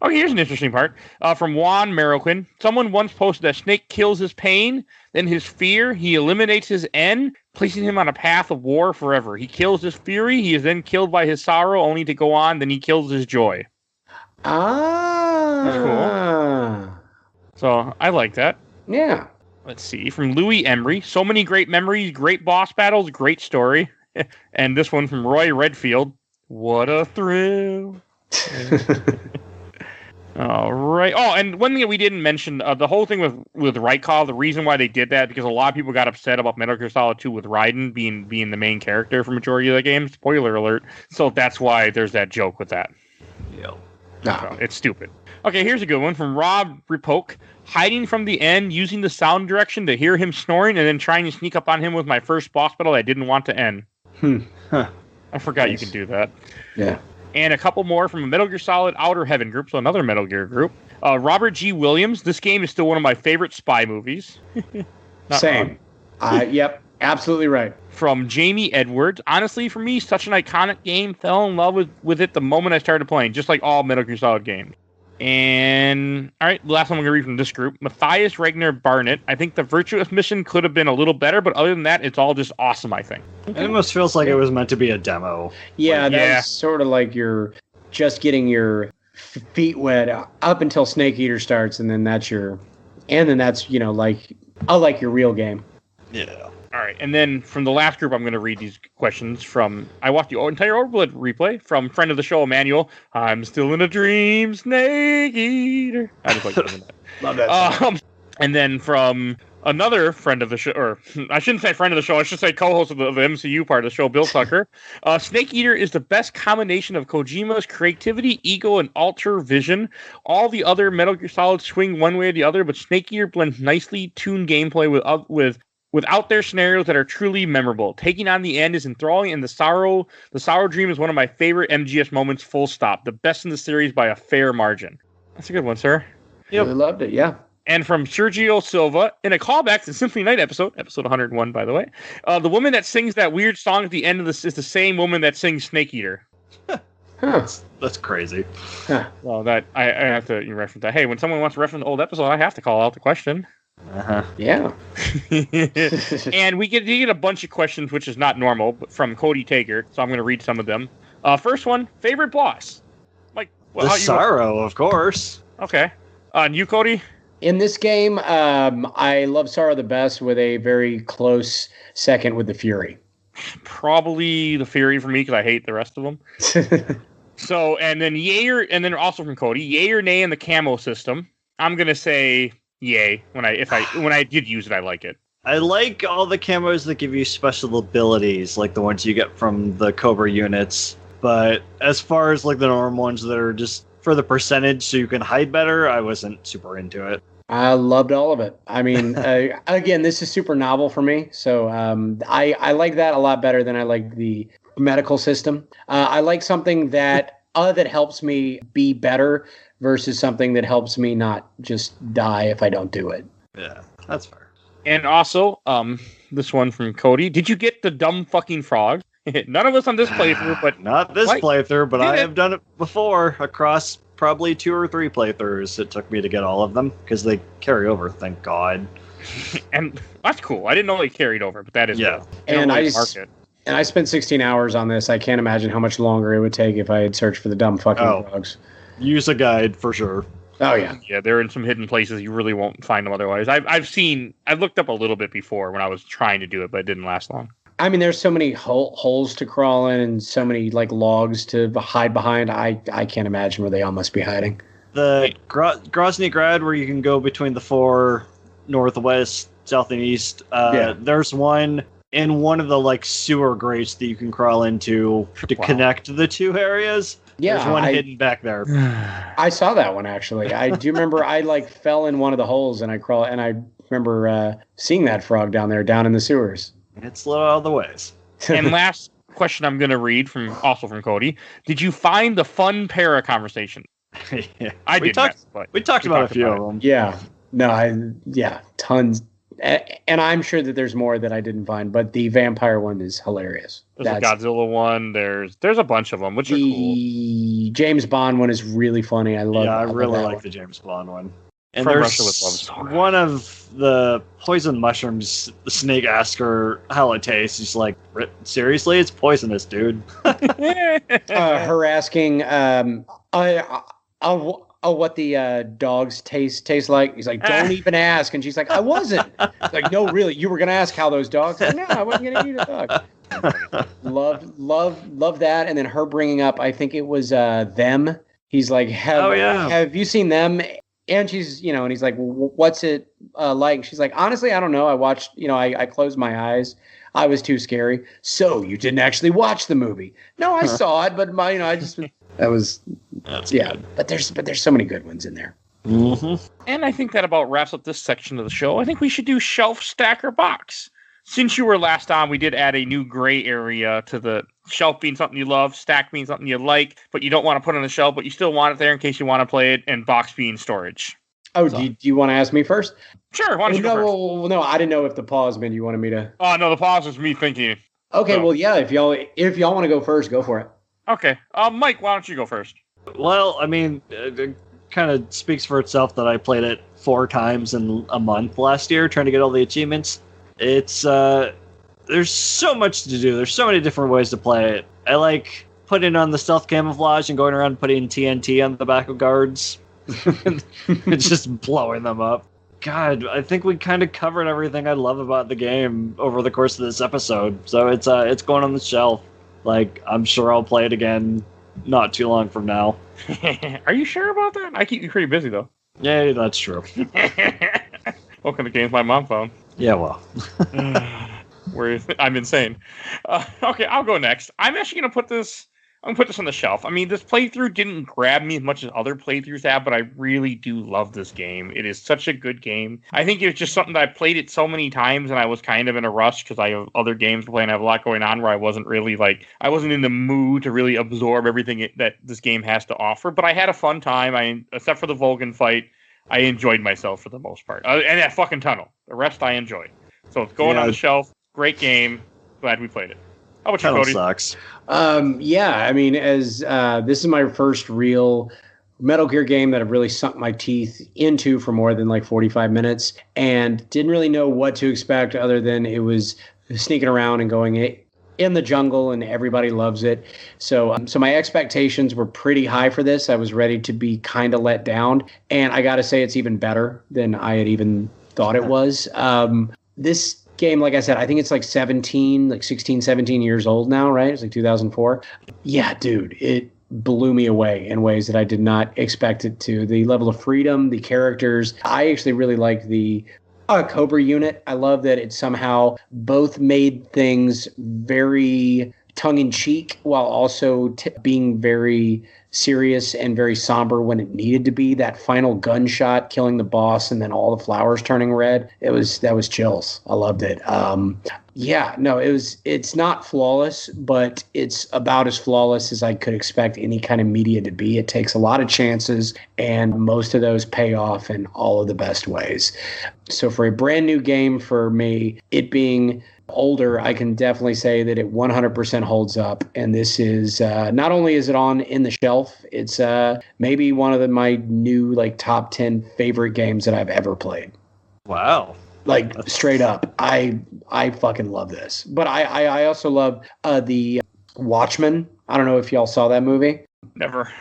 Okay, here's an interesting part. From Juan Marroquin. Someone once posted that Snake kills his pain, then his fear, he eliminates his end, placing him on a path of war forever. He kills his fury, he is then killed by his sorrow, only to go on, then he kills his joy. That's cool. So, I like that. Yeah. Let's see. From Louis Emery. So many great memories, great boss battles, great story. And this one from Roy Redfield. What a thrill. All right. Oh, and one thing that we didn't mention, the whole thing with Raikal, the reason why they did that, because a lot of people got upset about Metal Gear Solid 2 with Raiden being the main character for majority of the game. Spoiler alert. So that's why there's that joke with that. Yep. So it's stupid. Okay, here's a good one from Rob Ripoke. Hiding from the end, using the sound direction to hear him snoring, and then trying to sneak up on him with my first boss battle I didn't want to end. Huh. I forgot Nice. you can do that. Yeah. And a couple more from a Metal Gear Solid Outer Heaven group, so another Metal Gear group. Robert G. Williams. This game is still one of my favorite spy movies. Not Same. wrong. Yep. Absolutely right. From Jamie Edwards. Honestly, for me, such an iconic game. Fell in love with it the moment I started playing, just like all Metal Gear Solid games. And, all right, the last one I'm going to read from this group. Matthias Regner Barnett. I think the Virtuous mission could have been a little better, but other than that, it's all just awesome, I think. It almost feels like it was meant to be a demo. Yeah, that Yeah. was sort of like you're just getting your feet wet up until Snake Eater starts, and then that's like your real game. Yeah. All right, and then from the last group, I'm going to read these questions from. I watched the entire Overblood replay from friend of the show, Emmanuel. I'm still in a dream, Snake Eater. I just like doing that. Love that song. And then from another friend of the show, or I shouldn't say friend of the show, I should say co-host of the MCU part of the show, Bill Tucker. Snake Eater is the best combination of Kojima's creativity, ego, and alter vision. All the other Metal Gear Solid swing one way or the other, but Snake Eater blends nicely tuned gameplay without their scenarios that are truly memorable. Taking on the end is enthralling, and the sorrow dream is one of my favorite MGS moments, full stop. The best in the series by a fair margin. That's a good one, sir. Really loved it. Yeah. And from Sergio Silva, in a callback to Symphony Night episode 101, by the way, the woman that sings that weird song at the end of this is the same woman that sings Snake Eater. Huh. That's crazy. Huh. Well, that I have to reference that. Hey, when someone wants to reference an old episode, I have to call out the question. Uh-huh. Yeah. And we get a bunch of questions, which is not normal, but from Cody Tager. So I'm going to read some of them. First one, favorite boss. Like The Sorrow, of course. Okay. And you, Cody? In this game, I love Sorrow the best, with a very close second with the Fury. Probably the Fury for me because I hate the rest of them. So, and then yay and then also from Cody, yay or nay in the camo system. I'm gonna say yay. When I did use it, I like it. I like all the camos that give you special abilities, like the ones you get from the Cobra units. But as far as like the normal ones that are just for the percentage so you can hide better, I wasn't super into it. I loved all of it. I mean, again, this is super novel for me, so I like that a lot better than I like the medical system. I like something that helps me be better versus something that helps me not just die if I don't do it. Yeah, that's fair. And also, this one from Cody. Did you get the dumb fucking frog? None of us on this playthrough, but not this What? playthrough, but Did I it? have done it before across probably 2 or 3 playthroughs. It took me to get all of them because they carry over, thank God. and that's cool. I didn't know they carried over, but that is Yeah. cool. And Really I mark it. And I spent 16 hours on this. I can't imagine how much longer it would take if I had searched for the dumb fucking frogs. Use a guide for sure. Oh yeah. Yeah, they're in some hidden places you really won't find them otherwise. I've looked up a little bit before when I was trying to do it, but it didn't last long. I mean, there's so many holes to crawl in and so many like logs to hide behind. I can't imagine where they all must be hiding. The Grozny Grad, where you can go between the 4 northwest, south, and east. There's one in one of the like sewer grates that you can crawl into to connect the 2 areas. Yeah, there's one hidden back there. I saw that one actually. I do remember I like fell in one of the holes and I remember seeing that frog down in the sewers. It's little out of the ways. And last question I'm going to read from Cody. Did you find the fun para conversation? Yeah. We talked about a few of them. Yeah. No, tons. And I'm sure that there's more that I didn't find, but the vampire one is hilarious. There's a Godzilla one. There's a bunch of them, which are cool. The James Bond one is really funny. I really like the James Bond one. And From there's Russia with Love. One of the poison mushrooms, the snake asks her how it tastes. She's like, seriously? It's poisonous, dude. Her asking what the dogs taste like. He's like, don't even ask. And she's like, I wasn't. It's like, no, really, you were going to ask how those dogs. Like, no, I wasn't going to eat a dog. Love that. And then her bringing up, I think it was them. He's like, have you seen them? And she's, and he's like, well, what's it like? She's like, honestly, I don't know. I watched, I closed my eyes. I was too scary. So you didn't actually watch the movie? No, I saw it, but that's good. But there's so many good ones in there. Mm-hmm. And I think that about wraps up this section of the show. I think we should do shelf, stack, or box. Since you were last on, we did add a new gray area to the shelf being something you love, stack being something you like, but you don't want to put on the shelf, but you still want it there in case you want to play it, and box being storage. Oh, do you want to ask me first? Sure, why don't you go first? No, I didn't know if the pause meant you wanted me to... Oh, no, the pause was me thinking. Okay, so. Well, yeah, if y'all want to go first, go for it. Okay. Mike, why don't you go first? Well, I mean, it kind of speaks for itself that I played it 4 times in a month last year, trying to get all the achievements. It's, there's so much to do. There's so many different ways to play it. I like putting on the stealth camouflage and going around putting TNT on the back of guards. It's just blowing them up. God, I think we kind of covered everything I love about the game over the course of this episode. So it's going on the shelf. Like, I'm sure I'll play it again not too long from now. Are you sure about that? I keep you pretty busy, though. Yeah, that's true. What kind of games my mom found? Yeah, well. I'm insane. Okay, I'll go next. I'm actually going to put this on the shelf. I mean, this playthrough didn't grab me as much as other playthroughs have, but I really do love this game. It is such a good game. I think it's just something that I played it so many times, and I was kind of in a rush because I have other games to play and I have a lot going on where I wasn't in the mood to really absorb everything that this game has to offer. But I had a fun time. Except for the Vulcan fight, I enjoyed myself for the most part. And that fucking tunnel. The rest I enjoyed. So it's going on the shelf. Great game. Glad we played it. How about you, Cody? Sucks. Yeah, I mean, as this is my first real Metal Gear game that I've really sunk my teeth into for more than like 45 minutes and didn't really know what to expect other than it was sneaking around and going in the jungle and everybody loves it. So my expectations were pretty high for this. I was ready to be kind of let down. And I got to say it's even better than I had even thought it was. This game, like I said, I think it's like 16, 17 years old now, right? It's like 2004. Yeah, dude, it blew me away in ways that I did not expect it to. The level of freedom, the characters. I actually really like the Cobra unit. I love that it somehow both made things very tongue-in-cheek while also being very serious and very somber when it needed to be. That final gunshot killing the boss and then all the flowers turning red. That was chills. I loved it. It's not flawless, but it's about as flawless as I could expect any kind of media to be. It takes a lot of chances and most of those pay off in all of the best ways. So for a brand new game for me, it being older, I can definitely say that it 100% holds up. And this is not only is it in the shelf, it's maybe one of my new like top 10 favorite games that I've ever played. Wow. Like straight up, I fucking love this. But I also love the Watchmen. I don't know if y'all saw that movie. Never.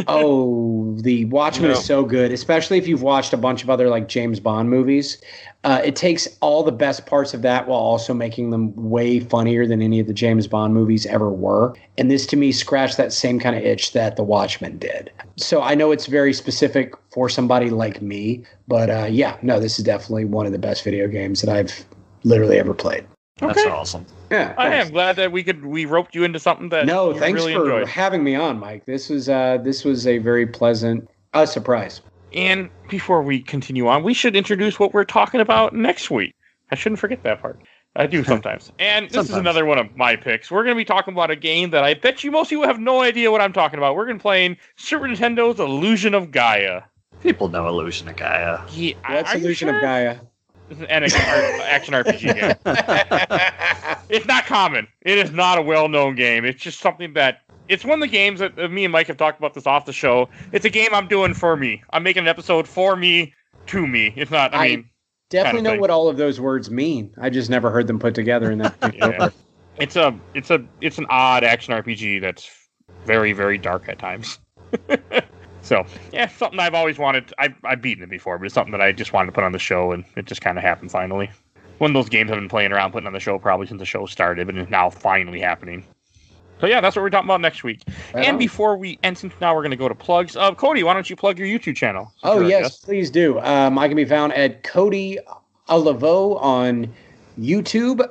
Oh, The Watchmen is so good, especially if you've watched a bunch of other like James Bond movies. It takes all the best parts of that while also making them way funnier than any of the James Bond movies ever were. And this, to me, scratched that same kind of itch that The Watchmen did. So I know it's very specific for somebody like me, but this is definitely one of the best video games that I've literally ever played. That's awesome. Yeah, I am glad that we roped you into something that thanks really for enjoyed. having me on, Mike. This was a very pleasant surprise. And before we continue on, we should introduce what we're talking about next week. I shouldn't forget that part. I do sometimes. And this is another one of my picks. We're going to be talking about a game that I bet you most people have no idea what I'm talking about. We're going to be playing Super Nintendo's Illusion of Gaia. People know Illusion of Gaia. Yeah, what's Illusion of Gaia? It's an action RPG game. It's not common. It is not a well-known game. It's just something that... It's one of the games that me and Mike have talked about this off the show. It's a game I'm doing for me. I'm making an episode for me, to me. It's not, I definitely know what all of those words mean. I just never heard them put together in that. Yeah. It's an odd action RPG that's very, very dark at times. So, yeah, something I've always wanted. I've beaten it before, but it's something that I just wanted to put on the show, and it just kind of happened finally. One of those games I've been playing around, putting on the show probably since the show started, but it's now finally happening. So, yeah, that's what we're talking about next week. Since now we're going to go to plugs. Cody, why don't you plug your YouTube channel? Yes, please do. I can be found at Cody Laveau on YouTube.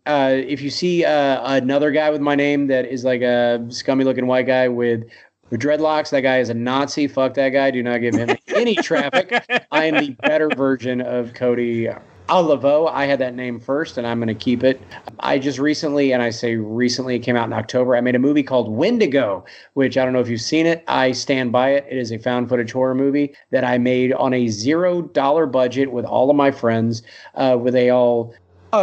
If you see another guy with my name that is like a scummy looking white guy with dreadlocks, that guy is a Nazi. Fuck that guy. Do not give him any traffic. I am the better version of Cody Laveau. I had that name first, and I'm going to keep it. I just recently, and I say recently, it came out in October, I made a movie called Wendigo, which I don't know if you've seen it. I stand by it. It is a found footage horror movie that I made on a $0 budget with all of my friends, where they all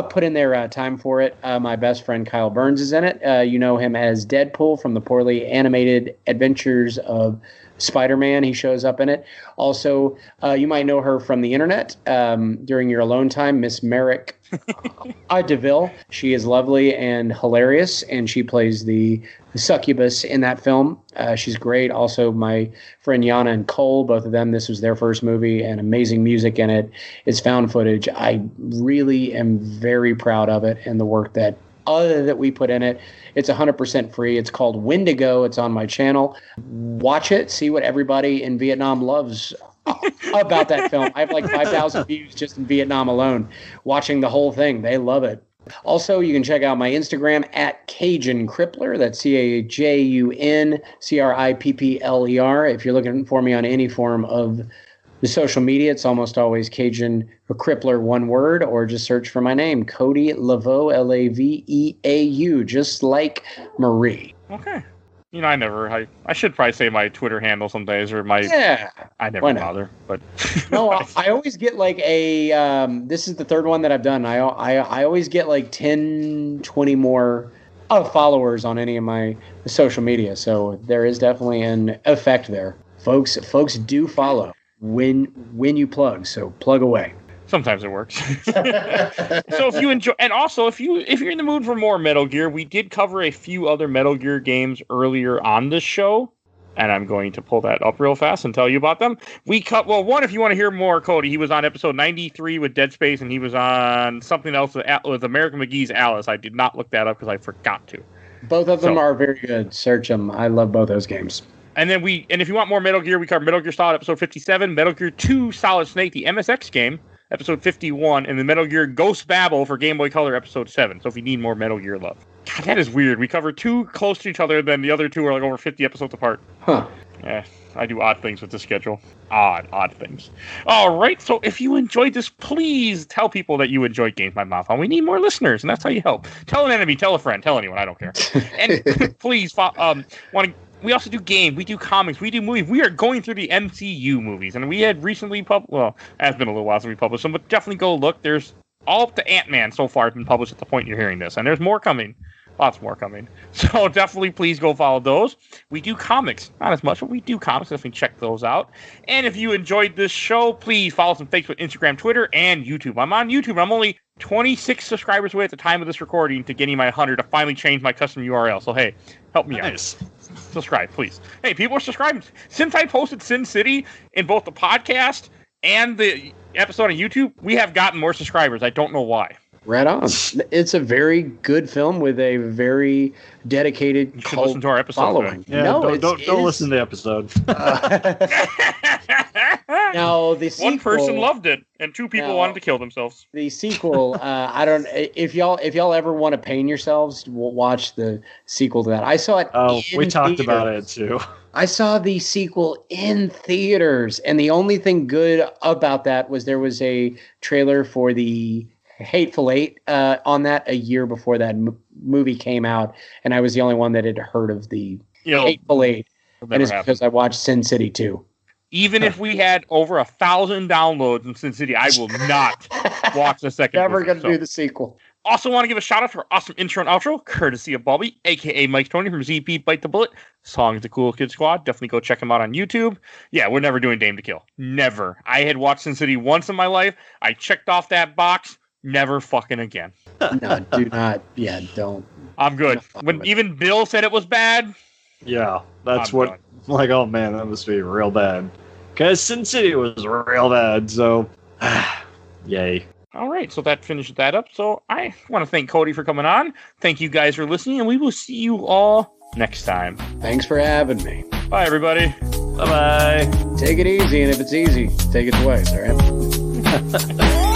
put in their time for it. My best friend Kyle Burns is in it. You know him as Deadpool from the poorly animated Adventures of Spider-Man. He shows up in it. Also, you might know her from the internet during your alone time, Miss Merrick DeVille. She is lovely and hilarious, and she plays the succubus in that film. She's great. Also, my friend Yana and Cole, both of them, this was their first movie, and amazing music in it. It's found footage. I really am very proud of it and the work that we put in it. It's 100% free. It's called Wendigo. It's on my channel. Watch it. See what everybody in Vietnam loves about that film. I have like 5,000 views just in Vietnam alone watching the whole thing. They love it. Also, you can check out my Instagram at Cajun Crippler. That's CajunCrippler. If you're looking for me on any form of the social media, it's almost always Cajun Crippler, one word, or just search for my name, Cody Laveau, Laveau, just like Marie. Okay. You know, I should probably say my Twitter handle some days, or my... Yeah. I never bother, but... No, I always get like a... this is the third one that I've done. I always get like 10, 20 more followers on any of my social media, so there is definitely an effect there. Folks do follow when you plug, so plug away. Sometimes it works. So if you enjoy, and also if you're in the mood for more Metal Gear, we did cover a few other Metal Gear games earlier on this show, and I'm going to pull that up real fast and tell you about them. One, if you want to hear more, Cody, he was on episode 93 with Dead Space, and he was on something else with American McGee's Alice. I did not look that up because I forgot to. Both of them are very good. Search them. I love both those games. And then if you want more Metal Gear, we covered Metal Gear Solid episode 57, Metal Gear 2 Solid Snake, the MSX game, episode 51, and the Metal Gear Ghost Babel for Game Boy Color episode 7. So if you need more Metal Gear love. God, that is weird. We cover two close to each other, then the other two are like over 50 episodes apart. Huh. Yeah, I do odd things with this schedule. Odd things. All right, so if you enjoyed this, please tell people that you enjoyed Games by Mouth. We need more listeners, and that's how you help. Tell an enemy, tell a friend, tell anyone. I don't care. And please, we also do games, we do comics, we do movies. We are going through the MCU movies, and we had recently it's been a little while since we published them, but definitely go look. There's all up to Ant-Man so far has been published at the point you're hearing this, and there's more coming. Lots more coming. So definitely please go follow those. We do comics. Not as much, but we do comics. Definitely check those out. And if you enjoyed this show, please follow us on Facebook, Instagram, Twitter, and YouTube. I'm on YouTube. I'm only 26 subscribers away at the time of this recording to getting my 100 to finally change my custom URL. So, hey, help me out. Subscribe, please. Hey, people are subscribing. Since I posted Sin City in both the podcast and the episode on YouTube, we have gotten more subscribers. I don't know why. Right on. It's a very good film with a very dedicated You should listen to our episode. following. Yeah, No, don't listen to the episode. Now the sequel, One person loved it, and 2 people wanted to kill themselves. the sequel. I don't. If y'all ever want to pain yourselves, watch the sequel to that. I saw it. Oh, we in talked theaters. about it too. I saw the sequel in theaters, and the only thing good about that was there was a trailer for the Hateful Eight on that a year before that movie came out, and I was the only one that had heard of the Hateful Eight, and it's because I watched Sin City 2. Even if we had over 1,000 downloads in Sin City, I will not watch the second Never movie, going to so. do the sequel. Also want to give a shout out to our awesome intro and outro, courtesy of Bobby, a.k.a. Mike Tony from ZP Bite the Bullet. Song is the Cool Kid Squad. Definitely go check him out on YouTube. Yeah, we're never doing Dame to Kill. Never. I had watched Sin City once in my life. I checked off that box. Never fucking again. No, do not. Yeah, don't. I'm good. When even Bill said it was bad, Yeah, that's I'm what. done. Like, oh man, that must be real bad. Because Sin City was real bad. So, yay. All right, so that finishes that up. So I want to thank Cody for coming on. Thank you guys for listening, and we will see you all next time. Thanks for having me. Bye, everybody. Bye bye. Take it easy, and if it's easy, take it twice, all right?